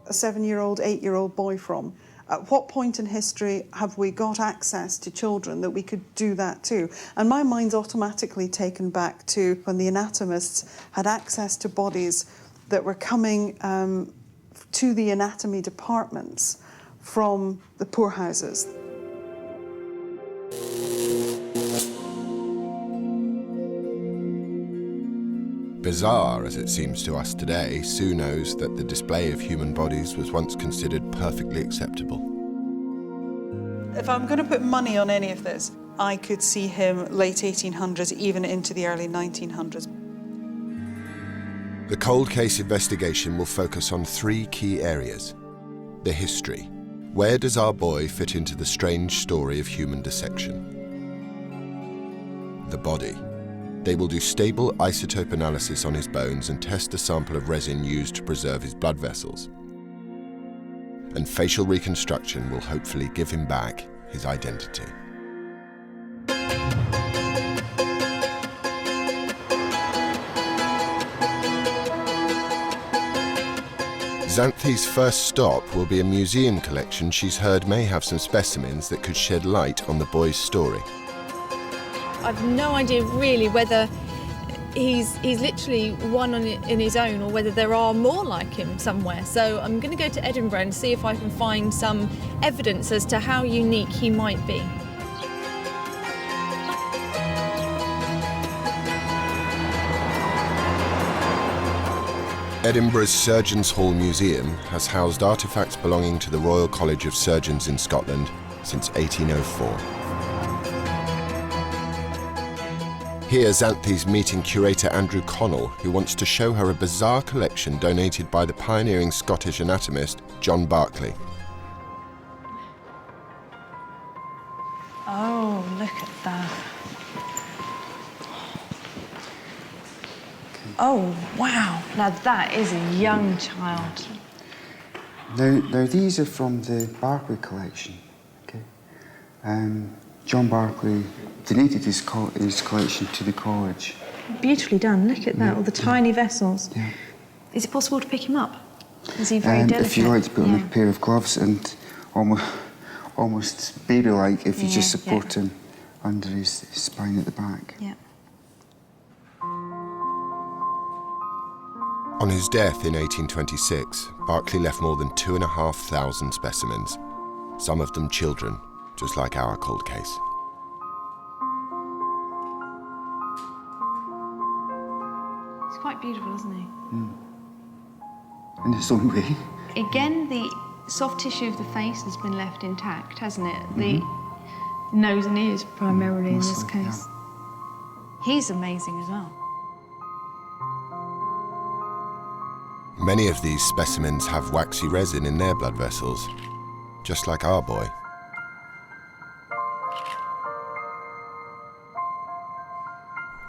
a 7-year-old, 8-year-old boy from? At what point in history have we got access to children that we could do that to? And my mind's automatically taken back to when the anatomists had access to bodies that were coming to the anatomy departments from the poorhouses. Bizarre as it seems to us today, Sue knows that the display of human bodies was once considered perfectly acceptable. If I'm going to put money on any of this, I could see him late 1800s, even into the early 1900s. The cold case investigation will focus on 3 key areas. The history. Where does our boy fit into the strange story of human dissection? The body. They will do stable isotope analysis on his bones and test a sample of resin used to preserve his blood vessels. And facial reconstruction will hopefully give him back his identity. Xanthi's first stop will be a museum collection she's heard may have some specimens that could shed light on the boy's story. I've no idea really whether he's literally one in his own or whether there are more like him somewhere. So I'm going to go to Edinburgh and see if I can find some evidence as to how unique he might be. Edinburgh's Surgeons' Hall Museum has housed artefacts belonging to the Royal College of Surgeons in Scotland since 1804. Here, Xanthi's meeting curator Andrew Connell, who wants to show her a bizarre collection donated by the pioneering Scottish anatomist John Barclay. Oh, look at that. Oh, wow. Now that is a young child. Now these are from the Barclay collection, okay? John Barclay donated his collection to the college. Beautifully done. Look at that, Yeah. all the tiny vessels. Yeah. Is it possible to pick him up? Is he very delicate? If you like to put on a pair of gloves and almost baby-like if you just support him under his spine at the back. Yeah. On his death in 1826, Barclay left more than 2,500 specimens, some of them children, just like our cold case. He's quite beautiful, isn't he? In his own way. Again, the soft tissue of the face has been left intact, hasn't it? The nose and ears primarily in this case. He's amazing as well. Many of these specimens have waxy resin in their blood vessels, just like our boy.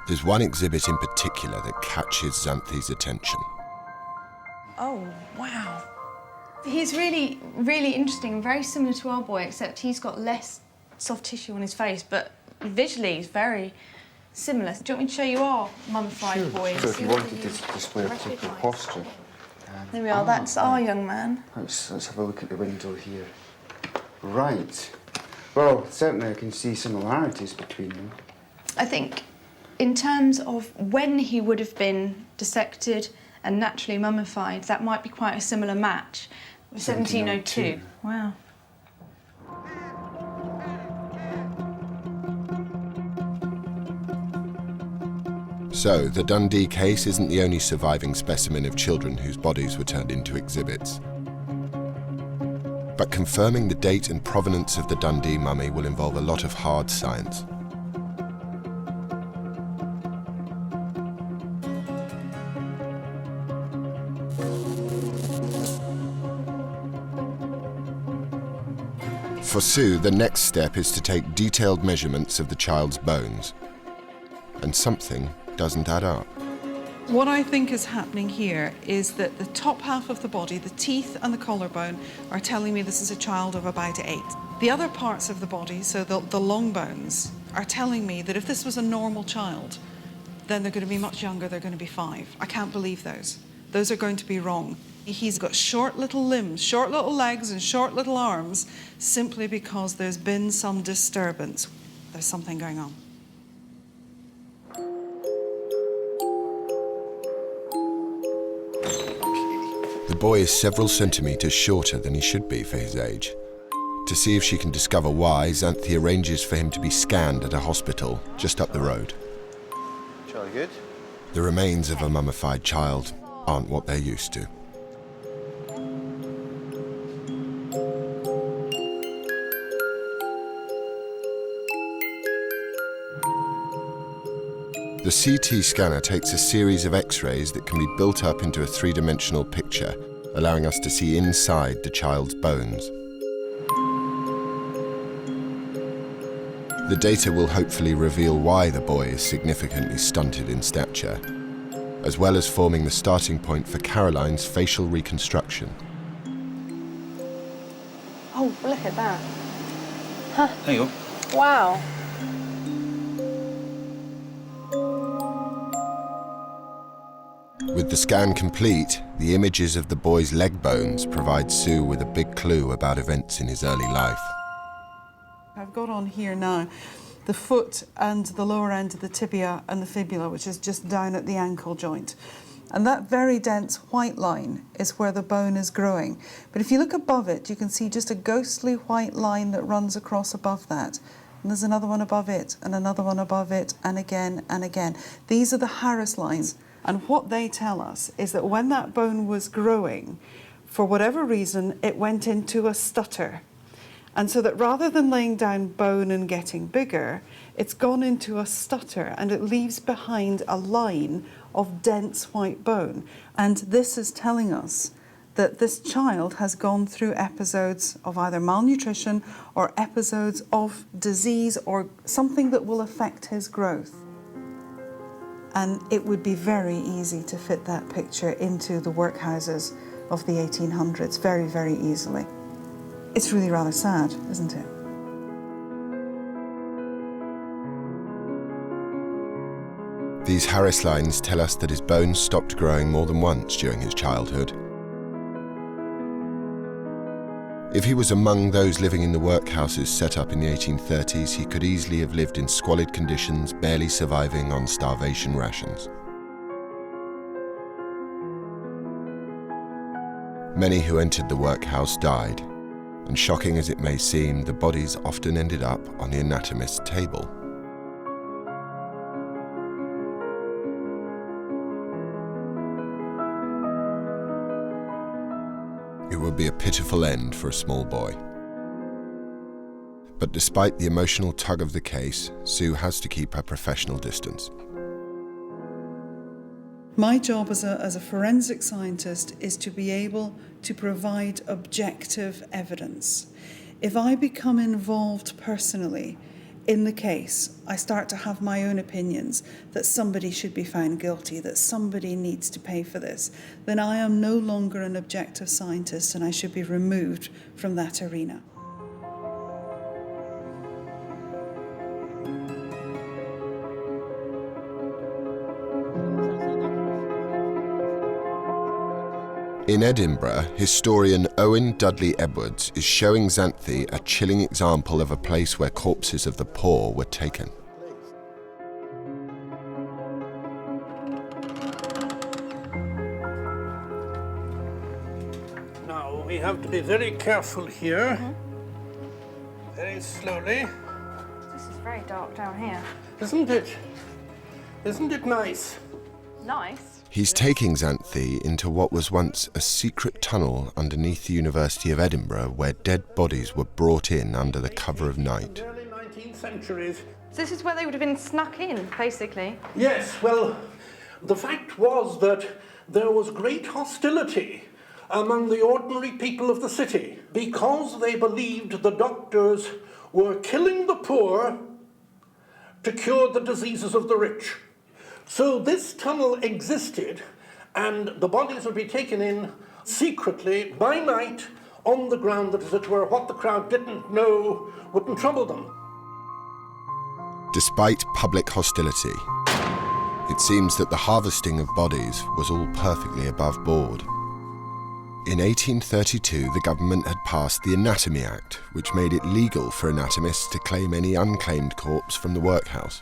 There's one exhibit in particular that catches Xanthi's attention. Oh, wow. He's really, really interesting and very similar to our boy, except he's got less soft tissue on his face, but visually he's very similar. Do you want me to show you our mummified boy? So if you wanted to display a particular posture. There we are, that's our young man. Let's have a look at the window here. Right. Well, certainly I can see similarities between them. I think in terms of when he would have been dissected and naturally mummified, that might be quite a similar match. 1702. Wow. So, the Dundee case isn't the only surviving specimen of children whose bodies were turned into exhibits. But confirming the date and provenance of the Dundee mummy will involve a lot of hard science. For Sue, the next step is to take detailed measurements of the child's bones. And something doesn't add up. What I think is happening here is that the top half of the body, the teeth and the collarbone, are telling me this is a child of about 8. The other parts of the body, so the long bones, are telling me that if this was a normal child, then they're going to be much younger, they're going to be 5. I can't believe those. Those are going to be wrong. He's got short little limbs, short little legs and short little arms, simply because there's been some disturbance. There's something going on. The boy is several centimetres shorter than he should be for his age. To see if she can discover why, Xanthi arranges for him to be scanned at a hospital just up the road. Jolly good. The remains of a mummified child aren't what they're used to. The CT scanner takes a series of X-rays that can be built up into a three-dimensional picture, allowing us to see inside the child's bones. The data will hopefully reveal why the boy is significantly stunted in stature, as well as forming the starting point for Caroline's facial reconstruction. Oh, look at that. Huh. There you go. Wow. With the scan complete, the images of the boy's leg bones provide Sue with a big clue about events in his early life. I've got on here now the foot and the lower end of the tibia and the fibula, which is just down at the ankle joint. And that very dense white line is where the bone is growing. But if you look above it, you can see just a ghostly white line that runs across above that. And there's another one above it, and another one above it, and again and again. These are the Harris lines. And what they tell us is that when that bone was growing, for whatever reason, it went into a stutter. And so that rather than laying down bone and getting bigger, it's gone into a stutter and it leaves behind a line of dense white bone. And this is telling us that this child has gone through episodes of either malnutrition or episodes of disease or something that will affect his growth. And it would be very easy to fit that picture into the workhouses of the 1800s, very, very easily. It's really rather sad, isn't it? These Harris lines tell us that his bones stopped growing more than once during his childhood. If he was among those living in the workhouses set up in the 1830s, he could easily have lived in squalid conditions, barely surviving on starvation rations. Many who entered the workhouse died, and shocking as it may seem, the bodies often ended up on the anatomist's table. It would be a pitiful end for a small boy. But despite the emotional tug of the case, Sue has to keep her professional distance. My job as a forensic scientist is to be able to provide objective evidence. If I become involved personally in the case, I start to have my own opinions that somebody should be found guilty, that somebody needs to pay for this, then I am no longer an objective scientist and I should be removed from that arena. In Edinburgh, historian Owen Dudley Edwards is showing Xanthi a chilling example of a place where corpses of the poor were taken. Now, we have to be very careful here. Very slowly. This is very dark down here. Isn't it? Isn't it nice? Nice. He's taking Xanthi into what was once a secret tunnel underneath the University of Edinburgh where dead bodies were brought in under the cover of night. Early 19th centuries. So this is where they would have been snuck in, basically. Yes, well, the fact was that there was great hostility among the ordinary people of the city because they believed the doctors were killing the poor to cure the diseases of the rich. So this tunnel existed, and the bodies would be taken in secretly by night on the ground that, as it were, what the crowd didn't know wouldn't trouble them. Despite public hostility, it seems that the harvesting of bodies was all perfectly above board. In 1832, the government had passed the Anatomy Act, which made it legal for anatomists to claim any unclaimed corpse from the workhouse.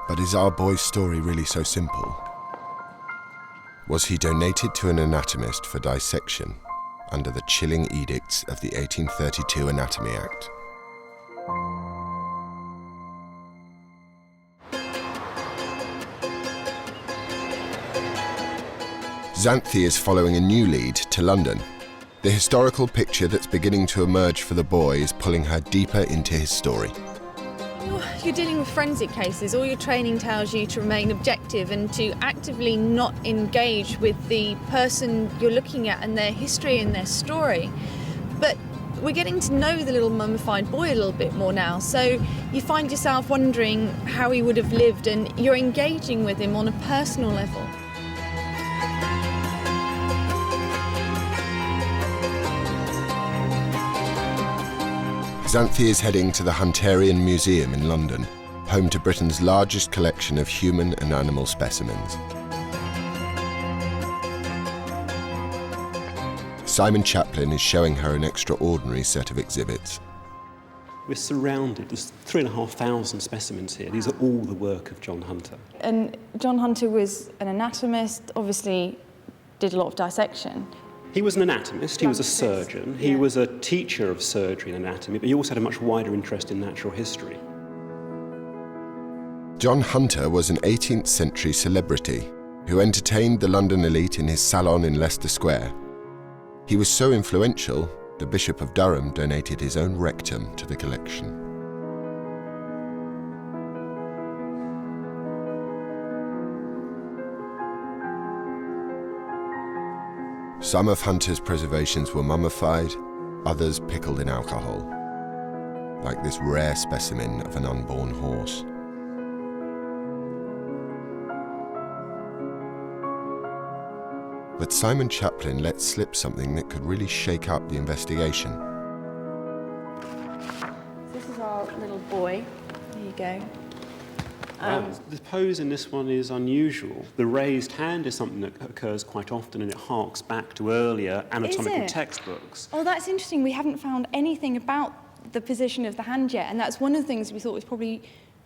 But is our boy's story really so simple? Was he donated to an anatomist for dissection under the chilling edicts of the 1832 Anatomy Act? Xanthi is following a new lead to London. The historical picture that's beginning to emerge for the boy is pulling her deeper into his story. You're dealing with forensic cases. All your training tells you to remain objective and to actively not engage with the person you're looking at and their history and their story. But we're getting to know the little mummified boy a little bit more now, so you find yourself wondering how he would have lived, and you're engaging with him on a personal level. Xanthi is heading to the Hunterian Museum in London, home to Britain's largest collection of human and animal specimens. Simon Chaplin is showing her an extraordinary set of exhibits. We're surrounded, there's 3,500 specimens here. These are all the work of John Hunter. And John Hunter was an anatomist, obviously did a lot of dissection. He was an anatomist, he was a surgeon, he was a teacher of surgery and anatomy, but he also had a much wider interest in natural history. John Hunter was an 18th century celebrity who entertained the London elite in his salon in Leicester Square. He was so influential, the Bishop of Durham donated his own rectum to the collection. Some of Hunter's preservations were mummified, others pickled in alcohol, like this rare specimen of an unborn horse. But Simon Chaplin let slip something that could really shake up the investigation. This is our little boy. There you go. The pose in this one is unusual. The raised hand is something that occurs quite often, and it harks back to earlier anatomical textbooks. Oh, that's interesting. We haven't found anything about the position of the hand yet, and that's one of the things we thought was probably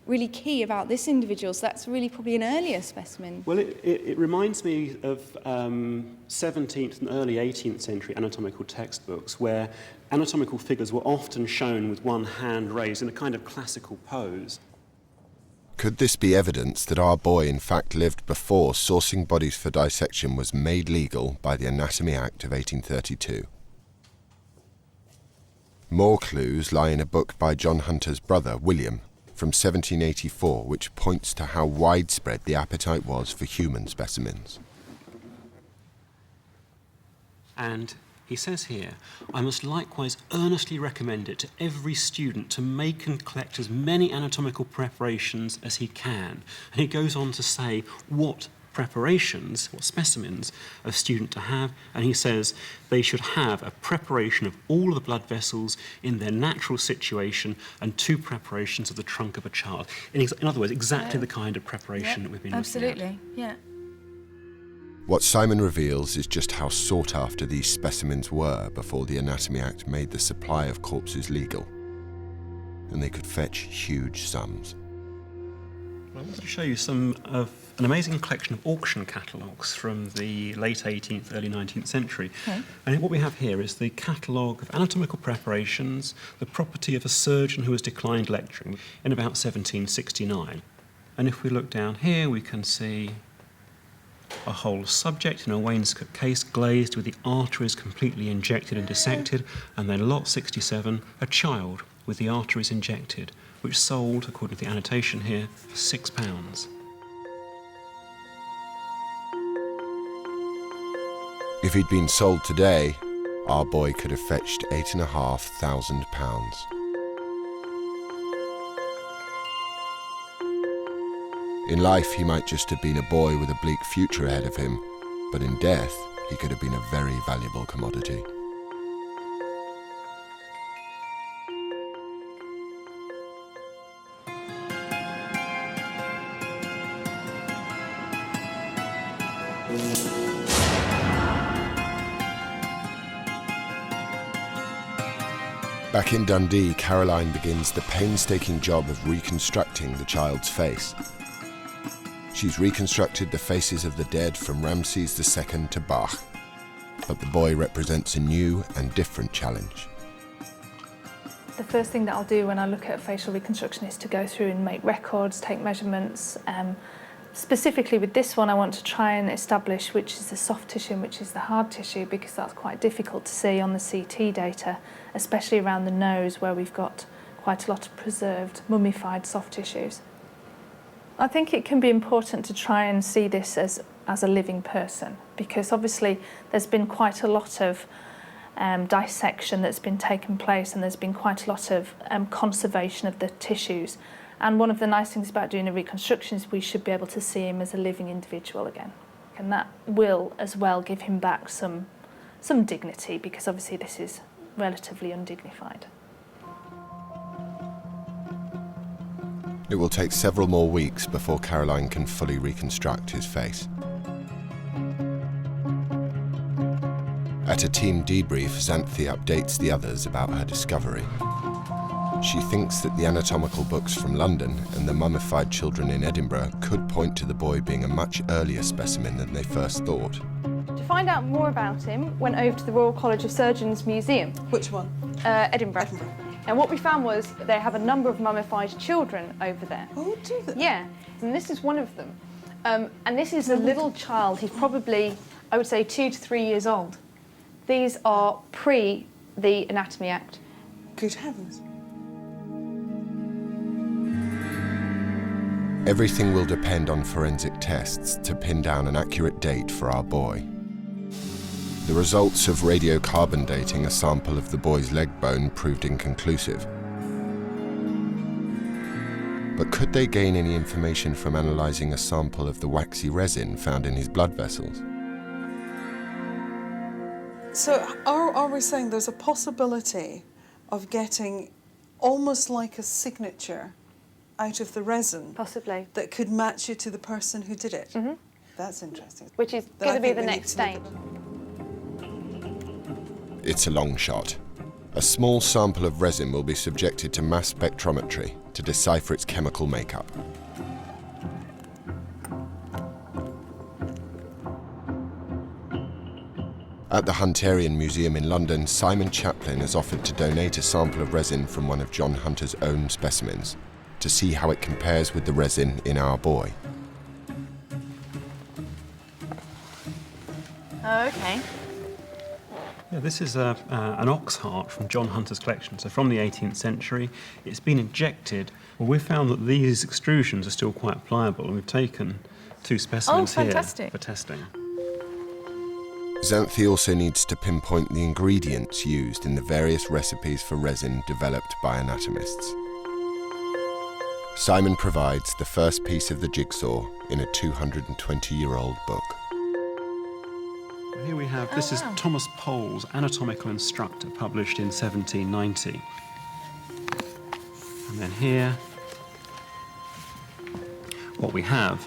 really key about this individual. So that's really probably an earlier specimen. Well, it reminds me of 17th and early 18th century anatomical textbooks where anatomical figures were often shown with one hand raised in a kind of classical pose. Could this be evidence that our boy in fact lived before sourcing bodies for dissection was made legal by the Anatomy Act of 1832? More clues lie in a book by John Hunter's brother, William, from 1784, which points to how widespread the appetite was for human specimens. And he says here, I must likewise earnestly recommend it to every student to make and collect as many anatomical preparations as he can. And he goes on to say what preparations, what specimens a student to have, and he says they should have a preparation of all the blood vessels in their natural situation and 2 preparations of the trunk of a child. In other words, exactly the kind of preparation that we've been looking at. Absolutely, yeah. What Simon reveals is just how sought after these specimens were before the Anatomy Act made the supply of corpses legal, and they could fetch huge sums. I wanted to show you some of an amazing collection of auction catalogues from the late 18th, early 19th century. Okay. And what we have here is the catalogue of anatomical preparations, the property of a surgeon who has declined lecturing in about 1769. And if we look down here, we can see a whole subject in a wainscot case glazed with the arteries completely injected and dissected, and then lot 67, a child with the arteries injected, which sold, according to the annotation here, for £6. If he'd been sold today, our boy could have fetched £8,500. In life, he might just have been a boy with a bleak future ahead of him, but in death, he could have been a very valuable commodity. Back in Dundee, Caroline begins the painstaking job of reconstructing the child's face. She's reconstructed the faces of the dead from Ramses II to Bach, but the boy represents a new and different challenge. The first thing that I'll do when I look at facial reconstruction is to go through and make records, take measurements. Specifically with this one, I want to try and establish which is the soft tissue and which is the hard tissue, because that's quite difficult to see on the CT data, especially around the nose where we've got quite a lot of preserved, mummified soft tissues. I think it can be important to try and see this as a living person, because obviously there's been quite a lot of dissection that's been taken place, and there's been quite a lot of conservation of the tissues. And one of the nice things about doing a reconstruction is we should be able to see him as a living individual again. And that will as well give him back some dignity, because obviously this is relatively undignified. It will take several more weeks before Caroline can fully reconstruct his face. At a team debrief, Xanthi updates the others about her discovery. She thinks that the anatomical books from London and the mummified children in Edinburgh could point to the boy being a much earlier specimen than they first thought. To find out more about him, went over to the Royal College of Surgeons Museum. Which one? Edinburgh. And what we found was they have a number of mummified children over there. Oh, do they? Yeah, and this is one of them. And this is a little child. He's probably, I would say, 2 to 3 years old. These are pre the Anatomy Act. Good heavens. Everything will depend on forensic tests to pin down an accurate date for our boy. The results of radiocarbon dating a sample of the boy's leg bone proved inconclusive. But could they gain any information from analysing a sample of the waxy resin found in his blood vessels? So are we saying there's a possibility of getting almost like a signature out of the resin? Possibly. That could match you to the person who did it? Mm-hmm. That's interesting. Which is going to be the next stage. It's a long shot. A small sample of resin will be subjected to mass spectrometry to decipher its chemical makeup. At the Hunterian Museum in London, Simon Chaplin has offered to donate a sample of resin from one of John Hunter's own specimens to see how it compares with the resin in our boy. Oh, okay. Yeah, this is an ox heart from John Hunter's collection, so from the 18th century. It's been injected. Well, we've found that these extrusions are still quite pliable, and we've taken 2 specimens here for testing. Xanthi also needs to pinpoint the ingredients used in the various recipes for resin developed by anatomists. Simon provides the first piece of the jigsaw in a 220-year-old book. Here we have, this is Thomas Pole's Anatomical Instructor, published in 1790. And then here, what we have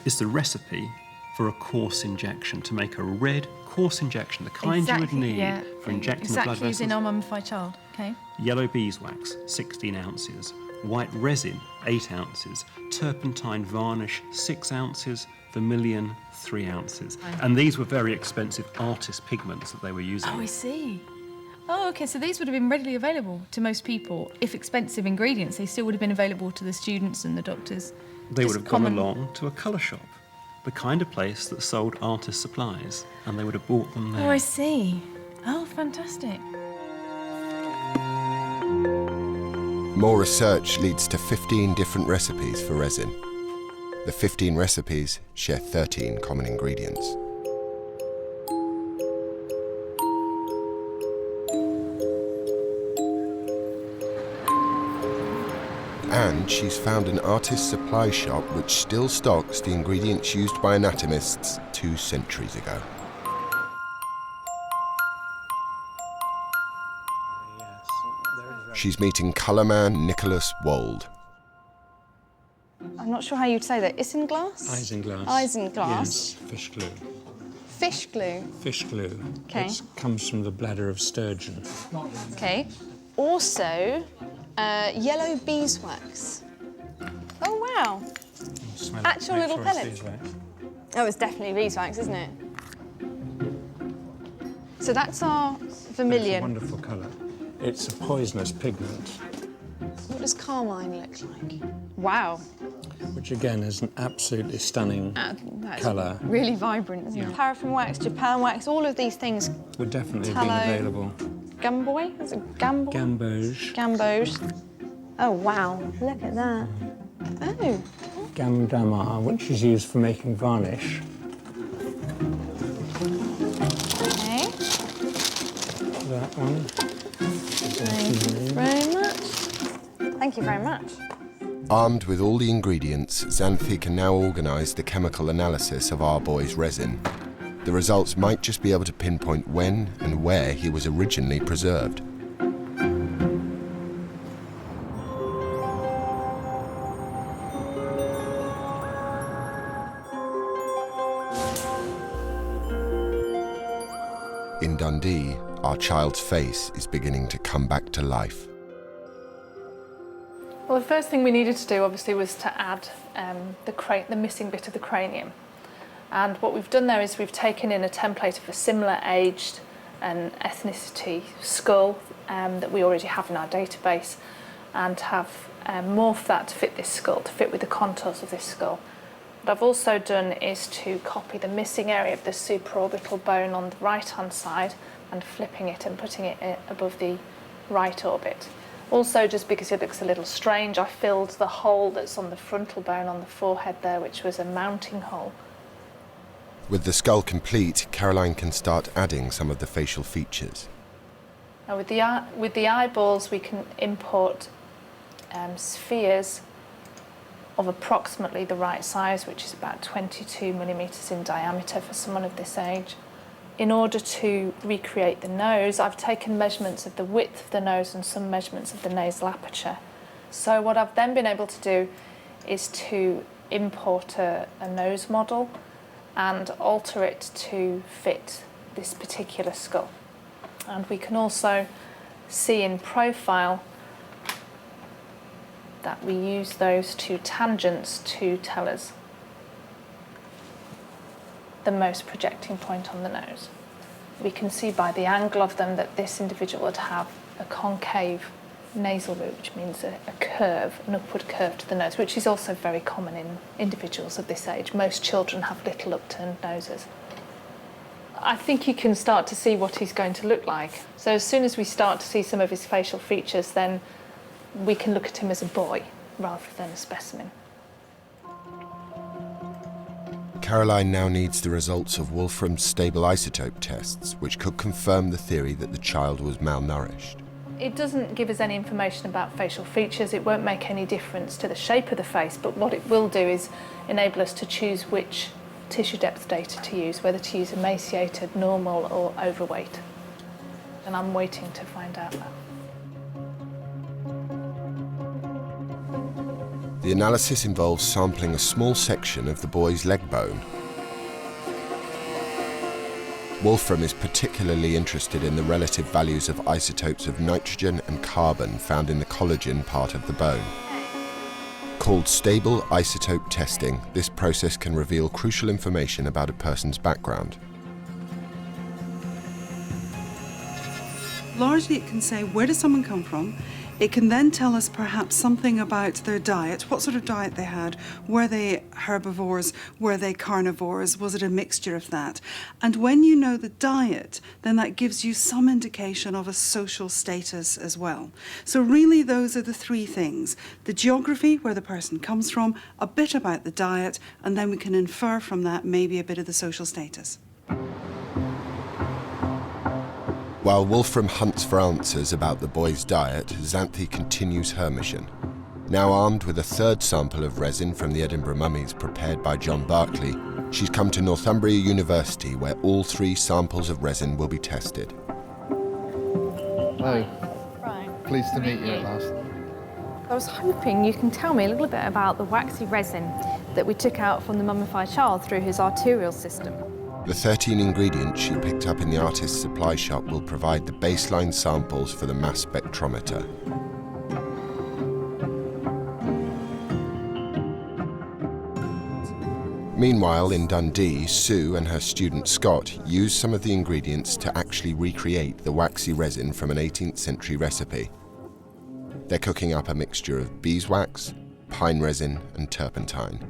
is the recipe for a coarse injection, to make a red coarse injection, the kind you would need for injecting the blood Exactly as vessels. in our mummified child, okay? Yellow beeswax, 16 ounces. White resin, 8 ounces. Turpentine varnish, 6 ounces. Vermilion, 3 ounces. And these were very expensive artist pigments that they were using. Oh, I see. Oh, okay, so these would have been readily available to most people. If expensive ingredients, they still would have been available to the students and the doctors. They would Just have common- gone along to a colour shop, the kind of place that sold artist supplies, and they would have bought them there. Oh, I see. Oh, fantastic. More research leads to 15 different recipes for resin. The 15 recipes share 13 common ingredients. And she's found an artist supply shop which still stocks the ingredients used by anatomists 2 centuries ago. She's meeting colourman Nicholas Wold. I'm not sure how you'd say that. Isinglass? Isinglass. Isinglass. Yes, fish glue. Fish glue. Fish glue. Okay. It comes from the bladder of sturgeon. Okay. Also, yellow beeswax. Oh, wow. Smell Actual it, make little sure it's pellets. beeswax. Oh, it's definitely beeswax, isn't it? So that's our It's a vermilion. wonderful colour. It's a poisonous pigment, What does carmine look like? Wow. which again is an absolutely stunning That's colour. really vibrant, isn't it? Paraffin wax, Japan wax, all of these things. Would definitely Tallow. have been available. Gamboy? Is it gamboy? Gamboge. Gambos. Oh, wow. Look at that. Oh. Gamdamar, which is used for making varnish. Okay. That one. Thank you very much. Thank you very much. Armed with all the ingredients, Xanthi can now organise the chemical analysis of our boy's resin. The results might just be able to pinpoint when and where he was originally preserved. In Dundee, our child's face is beginning to come back to life. Well, the first thing we needed to do, obviously, was to add the missing bit of the cranium. And what we've done there is we've taken in a template of a similar aged and ethnicity skull that we already have in our database, and have morphed that to fit this skull, to fit with the contours of this skull. What I've also done is to copy the missing area of the supraorbital bone on the right-hand side and flipping it and putting it above the right orbit. Also, just because it looks a little strange, I filled the hole that's on the frontal bone on the forehead there, which was a mounting hole. With the skull complete, Caroline can start adding some of the facial features. Now with the eyeballs, we can import spheres of approximately the right size, which is about 22 millimetres in diameter for someone of this age. In order to recreate the nose, I've taken measurements of the width of the nose and some measurements of the nasal aperture. So what I've then been able to do is to import a nose model and alter it to fit this particular skull. And we can also see in profile that we use those two tangents to tell us the most projecting point on the nose. We can see by the angle of them that this individual would have a concave nasal root, which means a curve, an upward curve to the nose, which is also very common in individuals of this age. Most children have little upturned noses. I think you can start to see what he's going to look like. So as soon as we start to see some of his facial features, then we can look at him as a boy rather than a specimen. Caroline now needs the results of Wolfram's stable isotope tests, which could confirm the theory that the child was malnourished. It doesn't give us any information about facial features. It won't make any difference to the shape of the face, but what it will do is enable us to choose which tissue depth data to use, whether to use emaciated, normal or overweight. And I'm waiting to find out that. The analysis involves sampling a small section of the boy's leg bone. Wolfram is particularly interested in the relative values of isotopes of nitrogen and carbon found in the collagen part of the bone. Called stable isotope testing, this process can reveal crucial information about a person's background. Largely it can say, where does someone come from? It can then tell us perhaps something about their diet, what sort of diet they had. Were they herbivores? Were they carnivores? Was it a mixture of that? And when you know the diet, then that gives you some indication of a social status as well. So really those are the three things. The geography, where the person comes from, a bit about the diet, and then we can infer from that maybe a bit of the social status. While Wolfram hunts for answers about the boy's diet, Xanthi continues her mission. Now armed with a third sample of resin from the Edinburgh mummies prepared by John Barclay, she's come to Northumbria University where all three samples of resin will be tested. Hello. Right. Pleased to meet you at last. I was hoping you can tell me a little bit about the waxy resin that we took out from the mummified child through his arterial system. The 13 ingredients she picked up in the artist's supply shop will provide the baseline samples for the mass spectrometer. Meanwhile, in Dundee, Sue and her student Scott used some of the ingredients to actually recreate the waxy resin from an 18th century recipe. They're cooking up a mixture of beeswax, pine resin and turpentine.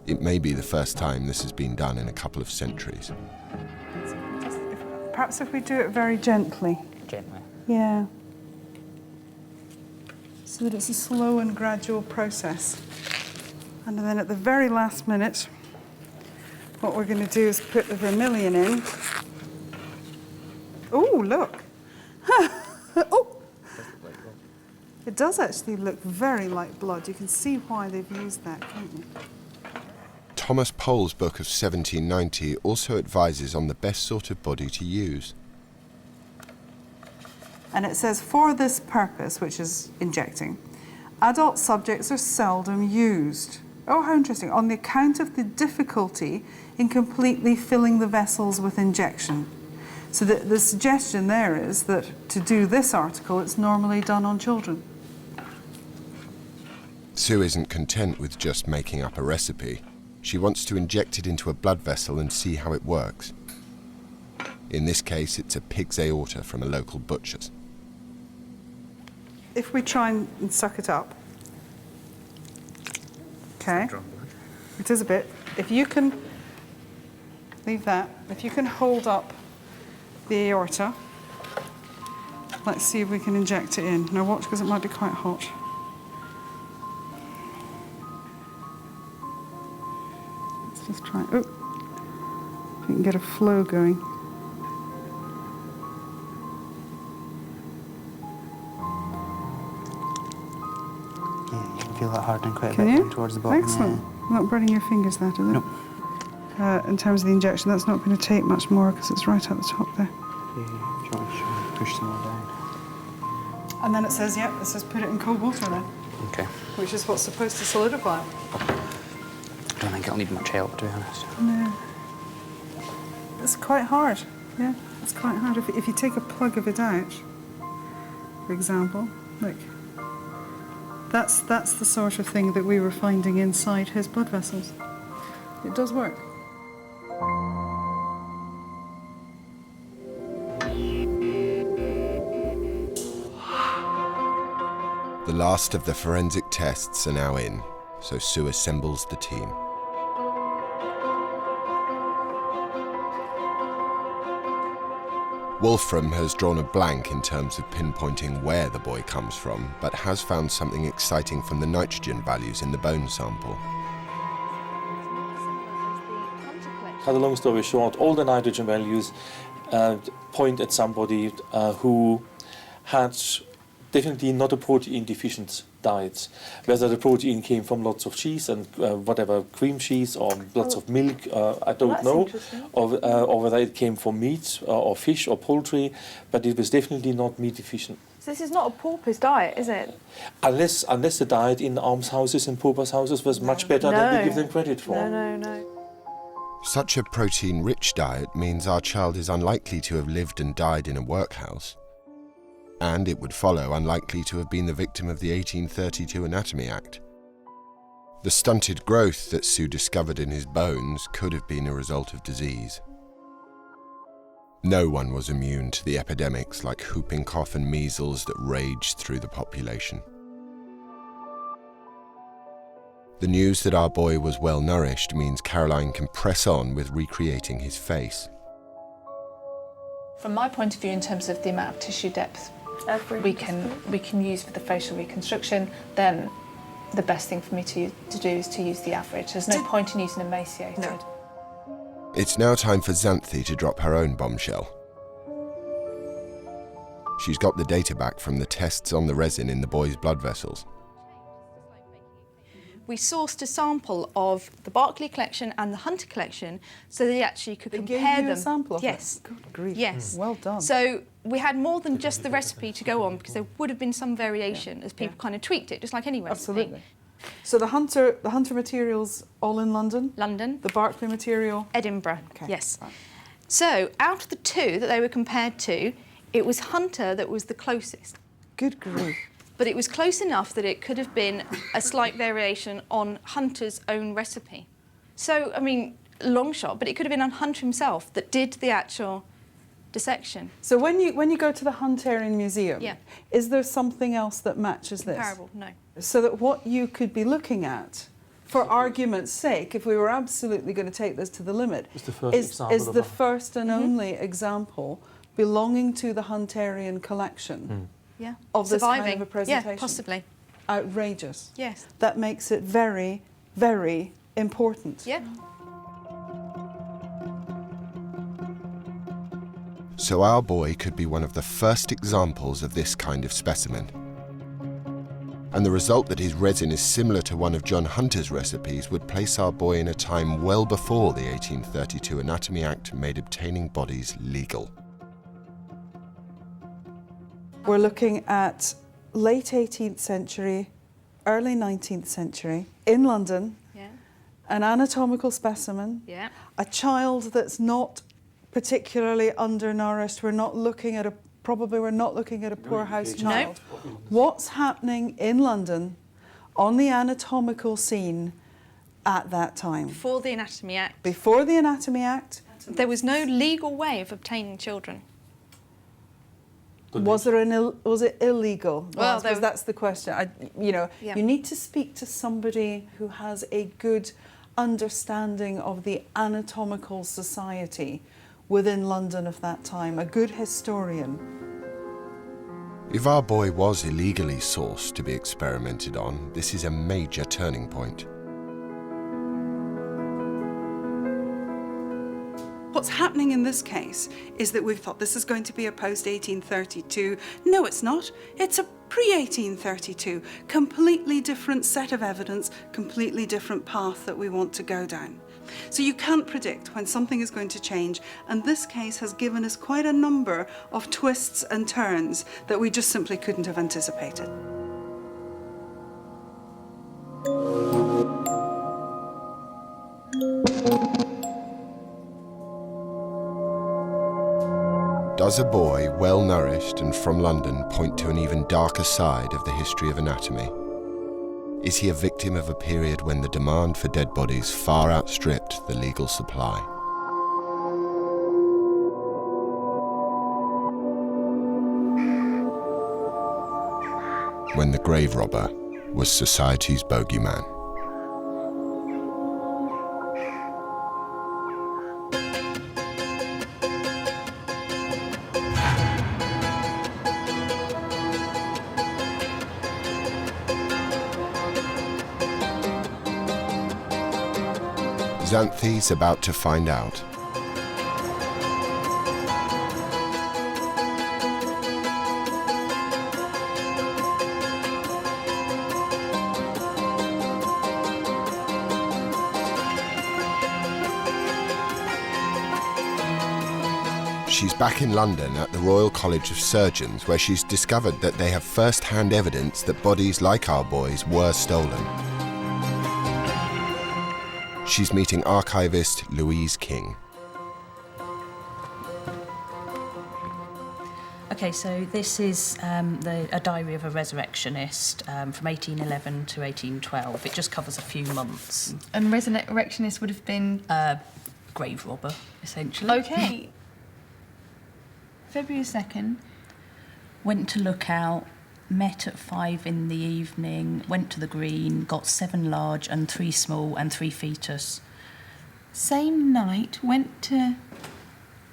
It may be the first time this has been done in a couple of centuries. Perhaps if we do it very gently. Gently. Yeah. So that it's a slow and gradual process. And then at the very last minute, what we're going to do is put the vermilion in. Oh, look. Oh. It does actually look very like blood. You can see why they've used that, can't you? Thomas Pole's book of 1790 also advises on the best sort of body to use. And it says, for this purpose, which is injecting, adult subjects are seldom used. Oh, how interesting. On the account of the difficulty in completely filling the vessels with injection. So the suggestion there is that to do this article, it's normally done on children. Sue isn't content with just making up a recipe. She wants to inject it into a blood vessel and see how it works. In this case, it's a pig's aorta from a local butcher's. If we try and suck it up. Okay. It is a bit. If you can leave that, if you can hold up the aorta, let's see if we can inject it in. Now watch, because it might be quite hot. Let's just try. Oh, if we can get a flow going. Feel that hardening quite a Can bit you? down towards the bottom. Excellent. Not burning your fingers, that, is it? Nope. In terms of the injection, that's not going to take much more because it's right at the top there. Yeah, do you want me to try and push some more down? And then it says, yep, it says put it in cold water then, Okay. which is what's supposed to solidify it. I don't think it'll need much help, to be honest. No. It's quite hard. Yeah, it's quite hard. If you take a plug of it out, for example, look. That's the sort of thing that we were finding inside his blood vessels. It does work. The last of the forensic tests are now in, so Sue assembles the team. Wolfram has drawn a blank in terms of pinpointing where the boy comes from, but has found something exciting from the nitrogen values in the bone sample. Cut a long story short, all the nitrogen values point at somebody who had definitely not a protein deficient diet. Whether the protein came from lots of cheese and whatever, cream cheese or lots of milk, I don't know, or whether it came from meat or fish or poultry, but it was definitely not meat deficient. So this is not a pauper's diet, is it? Unless the diet in almshouses and paupers' houses was much better than we give them credit for. No. Such a protein-rich diet means our child is unlikely to have lived and died in a workhouse, and it would follow unlikely to have been the victim of the 1832 Anatomy Act. The stunted growth that Sue discovered in his bones could have been a result of disease. No one was immune to the epidemics like whooping cough and measles that raged through the population. The news that our boy was well nourished means Caroline can press on with recreating his face. From my point of view, in terms of the amount of tissue depth we can use for the facial reconstruction, then the best thing for me to do is to use the average. There's no point in using emaciated. No. It's now time for Xanthi to drop her own bombshell. She's got the data back from the tests on the resin in the boy's blood vessels. We sourced a sample of the Berkeley collection and the Hunter collection so they actually could compare them. Gave you a sample of yes. it? Good grief. Yes. Well done. So we had more than just the recipe to go on because there would have been some variation as people kind of tweaked it, just like any recipe. Absolutely. So the Hunter materials all in London? London. The Berkeley material? Edinburgh, okay. Yes. Right. So out of the two that they were compared to, it was Hunter that was the closest. Good grief. But it was close enough that it could have been a slight variation on Hunter's own recipe. So, I mean, long shot, but it could have been on Hunter himself that did the actual dissection. So when you go to the Hunterian Museum, is there something else that matches this? Comparable, no. So that what you could be looking at, for argument's sake, if we were absolutely going to take this to the limit, is the first and only example belonging to the Hunterian collection. Yeah. Of this Surviving. kind of a presentation. Yeah, possibly. Outrageous. Yes. That makes it very, very important. Yeah. So our boy could be one of the first examples of this kind of specimen. And the result that his resin is similar to one of John Hunter's recipes would place our boy in a time well before the 1832 Anatomy Act made obtaining bodies legal. We're looking at late 18th century, early 19th century, in London, an anatomical specimen, a child that's not particularly undernourished. We're not looking at a poorhouse child. No. What's happening in London on the anatomical scene at that time? Before the Anatomy Act. Before the Anatomy Act. There was no legal way of obtaining children. Was it illegal? Well, that's the question. You need to speak to somebody who has a good understanding of the anatomical society within London of that time, a good historian. If our boy was illegally sourced to be experimented on, this is a major turning point. What's happening in this case is that we've thought this is going to be a post-1832. No, it's not. It's a pre-1832. Completely different set of evidence, completely different path that we want to go down. So you can't predict when something is going to change, and this case has given us quite a number of twists and turns that we just simply couldn't have anticipated. Does a boy, well-nourished and from London, point to an even darker side of the history of anatomy? Is he a victim of a period when the demand for dead bodies far outstripped the legal supply? When the grave robber was society's bogeyman. Xanthi's about to find out. She's back in London at the Royal College of Surgeons, where she's discovered that they have first-hand evidence that bodies like our boys were stolen. She's meeting archivist Louise King. Okay, so this is a diary of a resurrectionist from 1811 to 1812. It just covers a few months. And resurrectionist would have been? Grave robber, essentially. Okay. February 2nd. Went to look out, met at 5 in the evening, went to the green, got 7 large and 3 small and 3 fetus. Same night, went to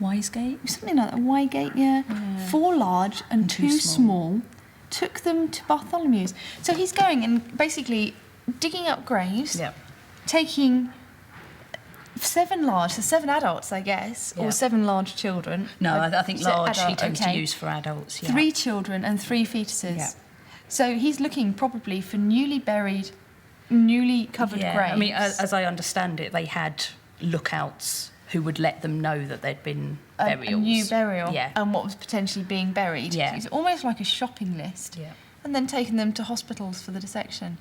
Wisegate? Something like that, Wygate, yeah. 4 large and 2 small. Took them to Bartholomew's. So he's going and basically digging up graves, taking 7 large, so 7 adults, I guess, or 7 large children. No, I think large adult, he tends to use for adults, 3 children and 3 fetuses. Yeah. So he's looking probably for newly buried, newly covered graves. I mean, as I understand it, they had lookouts who would let them know that there'd been burials. A new burial, yeah. And what was potentially being buried. Yeah. So it's almost like a shopping list. Yeah. And then taking them to hospitals for the dissection.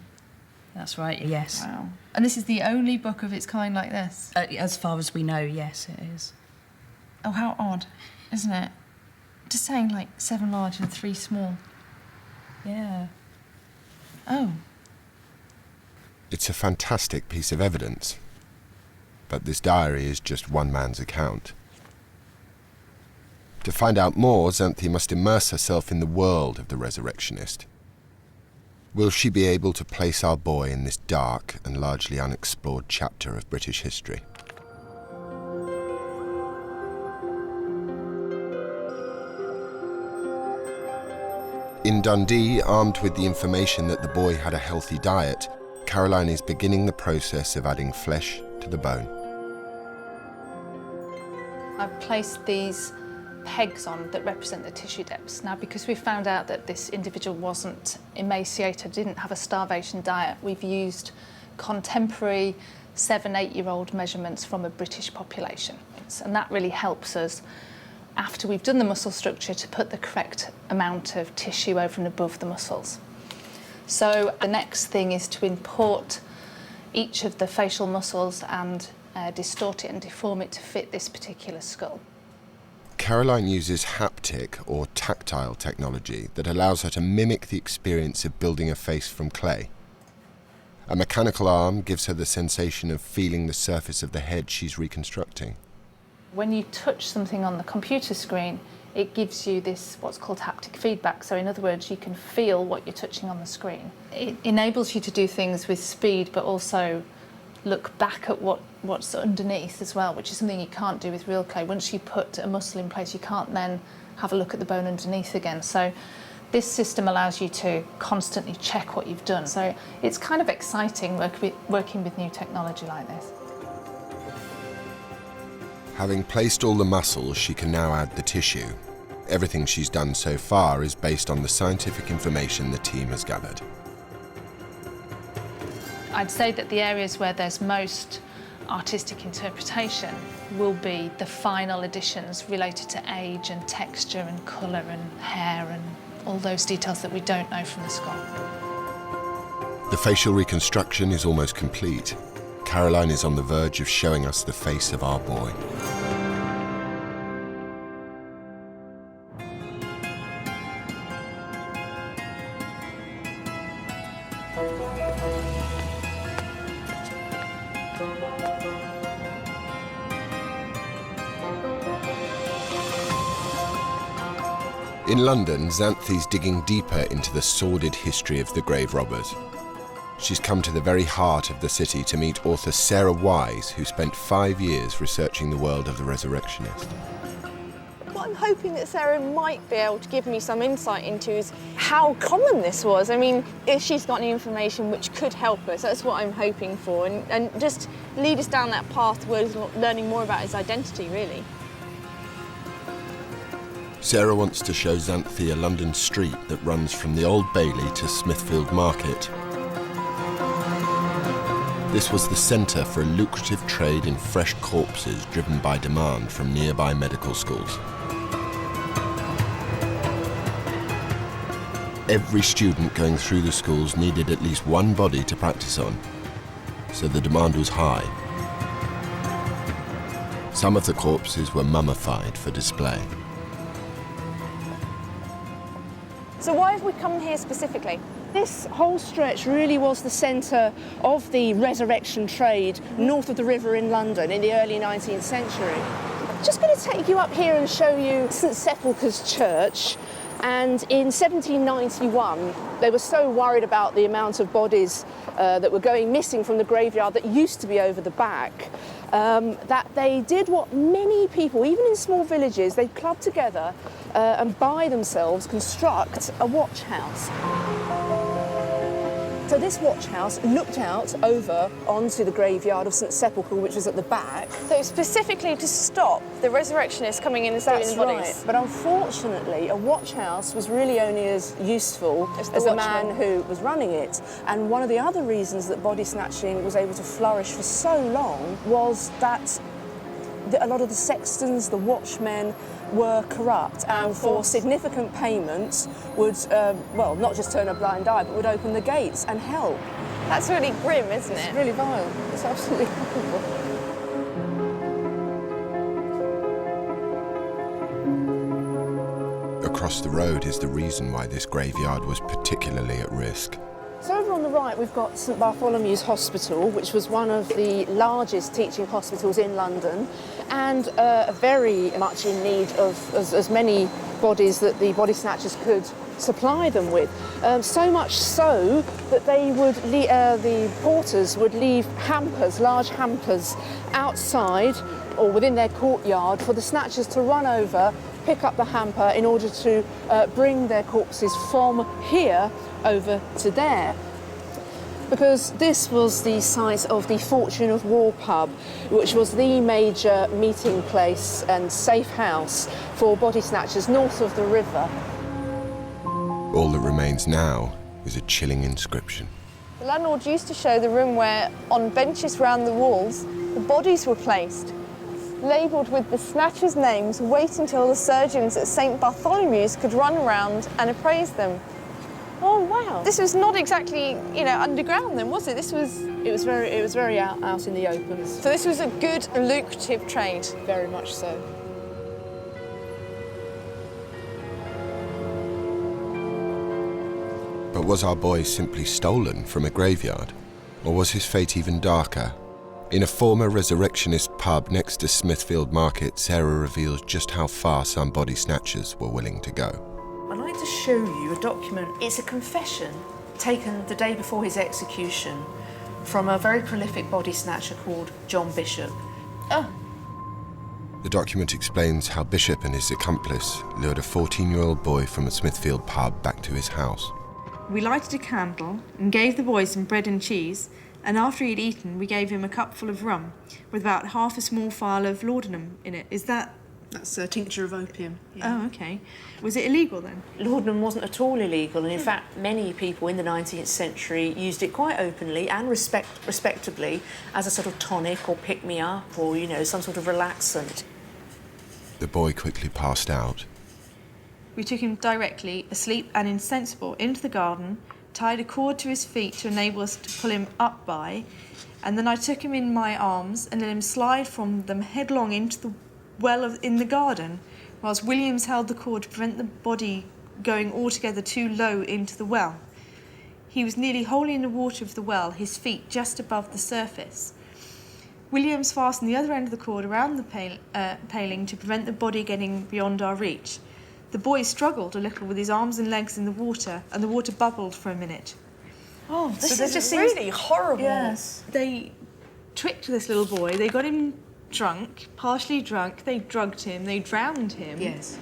That's right, yes. Wow. And this is the only book of its kind like this? As far as we know, yes, it is. Oh, how odd, isn't it? Just saying, like, 7 large and 3 small. Yeah. Oh. It's a fantastic piece of evidence. But this diary is just one man's account. To find out more, Xanthi must immerse herself in the world of the resurrectionist. Will she be able to place our boy in this dark and largely unexplored chapter of British history? In Dundee, armed with the information that the boy had a healthy diet, Caroline is beginning the process of adding flesh to the bone. I've placed these pegs on that represent the tissue depths. Now, because we found out that this individual wasn't emaciated, didn't have a starvation diet, we've used contemporary 7-8-year-old measurements from a British population. And that really helps us, after we've done the muscle structure, to put the correct amount of tissue over and above the muscles. So the next thing is to import each of the facial muscles and distort it and deform it to fit this particular skull. Caroline uses haptic or tactile technology that allows her to mimic the experience of building a face from clay. A mechanical arm gives her the sensation of feeling the surface of the head she's reconstructing. When you touch something on the computer screen, it gives you this what's called haptic feedback. So in other words, you can feel what you're touching on the screen. It enables you to do things with speed, but also look back at what's underneath as well, which is something you can't do with real clay. Once you put a muscle in place, you can't then have a look at the bone underneath again. So this system allows you to constantly check what you've done. So it's kind of exciting working with new technology like this. Having placed all the muscles, she can now add the tissue. Everything she's done so far is based on the scientific information the team has gathered. I'd say that the areas where there's most artistic interpretation will be the final additions related to age and texture and colour and hair and all those details that we don't know from the skull. The facial reconstruction is almost complete. Caroline is on the verge of showing us the face of our boy. In London, Xanthi's digging deeper into the sordid history of the grave robbers. She's come to the very heart of the city to meet author Sarah Wise, who spent 5 years researching the world of the resurrectionist. What I'm hoping that Sarah might be able to give me some insight into is how common this was. I mean, if she's got any information which could help us, that's what I'm hoping for, and just lead us down that path towards learning more about his identity, really. Sarah wants to show Xanthi a London street that runs from the Old Bailey to Smithfield Market. This was the centre for a lucrative trade in fresh corpses driven by demand from nearby medical schools. Every student going through the schools needed at least one body to practice on, so the demand was high. Some of the corpses were mummified for display. So why have we come here specifically? This whole stretch really was the centre of the resurrection trade north of the river in London in the early 19th century. Just going to take you up here and show you St Sepulchre's Church. And in 1791, they were so worried about the amount of bodies that were going missing from the graveyard that used to be over the back, that they did what many people, even in small villages, they'd club together and by themselves construct a watch house. So this watch house looked out over onto the graveyard of St Sepulchre, which was at the back. So specifically to stop the resurrectionists coming in and stealing the bodies? Right. But unfortunately, a watch house was really only as useful as the man who was running it. And one of the other reasons that body snatching was able to flourish for so long was that a lot of the sextons, the watchmen, were corrupt and for significant payments would, well, not just turn a blind eye, but would open the gates and help. That's really grim, isn't it? It's really vile. It's absolutely horrible. Across the road is the reason why this graveyard was particularly at risk. So over on the right we've got St Bartholomew's Hospital, which was one of the largest teaching hospitals in London and very much in need of as many bodies that the body snatchers could supply them with. So much so that they would the porters would leave hampers, large hampers, outside or within their courtyard for the snatchers to run over, pick up the hamper in order to bring their corpses from here over to there. Because this was the site of the Fortune of War pub, which was the major meeting place and safe house for body snatchers north of the river. All that remains now is a chilling inscription. The landlord used to show the room where, on benches round the walls, the bodies were placed, labelled with the snatchers' names, wait until the surgeons at St Bartholomew's could run around and appraise them. Oh wow! This was not exactly, you know, underground then, was it? This was. It was very out in the open. So this was a good, lucrative trade. Very much so. But was our boy simply stolen from a graveyard? Or was his fate even darker? In a former resurrectionist pub next to Smithfield Market, Sarah reveals just how far some body snatchers were willing to go. I'd like to show you a document. It's a confession taken the day before his execution from a very prolific body snatcher called John Bishop. The document explains how Bishop and his accomplice lured a 14-year-old boy from a Smithfield pub back to his house. We lighted a candle and gave the boy some bread and cheese, and after he'd eaten, we gave him a cupful of rum with about half a small phial of laudanum in it. That's a tincture of opium. Yeah. Oh, okay. Was it illegal then? Laudanum wasn't at all illegal, and in fact, many people in the 19th century used it quite openly and respectably as a sort of tonic or pick-me-up or, you know, some sort of relaxant. The boy quickly passed out. We took him directly, asleep and insensible, into the garden, tied a cord to his feet to enable us to pull him up by, and then I took him in my arms and let him slide from them headlong into the well in the garden, whilst Williams held the cord to prevent the body going altogether too low into the well. He was nearly wholly in the water of the well, his feet just above the surface. Williams fastened the other end of the cord around the paling to prevent the body getting beyond our reach. The boy struggled a little with his arms and legs in the water, and the water bubbled for a minute. Oh, this is really horrible. Yes. They tricked this little boy. They got him drunk, partially drunk. They drugged him. They drowned him. Yes.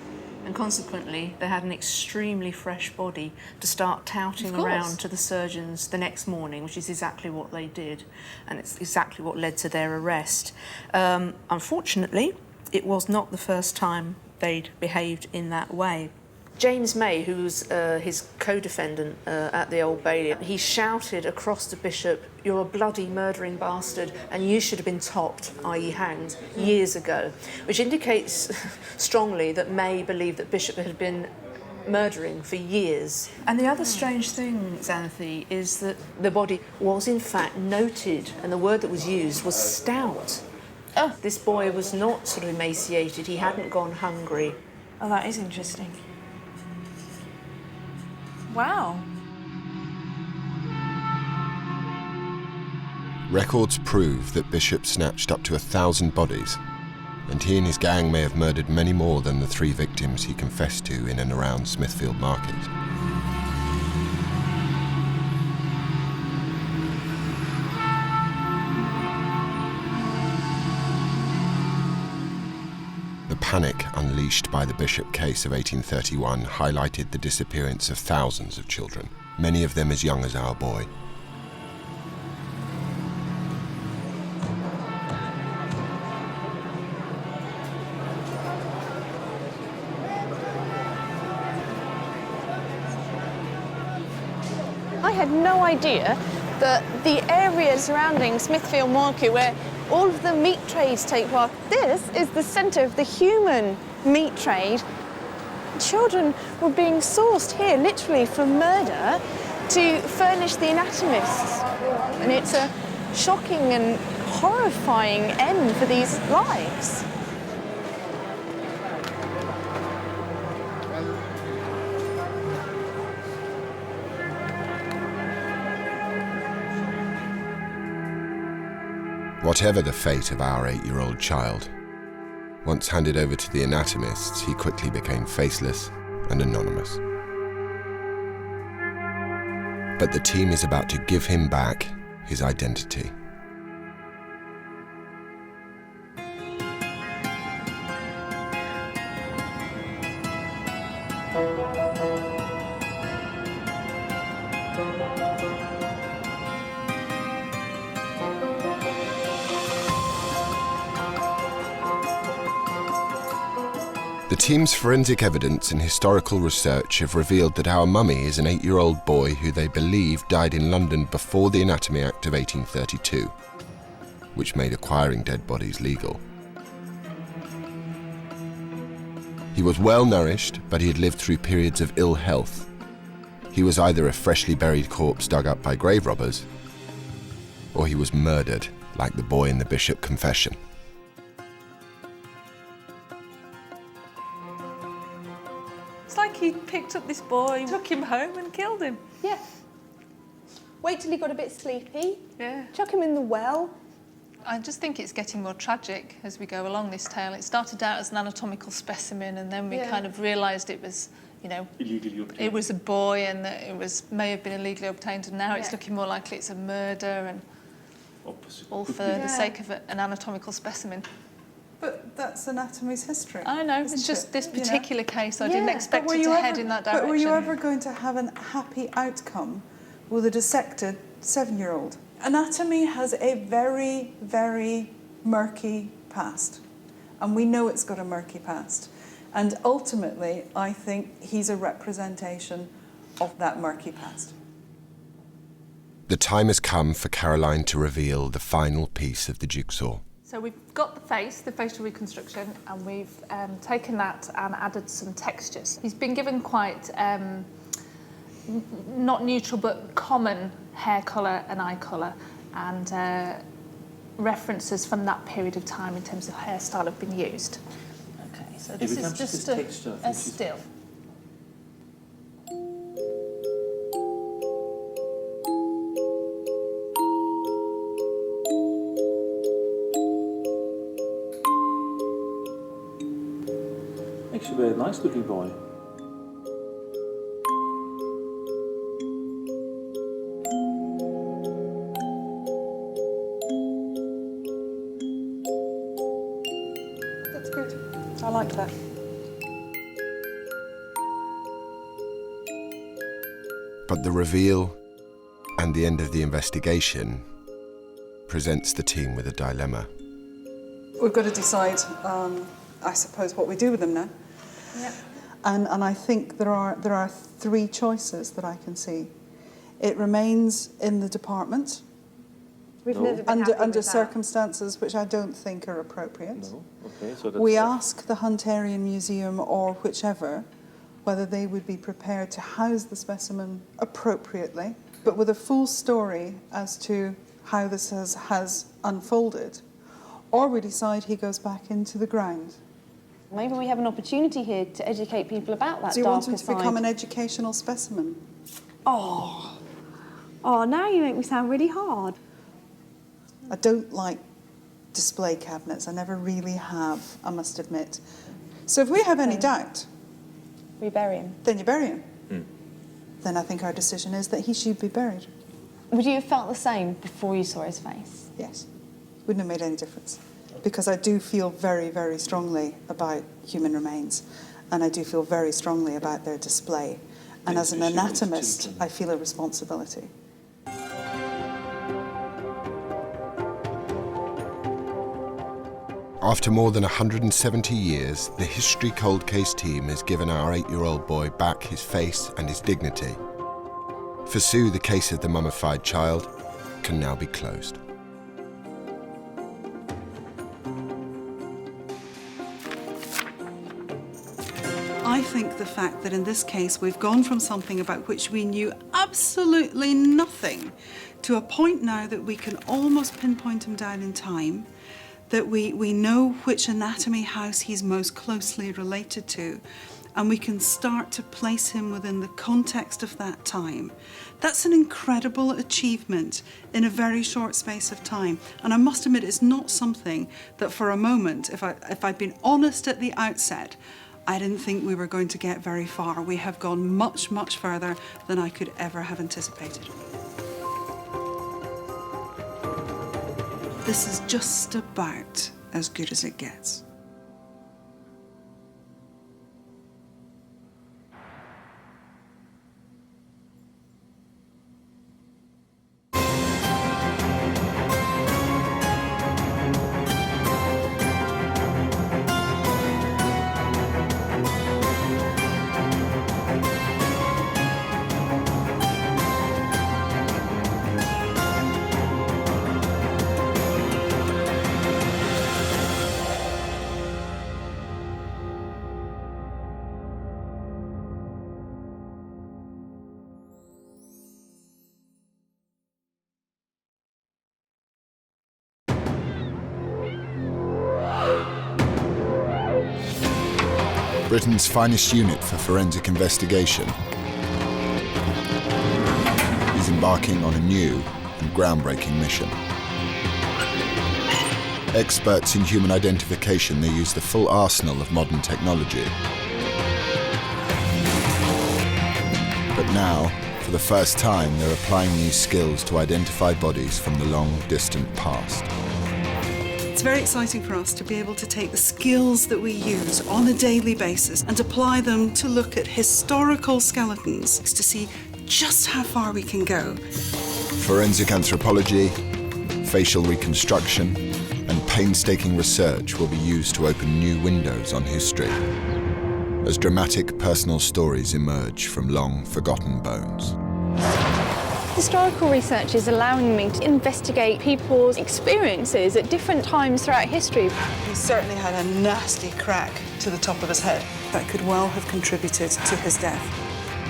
And consequently, they had an extremely fresh body to start touting around to the surgeons the next morning, which is exactly what they did. And it's exactly what led to their arrest. Unfortunately, it was not the first time they'd behaved in that way. James May, who was his co-defendant at the Old Bailey, he shouted across to Bishop, "You're a bloody murdering bastard and you should have been topped," i.e. hanged, years ago, which indicates strongly that May believed that Bishop had been murdering for years. And the other strange thing, Xanthi, is that the body was in fact noted, and the word that was used was stout. Oh, this boy was not sort of emaciated, he hadn't gone hungry. Oh, that is interesting. Wow. Records prove that Bishop snatched up to 1,000 bodies, and he and his gang may have murdered many more than the 3 victims he confessed to in and around Smithfield Market. The panic unleashed by the Bishop case of 1831 highlighted the disappearance of thousands of children, many of them as young as our boy. I had no idea that the area surrounding Smithfield Market, where all of the meat trades take place, this is the centre of the human meat trade. Children were being sourced here literally for murder to furnish the anatomists. And it's a shocking and horrifying end for these lives. Whatever the fate of our 8-year-old child, once handed over to the anatomists, he quickly became faceless and anonymous. But the team is about to give him back his identity. The team's forensic evidence and historical research have revealed that our mummy is an 8-year-old boy who they believe died in London before the Anatomy Act of 1832, which made acquiring dead bodies legal. He was well nourished, but he had lived through periods of ill health. He was either a freshly buried corpse dug up by grave robbers, or he was murdered, like the boy in the Bishop confession. It's like he picked up this boy, took him home and killed him. Yeah. Wait till he got a bit sleepy. Yeah. Chuck him in the well. I just think it's getting more tragic as we go along this tale. It started out as an anatomical specimen, and then we kind of realised it was, you know, illegally obtained. It was a boy, and that it may have been illegally obtained, and now it's looking more likely it's a murder, and all for the sake of an anatomical specimen. But that's anatomy's history. I know, it's just this particular case, I didn't expect it to head in that direction. But were you ever going to have a happy outcome with a dissected 7-year-old? Anatomy has a very, very murky past, and we know it's got a murky past. And ultimately, I think he's a representation of that murky past. The time has come for Caroline to reveal the final piece of the jigsaw. So we've got the facial reconstruction, and we've taken that and added some textures. He's been given quite, not neutral, but common hair colour and eye colour, and references from that period of time in terms of hairstyle have been used. Okay, so this is just a still. Actually, a nice looking boy. That's good. I like that. But the reveal and the end of the investigation presents the team with a dilemma. We've got to decide, I suppose, what we do with them now. Yep. And I think there are 3 choices that I can see. It remains in the department. We've never been happy under with that. circumstances which I don't think are appropriate. No. Okay, so that's We ask the Hunterian Museum or whichever whether they would be prepared to house the specimen appropriately, but with a full story as to how this has unfolded, or we decide he goes back into the ground. Maybe we have an opportunity here to educate people about that Do you want him darker to become side. an educational specimen? Oh, now you make me sound really hard. I don't like display cabinets. I never really have, I must admit. So if we have any doubt... We bury him. Then you bury him. Then I think our decision is that he should be buried. Would you have felt the same before you saw his face? Yes. Wouldn't have made any difference. Because I do feel very, very strongly about human remains. And I do feel very strongly about their display. And as an anatomist, I feel a responsibility. After more than 170 years, the History Cold Case team has given our 8-year-old boy back his face and his dignity. For Sue, the case of the mummified child can now be closed. I think the fact that in this case we've gone from something about which we knew absolutely nothing to a point now that we can almost pinpoint him down in time, that we know which anatomy house he's most closely related to, and we can start to place him within the context of that time. That's an incredible achievement in a very short space of time. And I must admit, it's not something that for a moment, if I'd been honest at the outset, I didn't think we were going to get very far. We have gone much, much further than I could ever have anticipated. This is just about as good as it gets. Britain's finest unit for forensic investigation is embarking on a new and groundbreaking mission. Experts in human identification, they use the full arsenal of modern technology. But now, for the first time, they're applying these skills to identify bodies from the long, distant past. It's very exciting for us to be able to take the skills that we use on a daily basis and apply them to look at historical skeletons to see just how far we can go. Forensic anthropology, facial reconstruction, and painstaking research will be used to open new windows on history as dramatic personal stories emerge from long forgotten bones. Historical research is allowing me to investigate people's experiences at different times throughout history. He certainly had a nasty crack to the top of his head that could well have contributed to his death.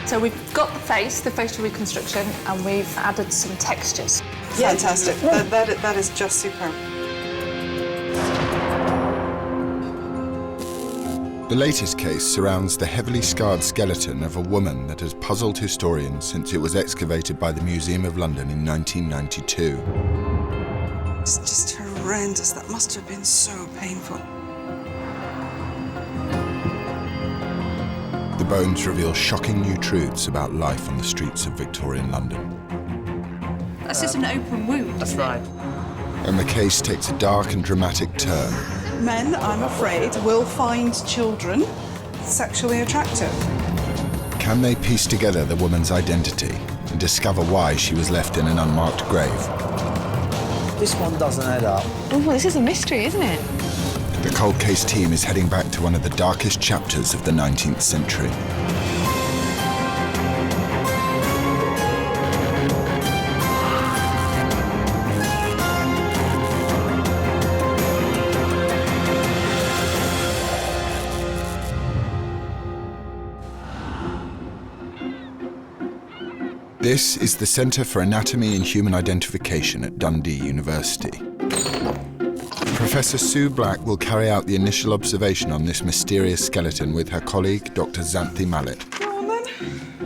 So we've got the face, the facial reconstruction, and we've added some textures. Fantastic. That is just superb. The latest case surrounds the heavily scarred skeleton of a woman that has puzzled historians since it was excavated by the Museum of London in 1992. It's just horrendous. That must have been so painful. The bones reveal shocking new truths about life on the streets of Victorian London. That's just an open wound. That's right. And the case takes a dark and dramatic turn. Men, I'm afraid, will find children sexually attractive. Can they piece together the woman's identity and discover why she was left in an unmarked grave? This one doesn't add up. Oh, this is a mystery, isn't it? The cold case team is heading back to one of the darkest chapters of the 19th century. This is the Centre for Anatomy and Human Identification at Dundee University. Professor Sue Black will carry out the initial observation on this mysterious skeleton with her colleague, Dr. Xanthi Mallet.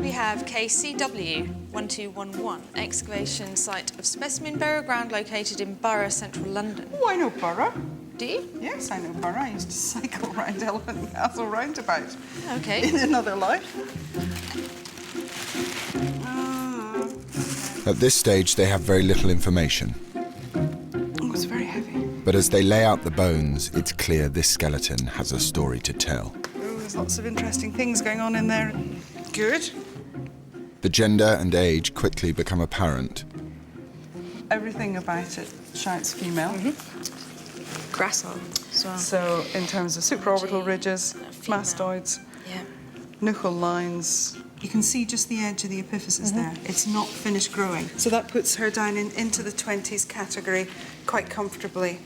We have KCW 1211, excavation site of specimen burial ground located in Borough, central London. Oh, I know Borough. Do you? Yes, I know Borough. I used to cycle around Elephant Castle roundabout. Okay. In another life. At this stage, they have very little information. Oh, it's very heavy. But as they lay out the bones, it's clear this skeleton has a story to tell. Oh, there's lots of interesting things going on in there. Good. The gender and age quickly become apparent. Everything about it shouts female. Grasshopper as well. So in terms of supraorbital ridges, mastoids, nuchal lines, you can see just the edge of the epiphysis there. It's not finished growing. So that puts her down into the 20s category quite comfortably.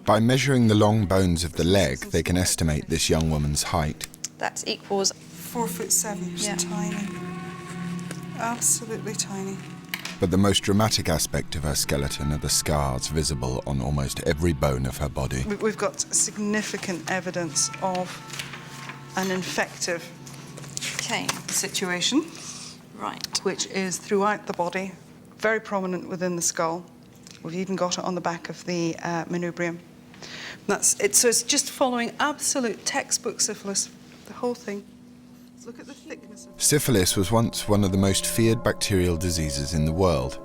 By measuring the long bones of the leg, they can estimate this young woman's height. That equals 4'7". Yeah. Tiny. Absolutely tiny. But the most dramatic aspect of her skeleton are the scars visible on almost every bone of her body. We've got significant evidence of an infective situation, right, which is throughout the body, very prominent within the skull. We've even got it on the back of the manubrium. That's it. So it's just following absolute textbook syphilis, the whole thing. Let's look at the thickness of Syphilis was once one of the most feared bacterial diseases in the world.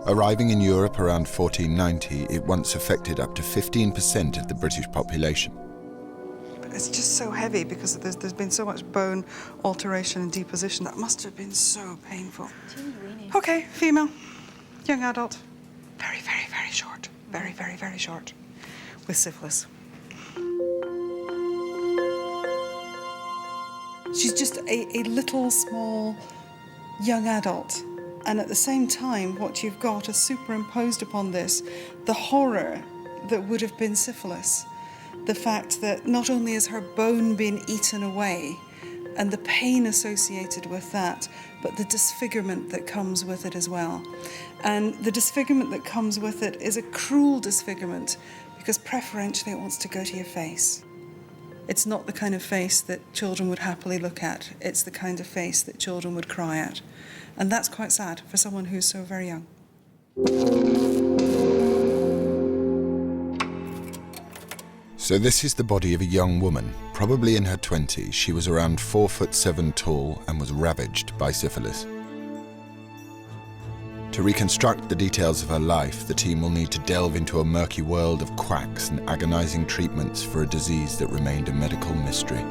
Arriving in Europe around 1490, it once affected up to 15% of the British population. It's just so heavy because there's been so much bone alteration and deposition. That must have been so painful. Okay, female, young adult, very, very, very short. Very, very, very short, with syphilis. She's just a little, small, young adult. And at the same time, what you've got is superimposed upon this, the horror that would have been syphilis. The fact that not only is her bone being eaten away and the pain associated with that, but the disfigurement that comes with it as well. And the disfigurement that comes with it is a cruel disfigurement because preferentially it wants to go to your face. It's not the kind of face that children would happily look at. It's the kind of face that children would cry at. And that's quite sad for someone who's so very young. So this is the body of a young woman, probably in her 20s. She was around 4'7" tall and was ravaged by syphilis. To reconstruct the details of her life, the team will need to delve into a murky world of quacks and agonizing treatments for a disease that remained a medical mystery.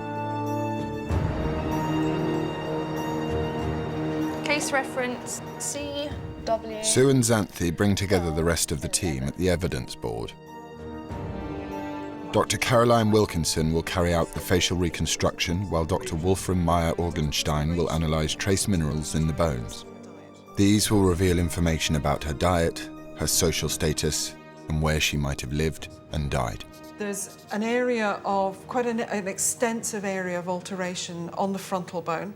Case reference CW. Sue and Xanthi bring together the rest of the team at the evidence board. Dr. Caroline Wilkinson will carry out the facial reconstruction, while Dr. Wolfram Meyer-Orgenstein will analyse trace minerals in the bones. These will reveal information about her diet, her social status, and where she might have lived and died. There's an area of, quite an extensive area of alteration on the frontal bone.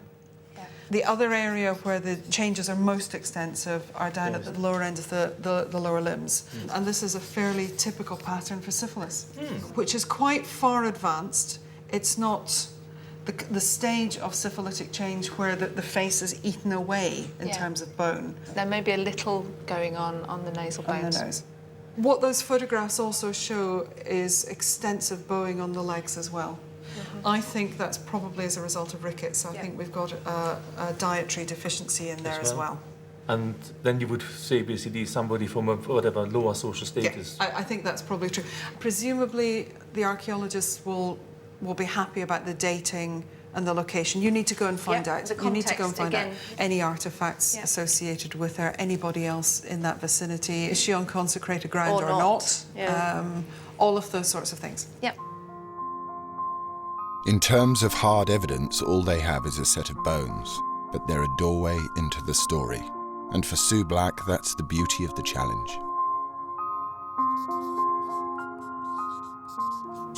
The other area where the changes are most extensive are down at the lower end of the lower limbs. And this is a fairly typical pattern for syphilis, which is quite far advanced. It's not the stage of syphilitic change where the face is eaten away in terms of bone. There may be a little going on the nasal bones. On the nose. What those photographs also show is extensive bowing on the legs as well. I think that's probably as a result of rickets. I think we've got a dietary deficiency in there as well. And then you would say basically somebody from a whatever lower social status. I think that's probably true. Presumably the archaeologists will be happy about the dating and the location. You need to go and find out. You need to go and find out any artefacts associated with her, anybody else in that vicinity. Is she on consecrated ground or not? All of those sorts of things. Yep. In terms of hard evidence, all they have is a set of bones, but they're a doorway into the story. And for Sue Black, that's the beauty of the challenge.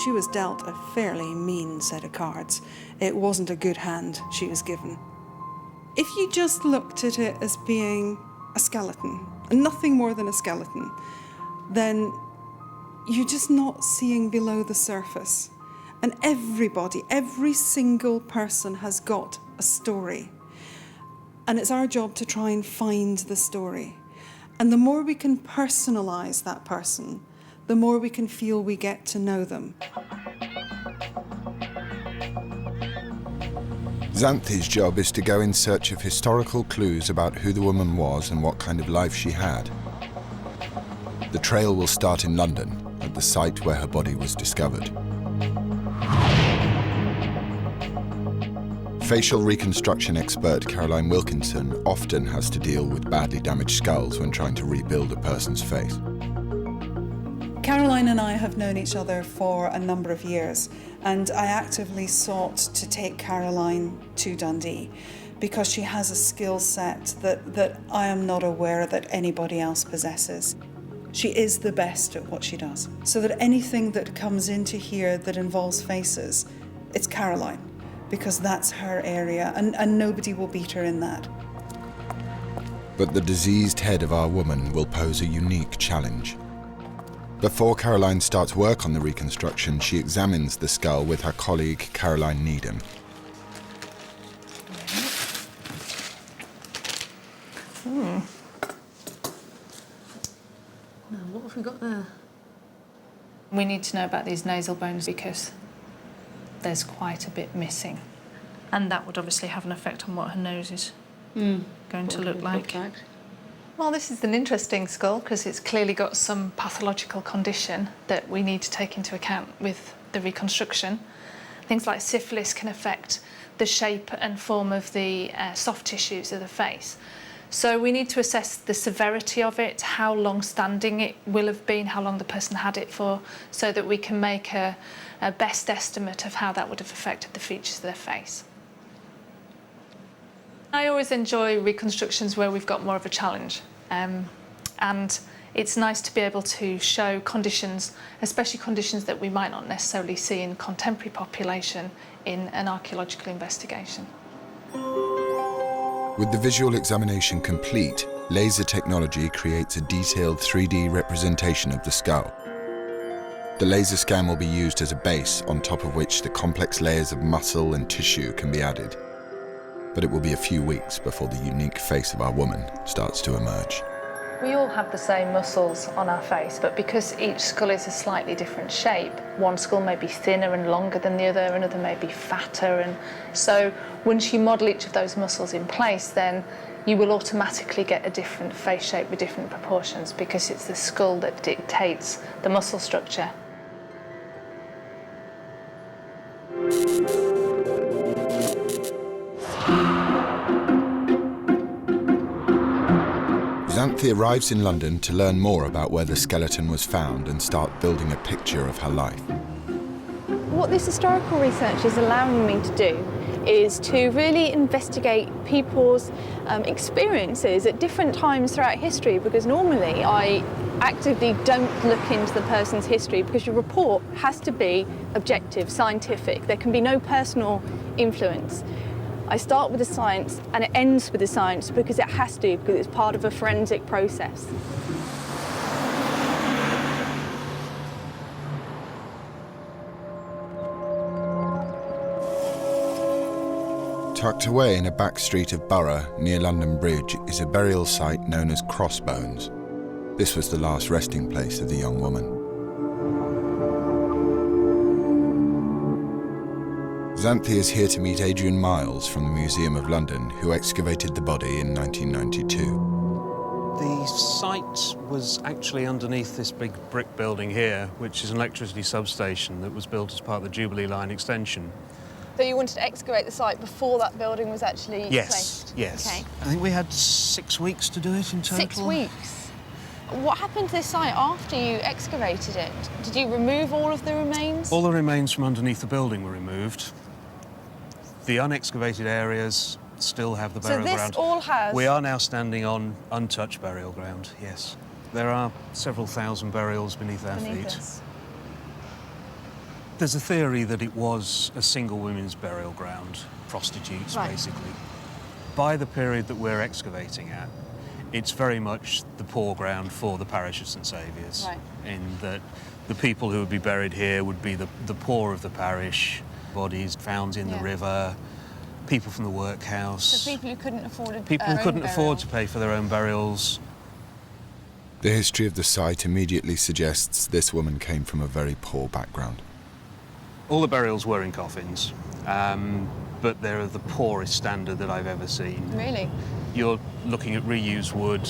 She was dealt a fairly mean set of cards. It wasn't a good hand she was given. If you just looked at it as being a skeleton, and nothing more than a skeleton, then you're just not seeing below the surface. And everybody, every single person has got a story. And it's our job to try and find the story. And the more we can personalise that person, the more we can feel we get to know them. Xanthi's job is to go in search of historical clues about who the woman was and what kind of life she had. The trail will start in London, at the site where her body was discovered. Facial reconstruction expert Caroline Wilkinson often has to deal with badly damaged skulls when trying to rebuild a person's face. Caroline and I have known each other for a number of years, and I actively sought to take Caroline to Dundee because she has a skill set that I am not aware that anybody else possesses. She is the best at what she does. So that anything that comes into here that involves faces, it's Caroline, because that's her area, and nobody will beat her in that. But the diseased head of our woman will pose a unique challenge. Before Caroline starts work on the reconstruction, she examines the skull with her colleague Caroline Needham. Now, what have we got there? We need to know about these nasal bones because there's quite a bit missing. And that would obviously have an effect on what her nose is going to look like. Well, this is an interesting skull because it's clearly got some pathological condition that we need to take into account with the reconstruction. Things like syphilis can affect the shape and form of the soft tissues of the face. So we need to assess the severity of it, how long-standing it will have been, how long the person had it for, so that we can make a best estimate of how that would have affected the features of their face. I always enjoy reconstructions where we've got more of a challenge. And it's nice to be able to show conditions, especially conditions that we might not necessarily see in contemporary population in an archaeological investigation. With the visual examination complete, laser technology creates a detailed 3D representation of the skull. The laser scan will be used as a base on top of which the complex layers of muscle and tissue can be added. But it will be a few weeks before the unique face of our woman starts to emerge. We all have the same muscles on our face, but because each skull is a slightly different shape, one skull may be thinner and longer than the other, another may be fatter, and so once you model each of those muscles in place, then you will automatically get a different face shape with different proportions because it's the skull that dictates the muscle structure. Xanthi arrives in London to learn more about where the skeleton was found and start building a picture of her life. What this historical research is allowing me to do is to really investigate people's experiences at different times throughout history, because normally I actively don't look into the person's history because your report has to be objective, scientific. There can be no personal influence. I start with the science and it ends with the science because it has to, because it's part of a forensic process. Tucked away in a back street of Borough near London Bridge is a burial site known as Crossbones. This was the last resting place of the young woman. Xanthi is here to meet Adrian Miles from the Museum of London, who excavated the body in 1992. The site was actually underneath this big brick building here, which is an electricity substation that was built as part of the Jubilee Line extension. So you wanted to excavate the site before that building was actually placed? Yes. Okay. I think we had 6 weeks to do it in total. 6 weeks? What happened to this site after you excavated it? Did you remove all of the remains? All the remains from underneath the building were removed. The unexcavated areas still have the burial ground. So this all has... We are now standing on untouched burial ground, yes. There are several thousand burials beneath our feet. Us. There's a theory that it was a single women's burial ground, prostitutes, basically. By the period that we're excavating at, it's very much the poor ground for the parish of St Saviour's, in that The people who would be buried here would be the poor of the parish, bodies found in the river, people from the workhouse. So people who couldn't afford afford to pay for their own burials. The history of the site immediately suggests this woman came from a very poor background. All the burials were in coffins, but they're of the poorest standard that I've ever seen. Really? You're looking at reused wood.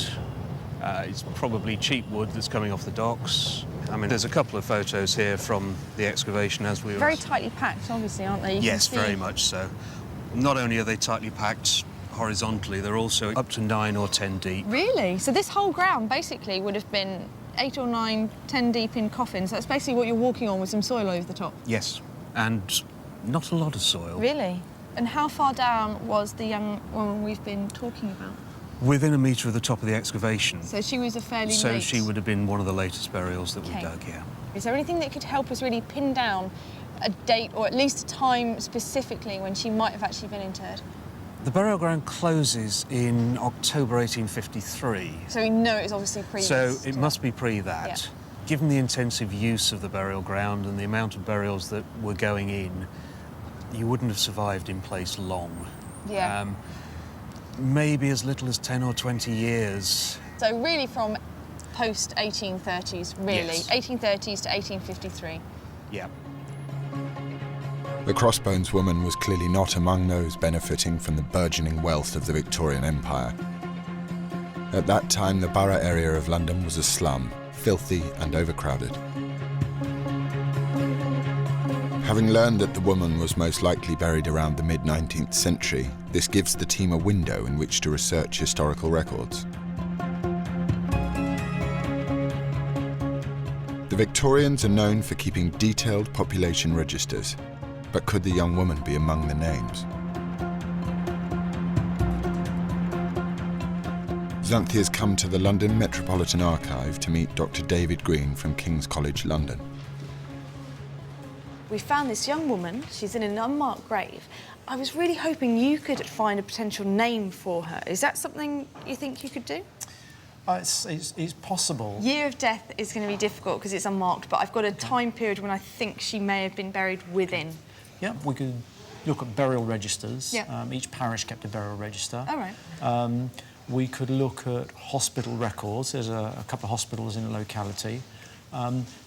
It's probably cheap wood that's coming off the docks. I mean, there's a couple of photos here from the excavation as we were... Very tightly packed, obviously, aren't they? Yes, very much so. Not only are they tightly packed horizontally, they're also up to 9 or 10 deep. Really? So this whole ground basically would have been 8 or 9, 10 deep in coffins. That's basically what you're walking on with some soil over the top. Yes, and not a lot of soil. Really? And how far down was the young woman we've been talking about? Within a metre of the top of the excavation. So she was a fairly So late... she would have been one of the latest burials that we dug, yeah. Is there anything that could help us really pin down a date or at least a time specifically when she might have actually been interred? The burial ground closes in October 1853. So we know it was obviously previous. So it must be pre that. Yeah. Given the intensive use of the burial ground and the amount of burials that were going in, you wouldn't have survived in place long. Yeah. Maybe as little as 10 or 20 years. So really from post-1830s, really. Yes. 1830s to 1853. Yeah. The Crossbones Woman was clearly not among those benefiting from the burgeoning wealth of the Victorian Empire. At that time, the borough area of London was a slum, filthy and overcrowded. Having learned that the woman was most likely buried around the mid-19th century, this gives the team a window in which to research historical records. The Victorians are known for keeping detailed population registers, but could the young woman be among the names? Xanthi has come to the London Metropolitan Archive to meet Dr. David Green from King's College London. We found this young woman. She's in an unmarked grave. I was really hoping you could find a potential name for her. Is that something you think you could do? It's possible. Year of death is going to be difficult because it's unmarked, but I've got a time period when I think she may have been buried within. Yeah, we could look at burial registers. Yeah. Each parish kept a burial register. All right. We could look at hospital records. There's a couple of hospitals in the locality.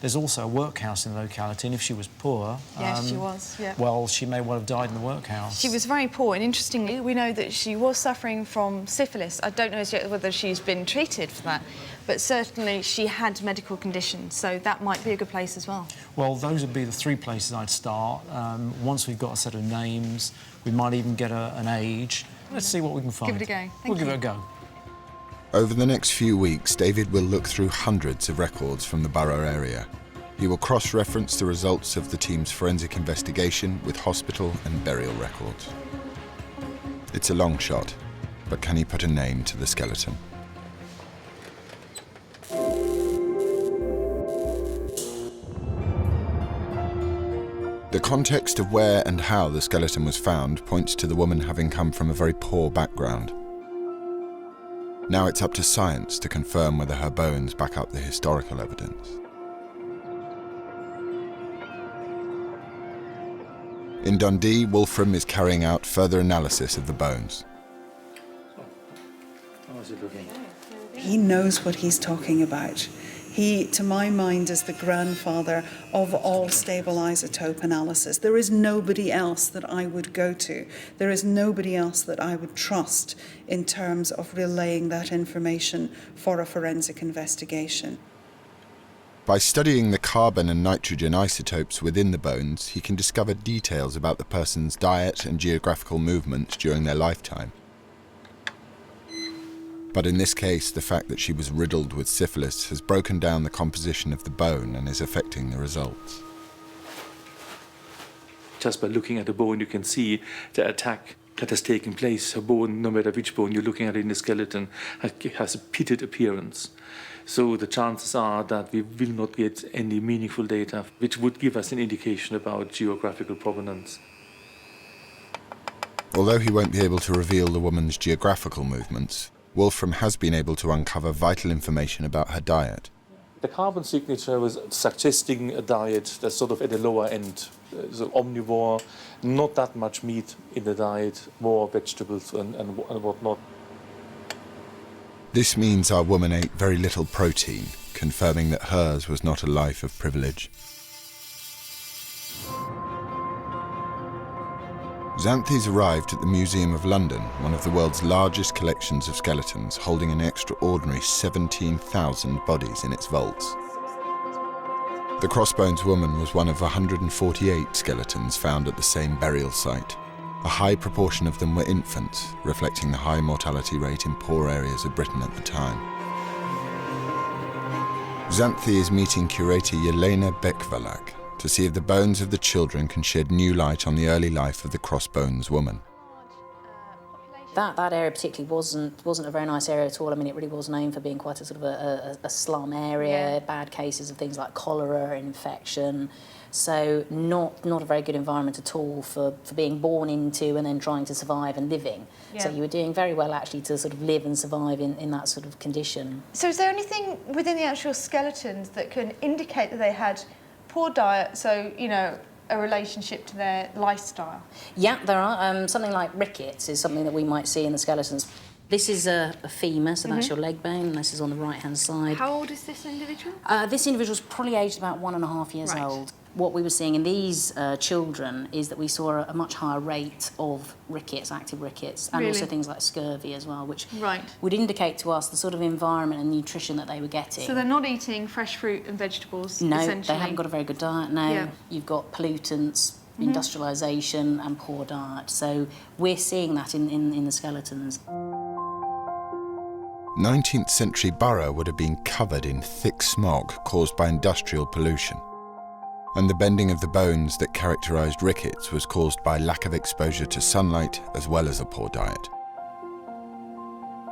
There's also a workhouse in the locality, and if she was poor... Yes, she was, yeah. Well, she may well have died in the workhouse. She was very poor, and interestingly, we know that she was suffering from syphilis. I don't know as yet whether she's been treated for that, but certainly she had medical conditions, so that might be a good place as well. Well, those would be the 3 places I'd start. Once we've got a set of names, we might even get an age. Let's see what we can find. Give it a go. We'll give it a go. Over the next few weeks, David will look through hundreds of records from the borough area. He will cross-reference the results of the team's forensic investigation with hospital and burial records. It's a long shot, but can he put a name to the skeleton? The context of where and how the skeleton was found points to the woman having come from a very poor background. Now it's up to science to confirm whether her bones back up the historical evidence. In Dundee, Wolfram is carrying out further analysis of the bones. How is it looking? He knows what he's talking about. He, to my mind, is the grandfather of all stable isotope analysis. There is nobody else that I would go to. There is nobody else that I would trust in terms of relaying that information for a forensic investigation. By studying the carbon and nitrogen isotopes within the bones, he can discover details about the person's diet and geographical movements during their lifetime. But in this case, the fact that she was riddled with syphilis has broken down the composition of the bone and is affecting the results. Just by looking at the bone, you can see the attack that has taken place. A bone, no matter which bone you're looking at in the skeleton, has a pitted appearance. So the chances are that we will not get any meaningful data which would give us an indication about geographical provenance. Although he won't be able to reveal the woman's geographical movements, Wolfram has been able to uncover vital information about her diet. The carbon signature was suggesting a diet that's sort of at the lower end, so omnivore, not that much meat in the diet, more vegetables and whatnot. This means our woman ate very little protein, confirming that hers was not a life of privilege. Xanthes arrived at the Museum of London, one of the world's largest collections of skeletons, holding an extraordinary 17,000 bodies in its vaults. The Crossbones Woman was one of 148 skeletons found at the same burial site. A high proportion of them were infants, reflecting the high mortality rate in poor areas of Britain at the time. Xanthe is meeting curator Jelena Bekvalak to see if the bones of the children can shed new light on the early life of the Crossbones Woman. That area particularly wasn't a very nice area at all. I mean, it really was known for being quite a sort of a slum area, bad cases of things like cholera and infection. So not a very good environment at all for being born into and then trying to survive and living. So you were doing very well actually to sort of live and survive in that sort of condition. So is there anything within the actual skeletons that can indicate that they had poor diet, so, you know, a relationship to their lifestyle? Yeah, there are. Something like rickets is something that we might see in the skeletons. This is a femur, so that's your leg bone, and this is on the right-hand side. How old is this individual? This individual's probably aged about 1.5 years old. What we were seeing in these children is that we saw a much higher rate of rickets, active rickets, and also things like scurvy as well, which would indicate to us the sort of environment and nutrition that they were getting. So they're not eating fresh fruit and vegetables, no, essentially? They haven't got a very good diet, no. Yeah. You've got pollutants, industrialisation and poor diet. So we're seeing that in the skeletons. 19th century Borough would have been covered in thick smog caused by industrial pollution. And the bending of the bones that characterised rickets was caused by lack of exposure to sunlight as well as a poor diet.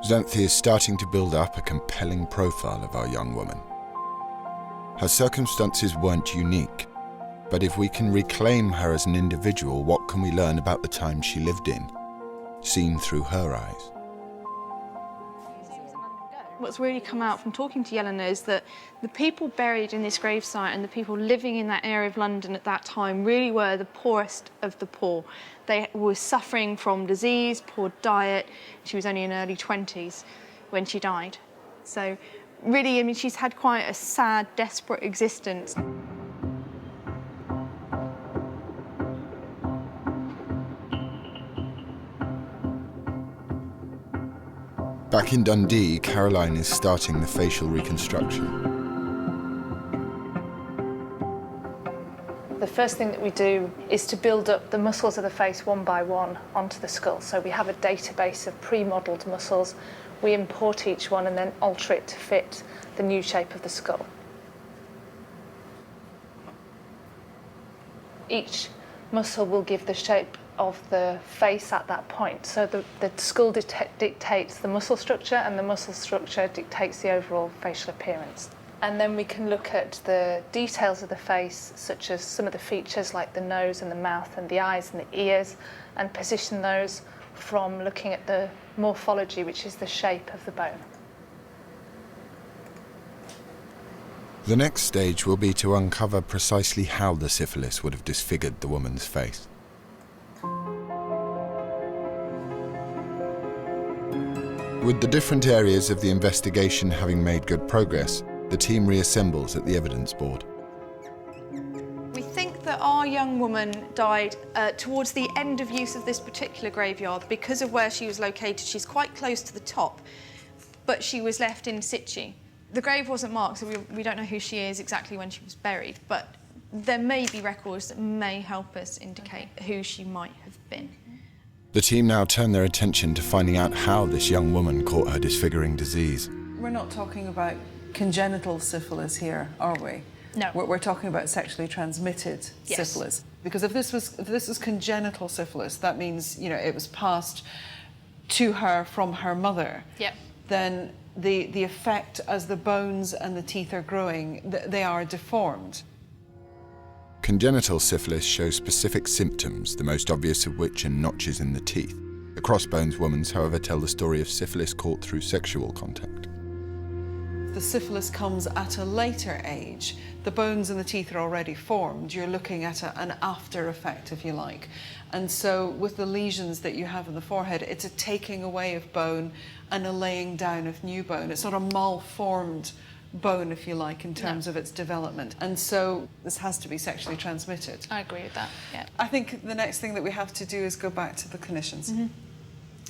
Xanthe is starting to build up a compelling profile of our young woman. Her circumstances weren't unique, but if we can reclaim her as an individual, what can we learn about the time she lived in, seen through her eyes? What's really come out from talking to Jelena is that the people buried in this gravesite and the people living in that area of London at that time really were the poorest of the poor. They were suffering from disease, poor diet. She was only in her early 20s when she died. So really, I mean, she's had quite a sad, desperate existence. Back in Dundee, Caroline is starting the facial reconstruction. The first thing that we do is to build up the muscles of the face one by one onto the skull. So we have a database of pre-modelled muscles. We import each one and then alter it to fit the new shape of the skull. Each muscle will give the shape of the face at that point. So the skull dictates the muscle structure and the muscle structure dictates the overall facial appearance. And then we can look at the details of the face, such as some of the features like the nose and the mouth and the eyes and the ears, and position those from looking at the morphology, which is the shape of the bone. The next stage will be to uncover precisely how the syphilis would have disfigured the woman's face. With the different areas of the investigation having made good progress, the team reassembles at the evidence board. We think that our young woman died towards the end of use of this particular graveyard because of where she was located. She's quite close to the top, but she was left in situ. The grave wasn't marked, so we don't know who she is exactly when she was buried, but there may be records that may help us indicate who she might have been. The team now turn their attention to finding out how this young woman caught her disfiguring disease. We're not talking about congenital syphilis here, are we? No. We're talking about sexually transmitted syphilis. Because if this was congenital syphilis, that means, you know, it was passed to her from her mother. Yep. Then the effect as the bones and the teeth are growing, they are deformed. Congenital syphilis shows specific symptoms, the most obvious of which are notches in the teeth. The Crossbones Woman's, however, tell the story of syphilis caught through sexual contact. the syphilis comes at a later age, the bones and the teeth are already formed. You're looking at an after effect, if you like. And so with the lesions that you have in the forehead, it's a taking away of bone and a laying down of new bone. It's not a malformed bone, if you like, in terms of its development. And so this has to be sexually transmitted. I agree with that, yeah. I think the next thing that we have to do is go back to the clinicians.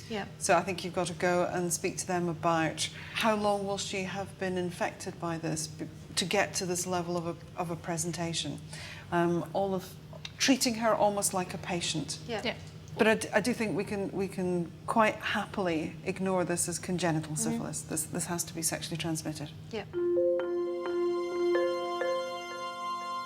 Yeah. So I think you've got to go and speak to them about how long will she have been infected by this to get to this level of a presentation. All of treating her almost like a patient. Yeah. But I do think we can quite happily ignore this as congenital syphilis. This has to be sexually transmitted. Yeah.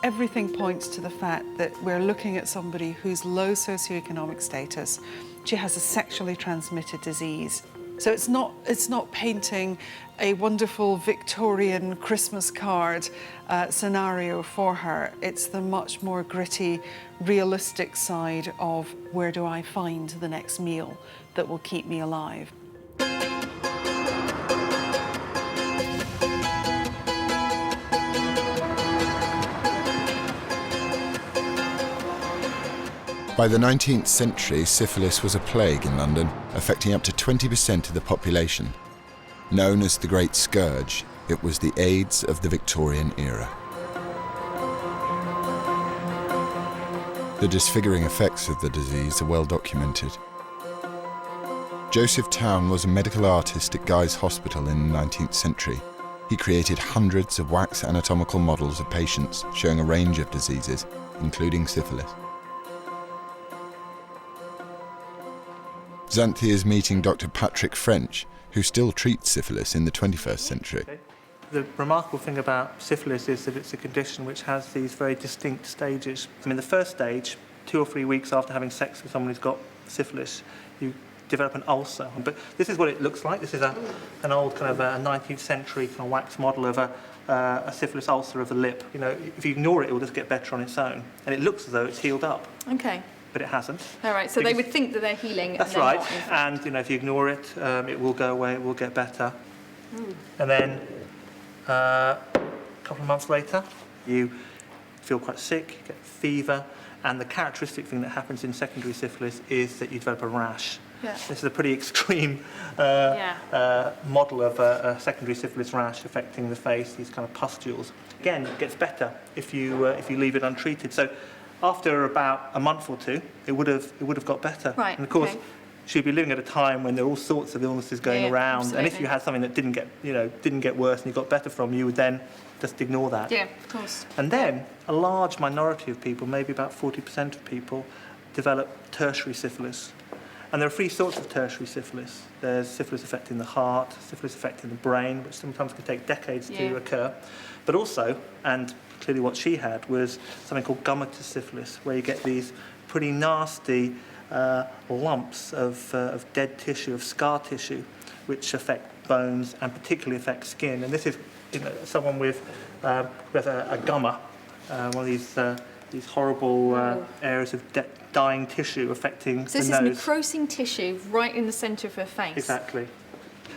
Everything points to the fact that we're looking at somebody who's low socioeconomic status. She has a sexually transmitted disease. So it's not painting a wonderful Victorian Christmas card scenario for her. It's the much more gritty, realistic side of where do I find the next meal that will keep me alive. By the 19th century, syphilis was a plague in London, affecting up to 20% of the population. Known as the Great Scourge, it was the AIDS of the Victorian era. The disfiguring effects of the disease are well documented. Joseph Town was a medical artist at Guy's Hospital in the 19th century. He created hundreds of wax anatomical models of patients showing a range of diseases, including syphilis. Xanthi is meeting Dr. Patrick French, who still treats syphilis in the 21st century. The remarkable thing about syphilis is that it's a condition which has these very distinct stages. I mean, the first stage, 2 or 3 weeks after having sex with someone who's got syphilis, you develop an ulcer. But this is what it looks like. This is an old kind of a 19th century kind of wax model of a syphilis ulcer of the lip. You know, if you ignore it, it will just get better on its own. And it looks as though it's healed up. Okay. But it hasn't. All right, so they would think that they're healing. That's right, and you know, if you ignore it, it will go away, it will get better. And then a couple of months later, you feel quite sick, you get fever, and the characteristic thing that happens in secondary syphilis is that you develop a rash. Yeah. This is a pretty extreme model of a secondary syphilis rash affecting the face, these kind of pustules. Again, it gets better if you leave it untreated. So after about a month or two, it would have got better. Right, and of course, she'd be living at a time when there are all sorts of illnesses going around. Absolutely. And if you had something that didn't get worse and you got better from, you would then just ignore that. Yeah, of course. And then a large minority of people, maybe about 40% of people, develop tertiary syphilis. And there are 3 sorts of tertiary syphilis. There's syphilis affecting the heart, syphilis affecting the brain, which sometimes can take decades to occur. But also, and clearly what she had, was something called gummatous syphilis, where you get these pretty nasty lumps of dead tissue, of scar tissue, which affect bones and particularly affect skin. And this is someone with a gumma, one of these horrible areas of dying tissue affecting the nose. So this is necrosing tissue right in the centre of her face. Exactly.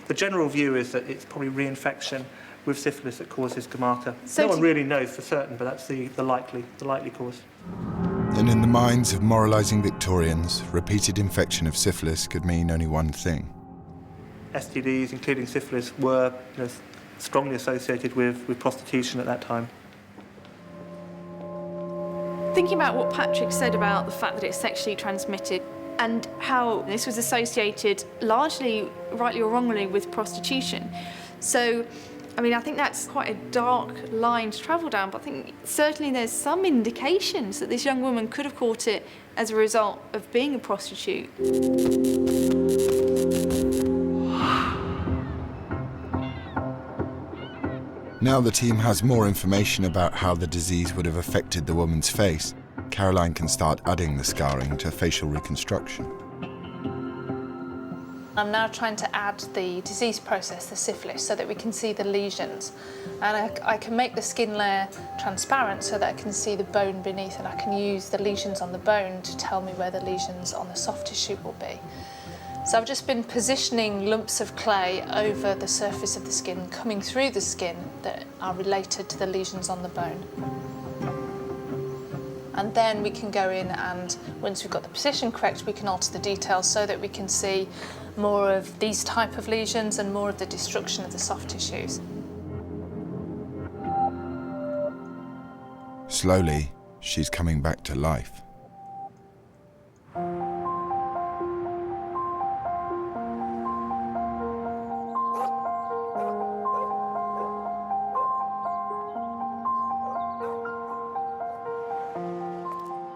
The general view is that it's probably reinfection with syphilis that causes gammata. So no one really knows for certain, but that's the likely cause. And in the minds of moralising Victorians, repeated infection of syphilis could mean only one thing. STDs, including syphilis, were strongly associated with prostitution at that time. Thinking about what Patrick said about the fact that it's sexually transmitted and how this was associated largely, rightly or wrongly, with prostitution. So, I mean, I think that's quite a dark line to travel down, but I think certainly there's some indications that this young woman could have caught it as a result of being a prostitute. Now the team has more information about how the disease would have affected the woman's face, Caroline can start adding the scarring to facial reconstruction. I'm now trying to add the disease process, the syphilis, so that we can see the lesions. And I can make the skin layer transparent so that I can see the bone beneath, and I can use the lesions on the bone to tell me where the lesions on the soft tissue will be. So I've just been positioning lumps of clay over the surface of the skin, coming through the skin, that are related to the lesions on the bone. And then we can go in and, once we've got the position correct, we can alter the details so that we can see more of these type of lesions and more of the destruction of the soft tissues. Slowly, she's coming back to life.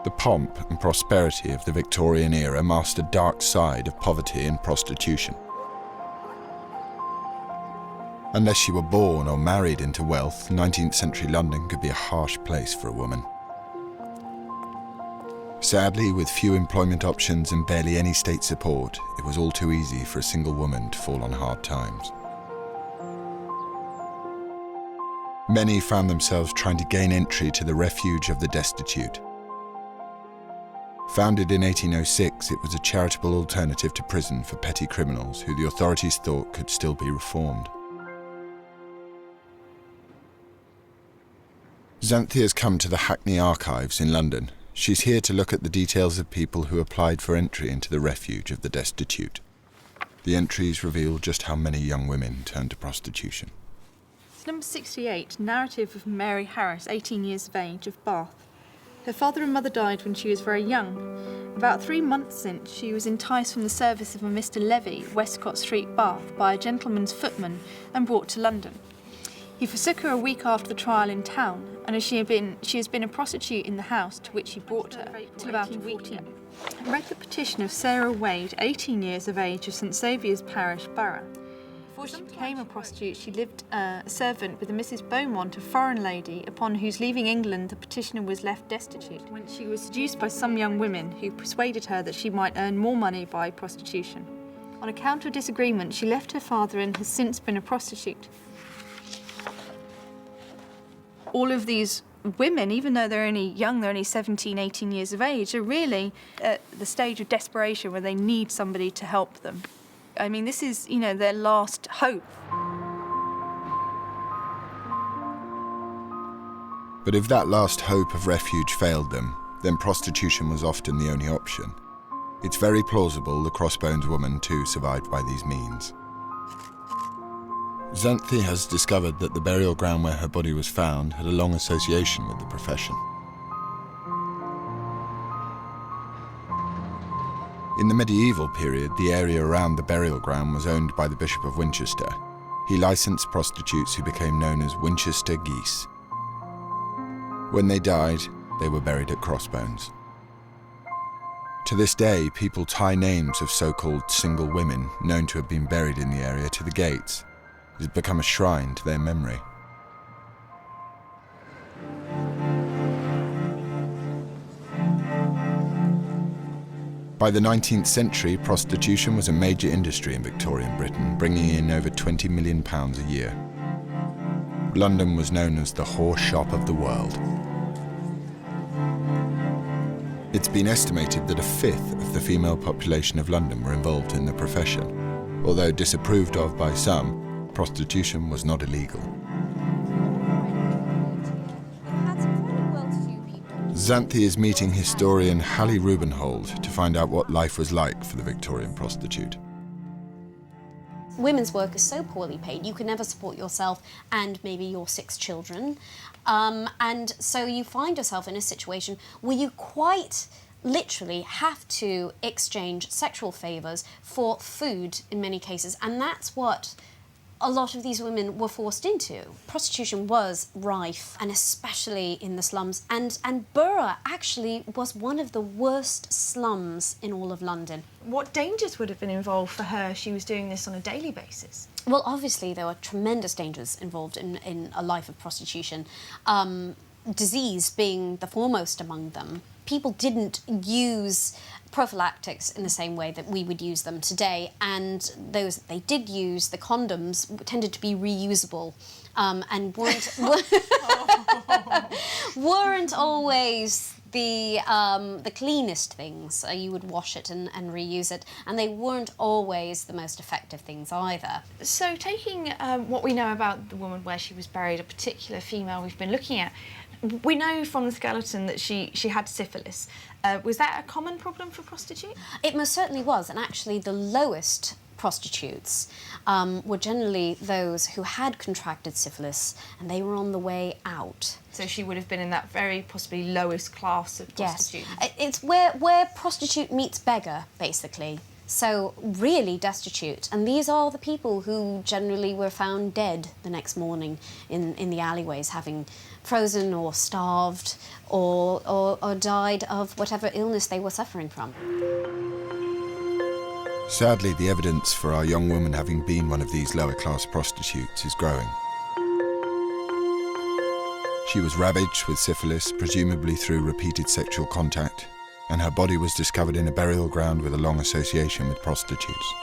The pomp and prosperity of the Victorian era masked a dark side of poverty and prostitution. Unless you were born or married into wealth, 19th century London could be a harsh place for a woman. Sadly, with few employment options and barely any state support, it was all too easy for a single woman to fall on hard times. Many found themselves trying to gain entry to the refuge of the destitute. Founded in 1806, it was a charitable alternative to prison for petty criminals who the authorities thought could still be reformed. Xanthi has come to the Hackney Archives in London. She's here to look at the details of people who applied for entry into the refuge of the destitute. The entries reveal just how many young women turned to prostitution. It's number 68, narrative of Mary Harris, 18 years of age, of Bath. Her father and mother died when she was very young. About 3 months since, she was enticed from the service of a Mr. Levy, Westcott Street, Bath, by a gentleman's footman and brought to London. He forsook her a week after the trial in town, and as she has been a prostitute in the house to which he brought her till about a week ago. I read the petition of Sarah Wade, 18 years of age, of St Saviour's Parish, Borough. Before she became a prostitute, she lived a servant with a Mrs. Beaumont, a foreign lady, upon whose leaving England the petitioner was left destitute, when she was seduced by some young women who persuaded her that she might earn more money by prostitution. On account of disagreement, she left her father and has since been a prostitute. All of these women, even though they're only young, they're only 17, 18 years of age, are really at the stage of desperation where they need somebody to help them. I mean, this is, their last hope. But if that last hope of refuge failed them, then prostitution was often the only option. It's very plausible the Crossbones Woman too survived by these means. Xanthi has discovered that the burial ground where her body was found had a long association with the profession. In the medieval period, the area around the burial ground was owned by the Bishop of Winchester. He licensed prostitutes who became known as Winchester geese. When they died, they were buried at Crossbones. To this day, people tie names of so-called single women known to have been buried in the area to the gates. It has become a shrine to their memory. By the 19th century, prostitution was a major industry in Victorian Britain, bringing in over £20 million a year. London was known as the whore shop of the world. It's been estimated that a fifth of the female population of London were involved in the profession. Although disapproved of by some, prostitution was not illegal. Xanthi is meeting historian Hallie Rubenhold to find out what life was like for the Victorian prostitute. Women's work is so poorly paid, you can never support yourself and maybe your 6 children. And so you find yourself in a situation where you quite literally have to exchange sexual favours for food in many cases. And that's what a lot of these women were forced into. Prostitution was rife, and especially in the slums. And Borough actually was one of the worst slums in all of London. What dangers would have been involved for her? She was doing this on a daily basis. Well, obviously there were tremendous dangers involved in a life of prostitution. Disease being the foremost among them. People didn't use prophylactics in the same way that we would use them today, and those that they did use, the condoms, tended to be reusable and weren't always the cleanest things. You would wash it and reuse it, and they weren't always the most effective things either. So taking what we know about the woman where she was buried, a particular female we've been looking at, we know from the skeleton that she had syphilis. Was that a common problem for prostitutes? It most certainly was, and actually the lowest prostitutes were generally those who had contracted syphilis and they were on the way out. So she would have been in that very possibly lowest class of prostitutes. Yes, it's where prostitute meets beggar, basically. So really destitute, and these are the people who generally were found dead the next morning in the alleyways, having frozen or starved or died of whatever illness they were suffering from. Sadly, the evidence for our young woman having been one of these lower-class prostitutes is growing. She was ravaged with syphilis, presumably through repeated sexual contact, and her body was discovered in a burial ground with a long association with prostitutes.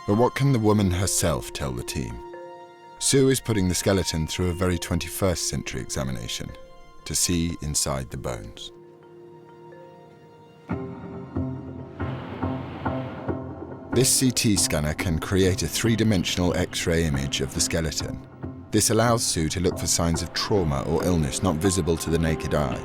But what can the woman herself tell the team? Sue is putting the skeleton through a very 21st century examination to see inside the bones. This CT scanner can create a three-dimensional X-ray image of the skeleton. This allows Sue to look for signs of trauma or illness not visible to the naked eye.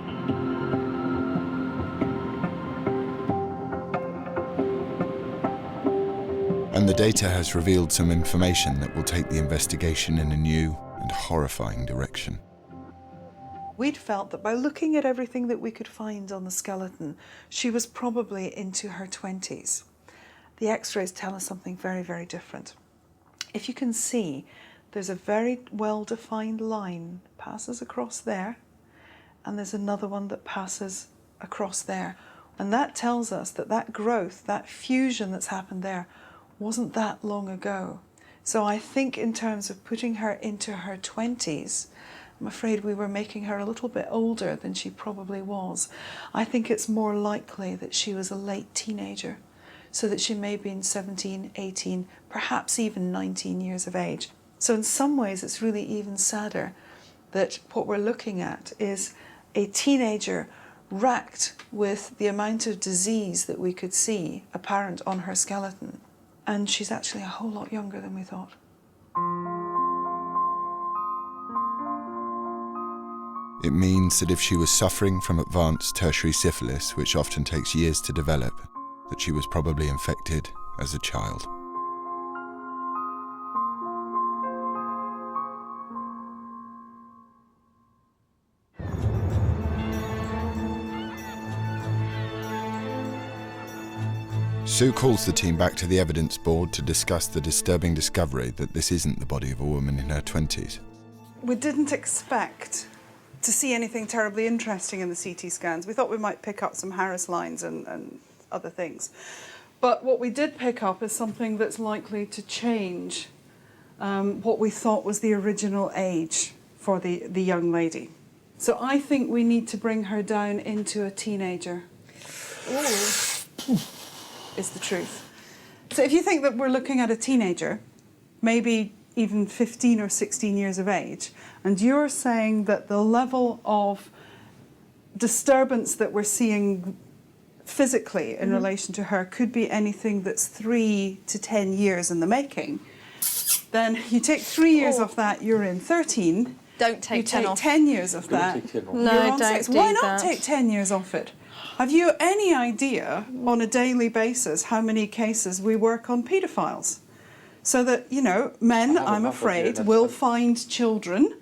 And the data has revealed some information that will take the investigation in a new and horrifying direction. We'd felt that by looking at everything that we could find on the skeleton, she was probably into her 20s. The X-rays tell us something very, very different. If you can see, there's a very well-defined line passes across there, and there's another one that passes across there. And that tells us that that growth, that fusion that's happened there, wasn't that long ago. So I think in terms of putting her into her 20s, I'm afraid we were making her a little bit older than she probably was. I think it's more likely that she was a late teenager, so that she may have been 17, 18, perhaps even 19 years of age. So in some ways it's really even sadder that what we're looking at is a teenager racked with the amount of disease that we could see apparent on her skeleton. And she's actually a whole lot younger than we thought. It means that if she was suffering from advanced tertiary syphilis, which often takes years to develop, that she was probably infected as a child. Sue calls the team back to the evidence board to discuss the disturbing discovery that this isn't the body of a woman in her 20s. We didn't expect to see anything terribly interesting in the CT scans. We thought we might pick up some Harris lines and other things. But what we did pick up is something that's likely to change what we thought was the original age for the young lady. So I think we need to bring her down into a teenager. Ooh. Is the truth. So if you think that we're looking at a teenager, maybe even 15 or 16 years of age, and you're saying that the level of disturbance that we're seeing physically in relation to her could be anything that's 3 to 10 years in the making, then you take 3 years off that, you're in 13. Don't take 10 off. 10 years off that. No, don't do Why not that. take 10 years off it? Have you any idea on a daily basis how many cases we work on paedophiles? So that, you know, men, I'm afraid, will find children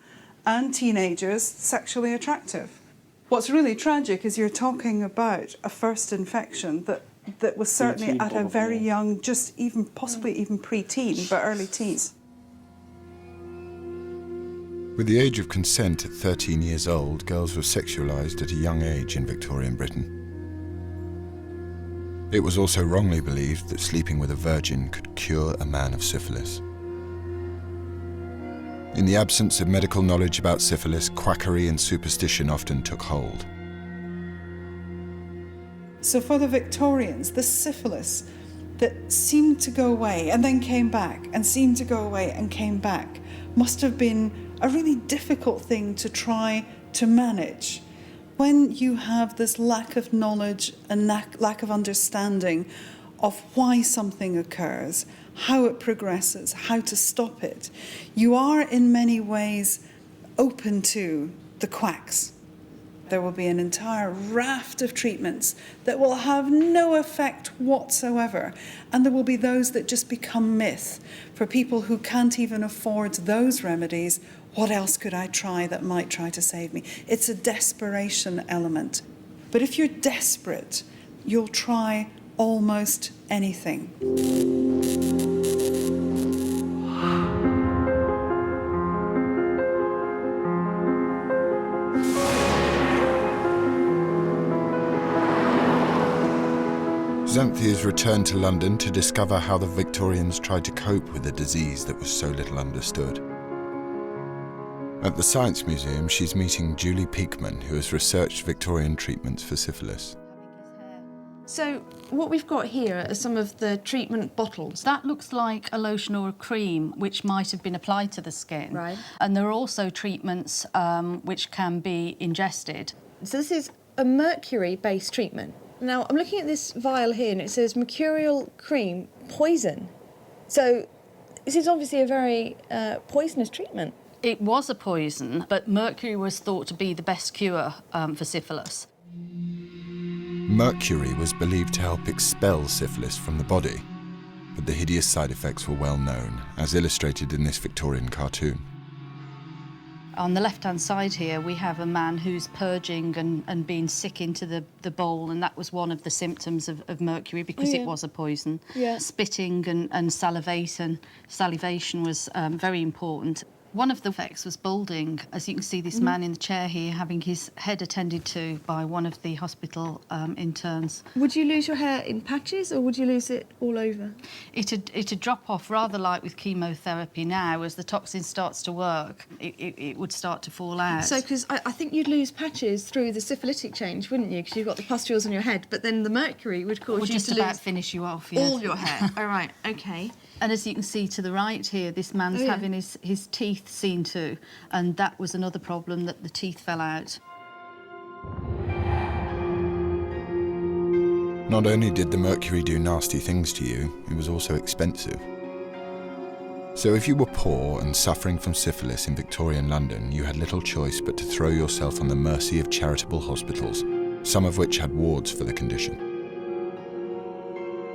and teenagers sexually attractive. What's really tragic is you're talking about a first infection that was certainly at a very young, just even possibly even pre-teen, but early teens. With the age of consent at 13 years old, girls were sexualised at a young age in Victorian Britain. It was also wrongly believed that sleeping with a virgin could cure a man of syphilis. In the absence of medical knowledge about syphilis, quackery and superstition often took hold. So for the Victorians, the syphilis that seemed to go away and then came back and seemed to go away and came back must have been a really difficult thing to try to manage. When you have this lack of knowledge and lack of understanding of why something occurs, how it progresses, how to stop it, you are in many ways open to the quacks. There will be an entire raft of treatments that will have no effect whatsoever, and there will be those that just become myth. For people who can't even afford those remedies, what else could I try that might try to save me? It's a desperation element. But if you're desperate, you'll try almost anything. Xanthia's returned to London to discover how the Victorians tried to cope with a disease that was so little understood. At the Science Museum, she's meeting Julie Peakman, who has researched Victorian treatments for syphilis. So what we've got here are some of the treatment bottles. That looks like a lotion or a cream which might have been applied to the skin. Right. And there are also treatments which can be ingested. So this is a mercury-based treatment. Now, I'm looking at this vial here and it says mercurial cream, poison. So this is obviously a very poisonous treatment. It was a poison, but mercury was thought to be the best cure for syphilis. Mercury was believed to help expel syphilis from the body, but the hideous side effects were well known, as illustrated in this Victorian cartoon. On the left-hand side here, we have a man who's purging and being sick into the bowl, and that was one of the symptoms of mercury because it was a poison. Yeah. Spitting and salivation was very important. One of the effects was balding. As you can see, this man in the chair here having his head attended to by one of the hospital interns. Would you lose your hair in patches or would you lose it all over? It'd drop off rather like with chemotherapy now. As the toxin starts to work, it would start to fall out. So, because I think you'd lose patches through the syphilitic change, wouldn't you? Because you've got the pustules on your head, but then the mercury would cause you just to about lose finish you off, yes. all your hair. All right, OK. And as you can see to the right here, this man's having his teeth seen to, and that was another problem, that the teeth fell out. Not only did the mercury do nasty things to you, it was also expensive. So if you were poor and suffering from syphilis in Victorian London, you had little choice but to throw yourself on the mercy of charitable hospitals, some of which had wards for the condition.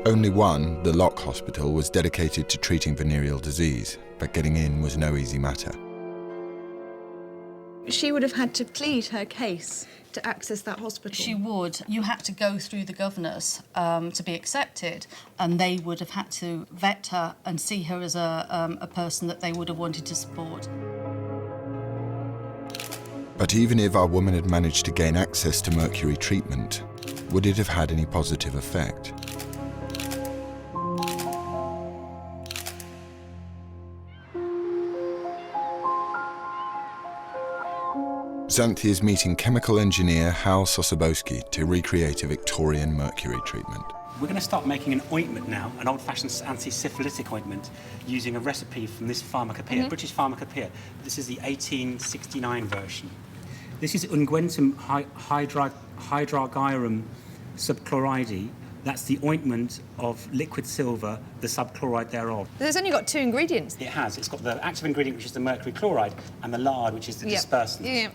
Only one, the Lock Hospital, was dedicated to treating venereal disease, but getting in was no easy matter. She would have had to plead her case to access that hospital. She would. You had to go through the governors to be accepted, and they would have had to vet her and see her as a person that they would have wanted to support. But even if our woman had managed to gain access to mercury treatment, would it have had any positive effect? Xanthi is meeting chemical engineer Hal Sosabowski to recreate a Victorian mercury treatment. We're going to start making an ointment now, an old-fashioned anti-syphilitic ointment, using a recipe from this pharmacopoeia, British pharmacopoeia. This is the 1869 version. This is unguentum hydrargyrum subchloride. That's the ointment of liquid silver, the subchloride thereof. There's only got 2 ingredients. It has. It's got the active ingredient, which is the mercury chloride, and the lard, which is the dispersant. Yeah.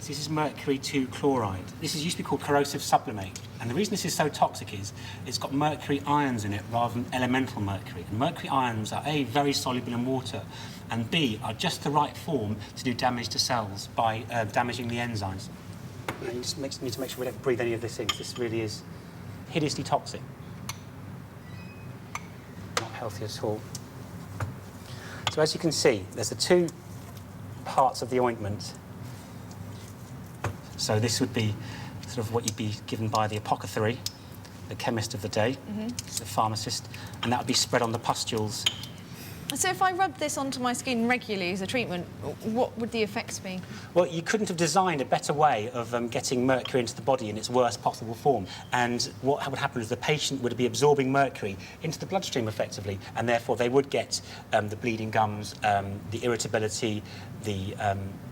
This is mercury 2 chloride. This is used to be called corrosive sublimate. And the reason this is so toxic is it's got mercury ions in it rather than elemental mercury. And mercury ions are A, very soluble in water, and B, are just the right form to do damage to cells by damaging the enzymes. And you just need to make sure we don't breathe any of this in, because this really is hideously toxic. Not healthy at all. So as you can see, there's the 2 parts of the ointment. So this would be sort of what you'd be given by the apothecary, the chemist of the day, the pharmacist, and that would be spread on the pustules So if I rub this onto my skin regularly as a treatment, what would the effects be? Well, you couldn't have designed a better way of getting mercury into the body in its worst possible form. And what would happen is the patient would be absorbing mercury into the bloodstream effectively, and therefore they would get the bleeding gums, the irritability, the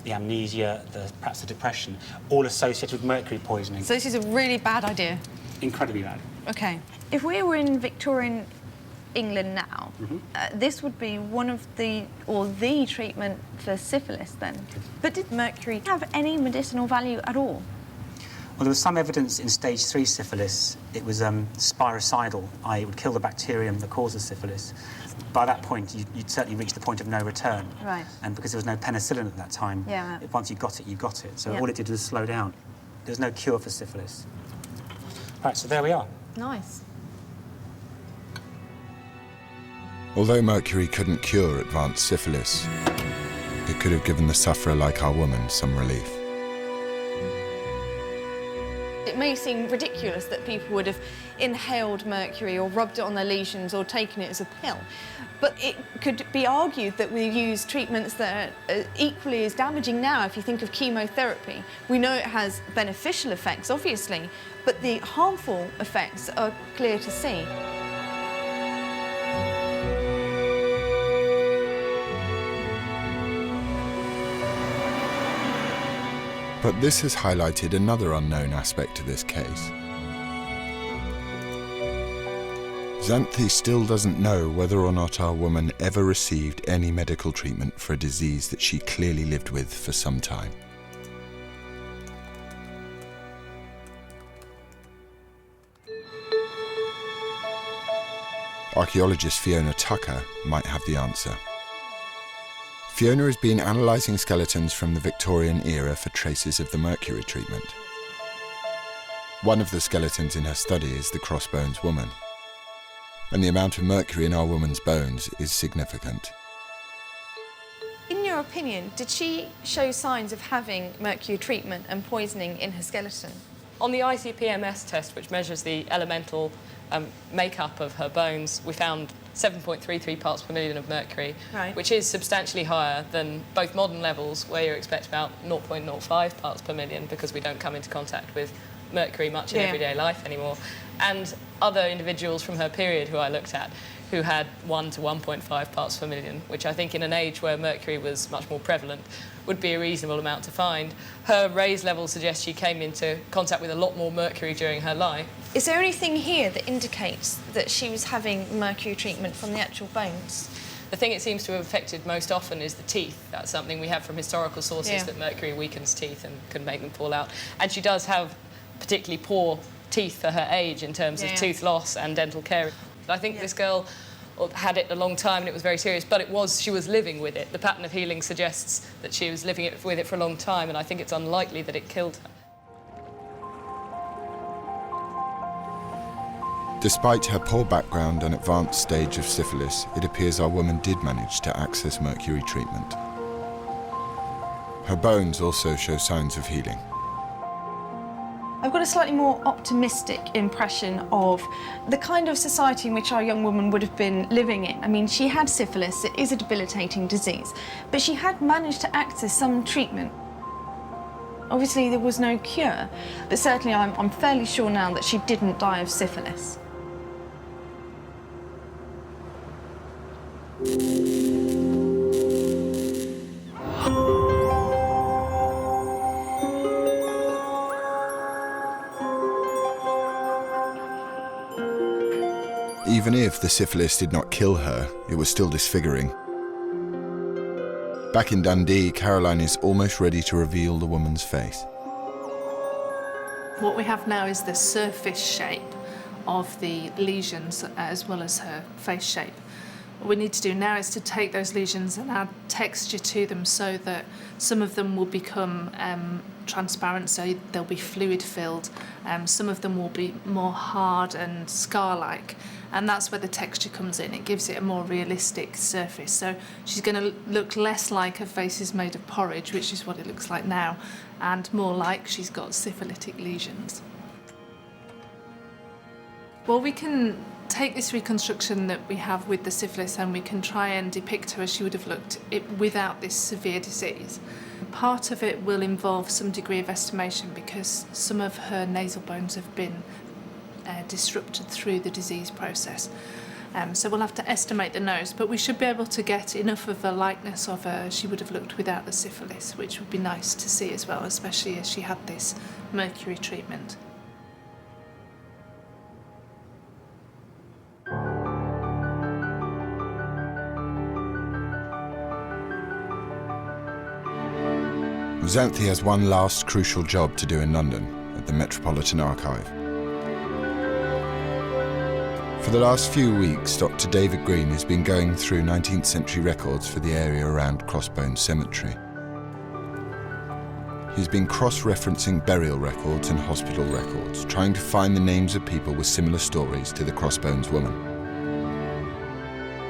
amnesia, perhaps the depression, all associated with mercury poisoning. So this is a really bad idea? Incredibly bad. OK. If we were in Victorian England now, this would be one of the treatment for syphilis then. But did mercury have any medicinal value at all? Well, there was some evidence in stage 3 syphilis. It was spiricidal, i.e. it would kill the bacterium that causes syphilis. By that point, you'd certainly reached the point of no return. Right. And because there was no penicillin at that time, once you got it, you got it. So all it did was slow down. There's no cure for syphilis. Right, so there we are. Nice. Although mercury couldn't cure advanced syphilis, it could have given the sufferer like our woman some relief. It may seem ridiculous that people would have inhaled mercury or rubbed it on their lesions or taken it as a pill, but it could be argued that we use treatments that are equally as damaging now. If you think of chemotherapy, we know it has beneficial effects, obviously, but the harmful effects are clear to see. But this has highlighted another unknown aspect to this case. Xanthi still doesn't know whether or not our woman ever received any medical treatment for a disease that she clearly lived with for some time. Archaeologist Fiona Tucker might have the answer. Fiona has been analysing skeletons from the Victorian era for traces of the mercury treatment. One of the skeletons in her study is the Crossbones Woman, and the amount of mercury in our woman's bones is significant. In your opinion, did she show signs of having mercury treatment and poisoning in her skeleton? On the ICP-MS test, which measures the elemental makeup of her bones, we found 7.33 parts per million of mercury, which is substantially higher than both modern levels, where you expect about 0.05 parts per million, because we don't come into contact with mercury much in everyday life anymore, and other individuals from her period who I looked at who had 1 to 1.5 parts per million, which I think in an age where mercury was much more prevalent would be a reasonable amount to find. Her raised level suggests she came into contact with a lot more mercury during her life. Is there anything here that indicates that she was having mercury treatment from the actual bones? The thing it seems to have affected most often is the teeth. That's something we have from historical sources, that mercury weakens teeth and can make them fall out. And she does have particularly poor teeth for her age in terms of tooth loss and dental care. I think this girl had it a long time and it was very serious, but she was living with it. The pattern of healing suggests that she was living with it for a long time, and I think it's unlikely that it killed her. Despite her poor background and advanced stage of syphilis, it appears our woman did manage to access mercury treatment. Her bones also show signs of healing. I've got a slightly more optimistic impression of the kind of society in which our young woman would have been living in. I mean, she had syphilis, it is a debilitating disease, but she had managed to access some treatment. Obviously, there was no cure, but certainly I'm fairly sure now that she didn't die of syphilis. Even if the syphilis did not kill her, it was still disfiguring. Back in Dundee, Caroline is almost ready to reveal the woman's face. What we have now is the surface shape of the lesions as well as her face shape. What we need to do now is to take those lesions and add texture to them so that some of them will become transparent, so they'll be fluid-filled. Some of them will be more hard and scar-like, and that's where the texture comes in. It gives it a more realistic surface. So she's going to look less like her face is made of porridge, which is what it looks like now, and more like she's got syphilitic lesions. Well, we can take this reconstruction that we have with the syphilis and we can try and depict her as she would have looked without this severe disease. Part of it will involve some degree of estimation because some of her nasal bones have been disrupted through the disease process. So we'll have to estimate the nose, but we should be able to get enough of a likeness of her as she would have looked without the syphilis, which would be nice to see as well, especially as she had this mercury treatment. Xanthi has one last crucial job to do in London, at the Metropolitan Archive. For the last few weeks, Dr. David Green has been going through 19th century records for the area around Crossbones Cemetery. He's been cross-referencing burial records and hospital records, trying to find the names of people with similar stories to the Crossbones Woman.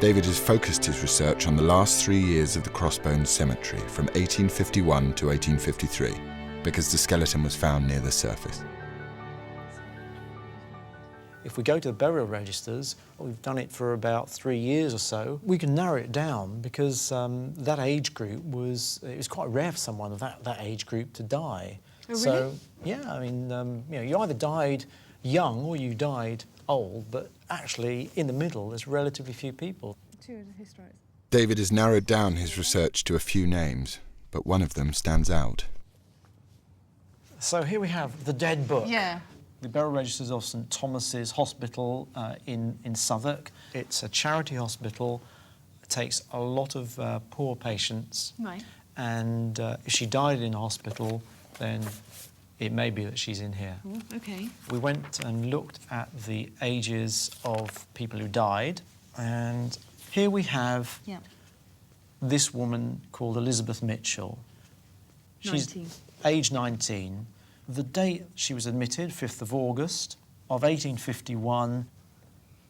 David has focused his research on the last 3 years of the Crossbones Cemetery, from 1851 to 1853, because the skeleton was found near the surface. If we go to the burial registers, we've done it for about 3 years or so, we can narrow it down because that age group was quite rare for someone of that age group to die. Oh, really? So, yeah, I mean, you either died young or you died old, but actually in the middle there's relatively few people. David has narrowed down his research to a few names, but one of them stands out. So here we have the Dead Book. Yeah. The burial registers of St Thomas's Hospital in Southwark. It's a charity hospital. It takes a lot of poor patients. Right. And if she died in hospital, then it may be that she's in here. Oh, okay. We went and looked at the ages of people who died, and here we have this woman called Elizabeth Mitchell. She's 19. age 19. The date she was admitted, 5th of August of 1851.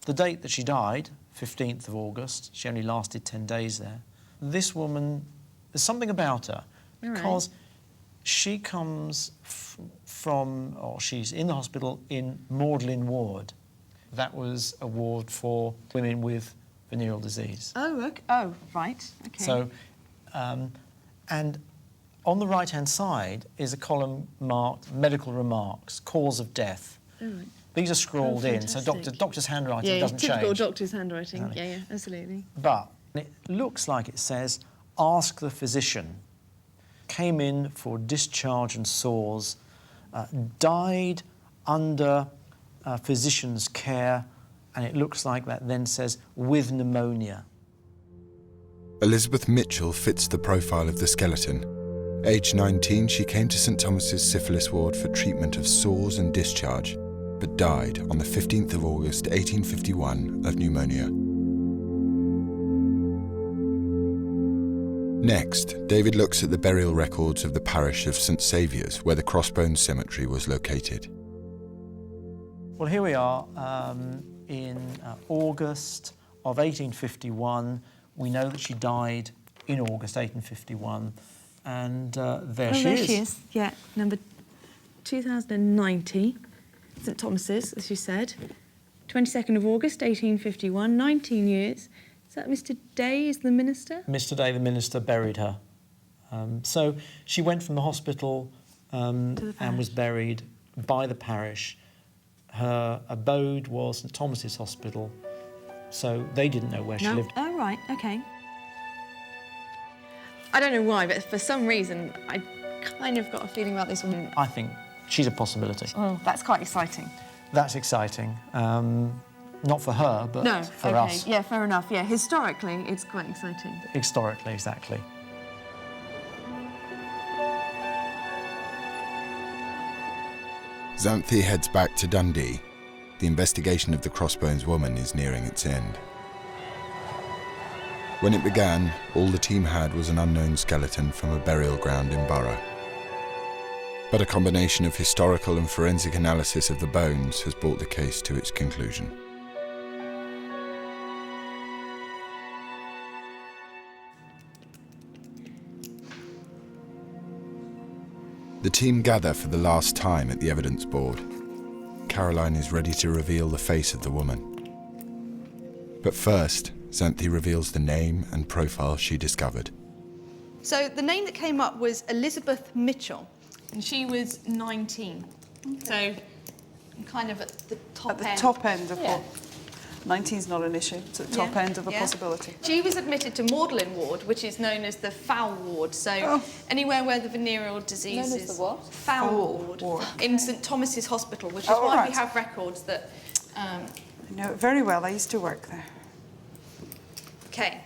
The date that she died, 15th of August. She only lasted 10 days there. This woman, there's something about her, because she comes from, or she's in the hospital in Magdalen Ward. That was a ward for women with venereal disease. Oh, okay. Oh, right. Okay. So, and on the right-hand side is a column marked medical remarks, cause of death. Oh, right. These are scrawled in, so doctor's handwriting doesn't change. Typical doctor's handwriting. Yeah, absolutely. But it looks like it says, ask the physician. Came in for discharge and sores, died under physician's care, and it looks like that then says, with pneumonia. Elizabeth Mitchell fits the profile of the skeleton. Aged 19, she came to St Thomas's syphilis ward for treatment of sores and discharge, but died on the 15th of August 1851 of pneumonia. Next, David looks at the burial records of the parish of St Saviour's, where the Crossbones Cemetery was located. Well, here we are in August of 1851. We know that she died in August 1851, and there she is. Yeah, number 2090, St Thomas's, as you said. 22nd of August 1851, 19 years. Is that Mr Day is the minister? Mr Day, the minister, buried her. So she went from the hospital and was buried by the parish. Her abode was St Thomas's Hospital, so they didn't know where she lived. Oh, right, OK. I don't know why, but for some reason, I kind of got a feeling about this woman. I think she's a possibility. Oh, that's quite exciting. That's exciting. Not for her, but for us. Yeah, fair enough. Yeah, historically, it's quite exciting. Historically, exactly. Xanthi heads back to Dundee. The investigation of the Crossbones Woman is nearing its end. When it began, all the team had was an unknown skeleton from a burial ground in Borough. But a combination of historical and forensic analysis of the bones has brought the case to its conclusion. The team gather for the last time at the evidence board. Caroline is ready to reveal the face of the woman. But first, Xanthi reveals the name and profile she discovered. So the name that came up was Elizabeth Mitchell, and she was 19. So kind of at the top end. At the top end of what? 19's not an issue. It's at the top end of a possibility. She was admitted to Magdalen ward, which is known as the foul ward. So anywhere where the venereal disease Known as is the what? foul ward. In St Thomas's Hospital, which is why we have records that. I know it very well. I used to work there. Okay.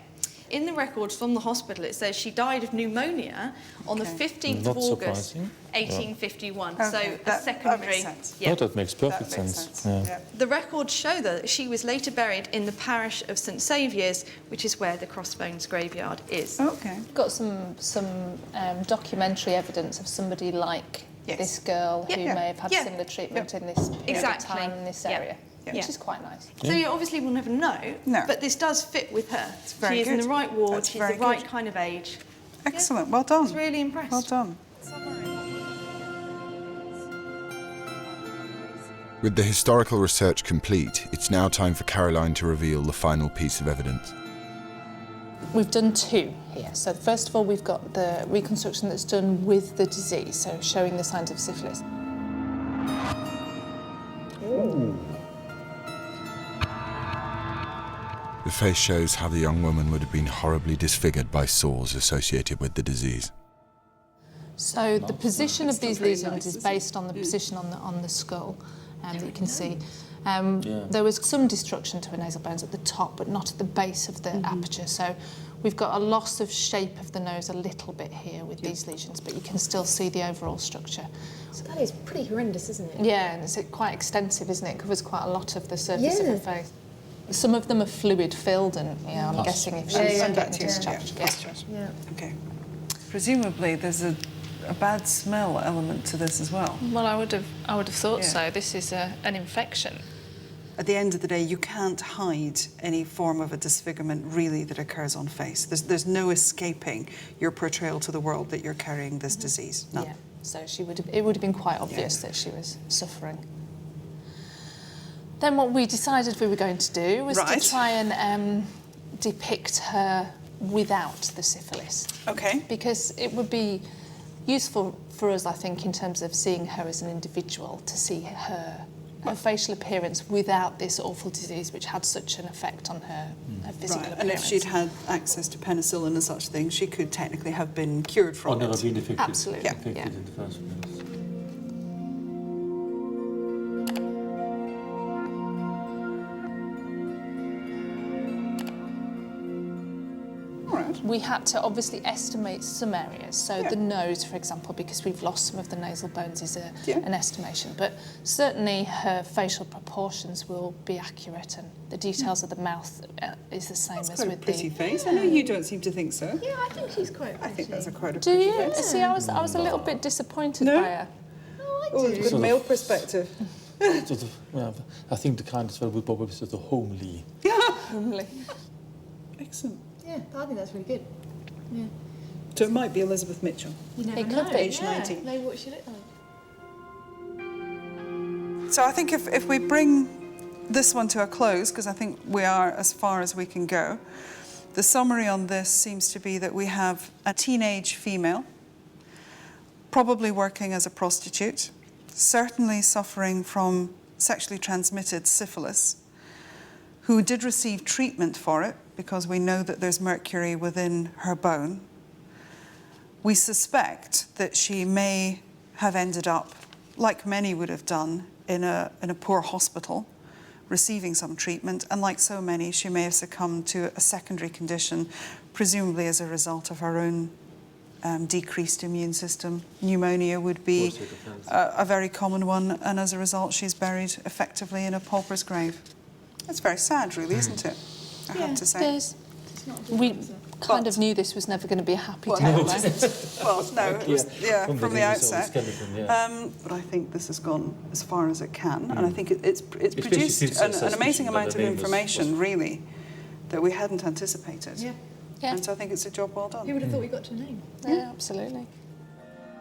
In the records from the hospital, it says she died of pneumonia on the 15th of August, 1851. Yeah. So Okay, a that secondary. makes sense. Yeah. Oh, that makes perfect sense. Yeah. The records show that she was later buried in the parish of St Saviour's, which is where the Crossbones graveyard is. Okay. Got some documentary evidence of somebody like this girl who may have had similar treatment in this period of time in this area. Which is quite nice. So you obviously will never know, but this does fit with her. She is in the right ward, she's the right kind of age. Excellent, well done. I was really impressed. Well done. With the historical research complete, it's now time for Caroline to reveal the final piece of evidence. We've done two here. So first of all, we've got the reconstruction that's done with the disease, so showing the signs of syphilis. Ooh. The face shows how the young woman would have been horribly disfigured by sores associated with the disease. So the position of these lesions is based on the position on the skull, that you can see. There was some destruction to her nasal bones at the top, but not at the base of the aperture. So we've got a loss of shape of the nose a little bit here with these lesions, but you can still see the overall structure. So that is pretty horrendous, isn't it? Yeah, and it's quite extensive, isn't it? It covers quite a lot of the surface of her face. Some of them are fluid-filled, and I'm guessing if she's getting discharged. Yeah. Okay. Presumably, there's a bad smell element to this as well. Well, I would have thought so. This is an infection. At the end of the day, you can't hide any form of a disfigurement really that occurs on face. There's no escaping your portrayal to the world that you're carrying this disease. No. Yeah. So it would have been quite obvious that she was suffering. Then what we decided we were going to do was to try and depict her without the syphilis. Okay. Because it would be useful for us, I think, in terms of seeing her as an individual, to see her facial appearance without this awful disease which had such an effect on her physical appearance. And if she'd had access to penicillin and such things, she could technically have been cured from it. Or never been affected. Absolutely. Affected in the first place. We had to obviously estimate some areas. So the nose, for example, because we've lost some of the nasal bones, is an estimation. But certainly her facial proportions will be accurate, and the details of the mouth is the same as with the pretty face. I know you don't seem to think so. Yeah, I think she's quite pretty. I think that's quite a Do pretty you? face. See, I was a little bit disappointed by her. Oh, it's good male perspective. Sort of, I think the kind of would probably be sort of homely. Yeah. Homely. Excellent. Yeah, I think that's really good. Yeah. So it might be Elizabeth Mitchell. You never It know. could be. Age 19. Maybe what she looked like. So I think if we bring this one to a close, because I think we are as far as we can go, the summary on this seems to be that we have a teenage female, probably working as a prostitute, certainly suffering from sexually transmitted syphilis, who did receive treatment for it because we know that there's mercury within her bone. We suspect that she may have ended up, like many would have done, in a poor hospital, receiving some treatment, and like so many, she may have succumbed to a secondary condition, presumably as a result of her own decreased immune system. Pneumonia would be a very common one, and as a result, she's buried effectively in a pauper's grave. That's very sad, really, isn't it? I have to say. It is. We kind of knew this was never going to be a happy tale. Well, no, it was, from the outset. But I think this has gone as far as it can, and I think it's produced an amazing amount of information, really, that we hadn't anticipated. Yeah. And so I think it's a job well done. Who would have thought we got to a name? Yeah, absolutely.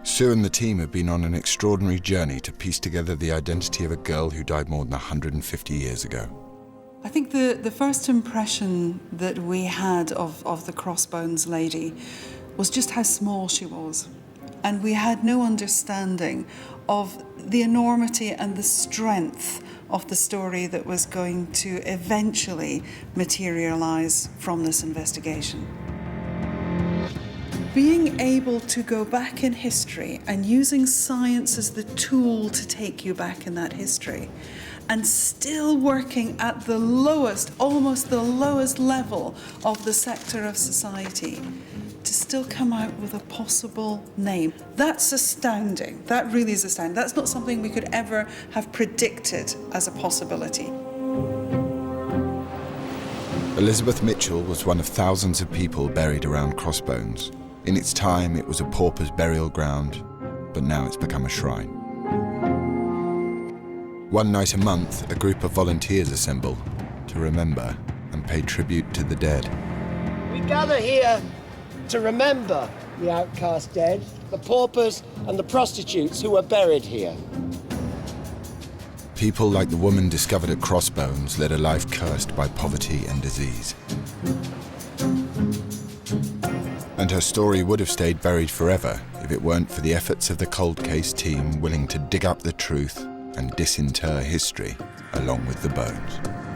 Sue and the team have been on an extraordinary journey to piece together the identity of a girl who died more than 150 years ago. I think the first impression that we had of the Crossbones lady was just how small she was. And we had no understanding of the enormity and the strength of the story that was going to eventually materialise from this investigation. Being able to go back in history and using science as the tool to take you back in that history, and still working at the lowest, almost the lowest level of the sector of society, to still come out with a possible name. That's astounding. That really is astounding. That's not something we could ever have predicted as a possibility. Elizabeth Mitchell was one of thousands of people buried around Crossbones. In its time, it was a pauper's burial ground, but now it's become a shrine. One night a month, a group of volunteers assemble to remember and pay tribute to the dead. We gather here to remember the outcast dead, the paupers and the prostitutes who were buried here. People like the woman discovered at Crossbones led a life cursed by poverty and disease. And her story would have stayed buried forever if it weren't for the efforts of the cold case team willing to dig up the truth and disinter history along with the bones.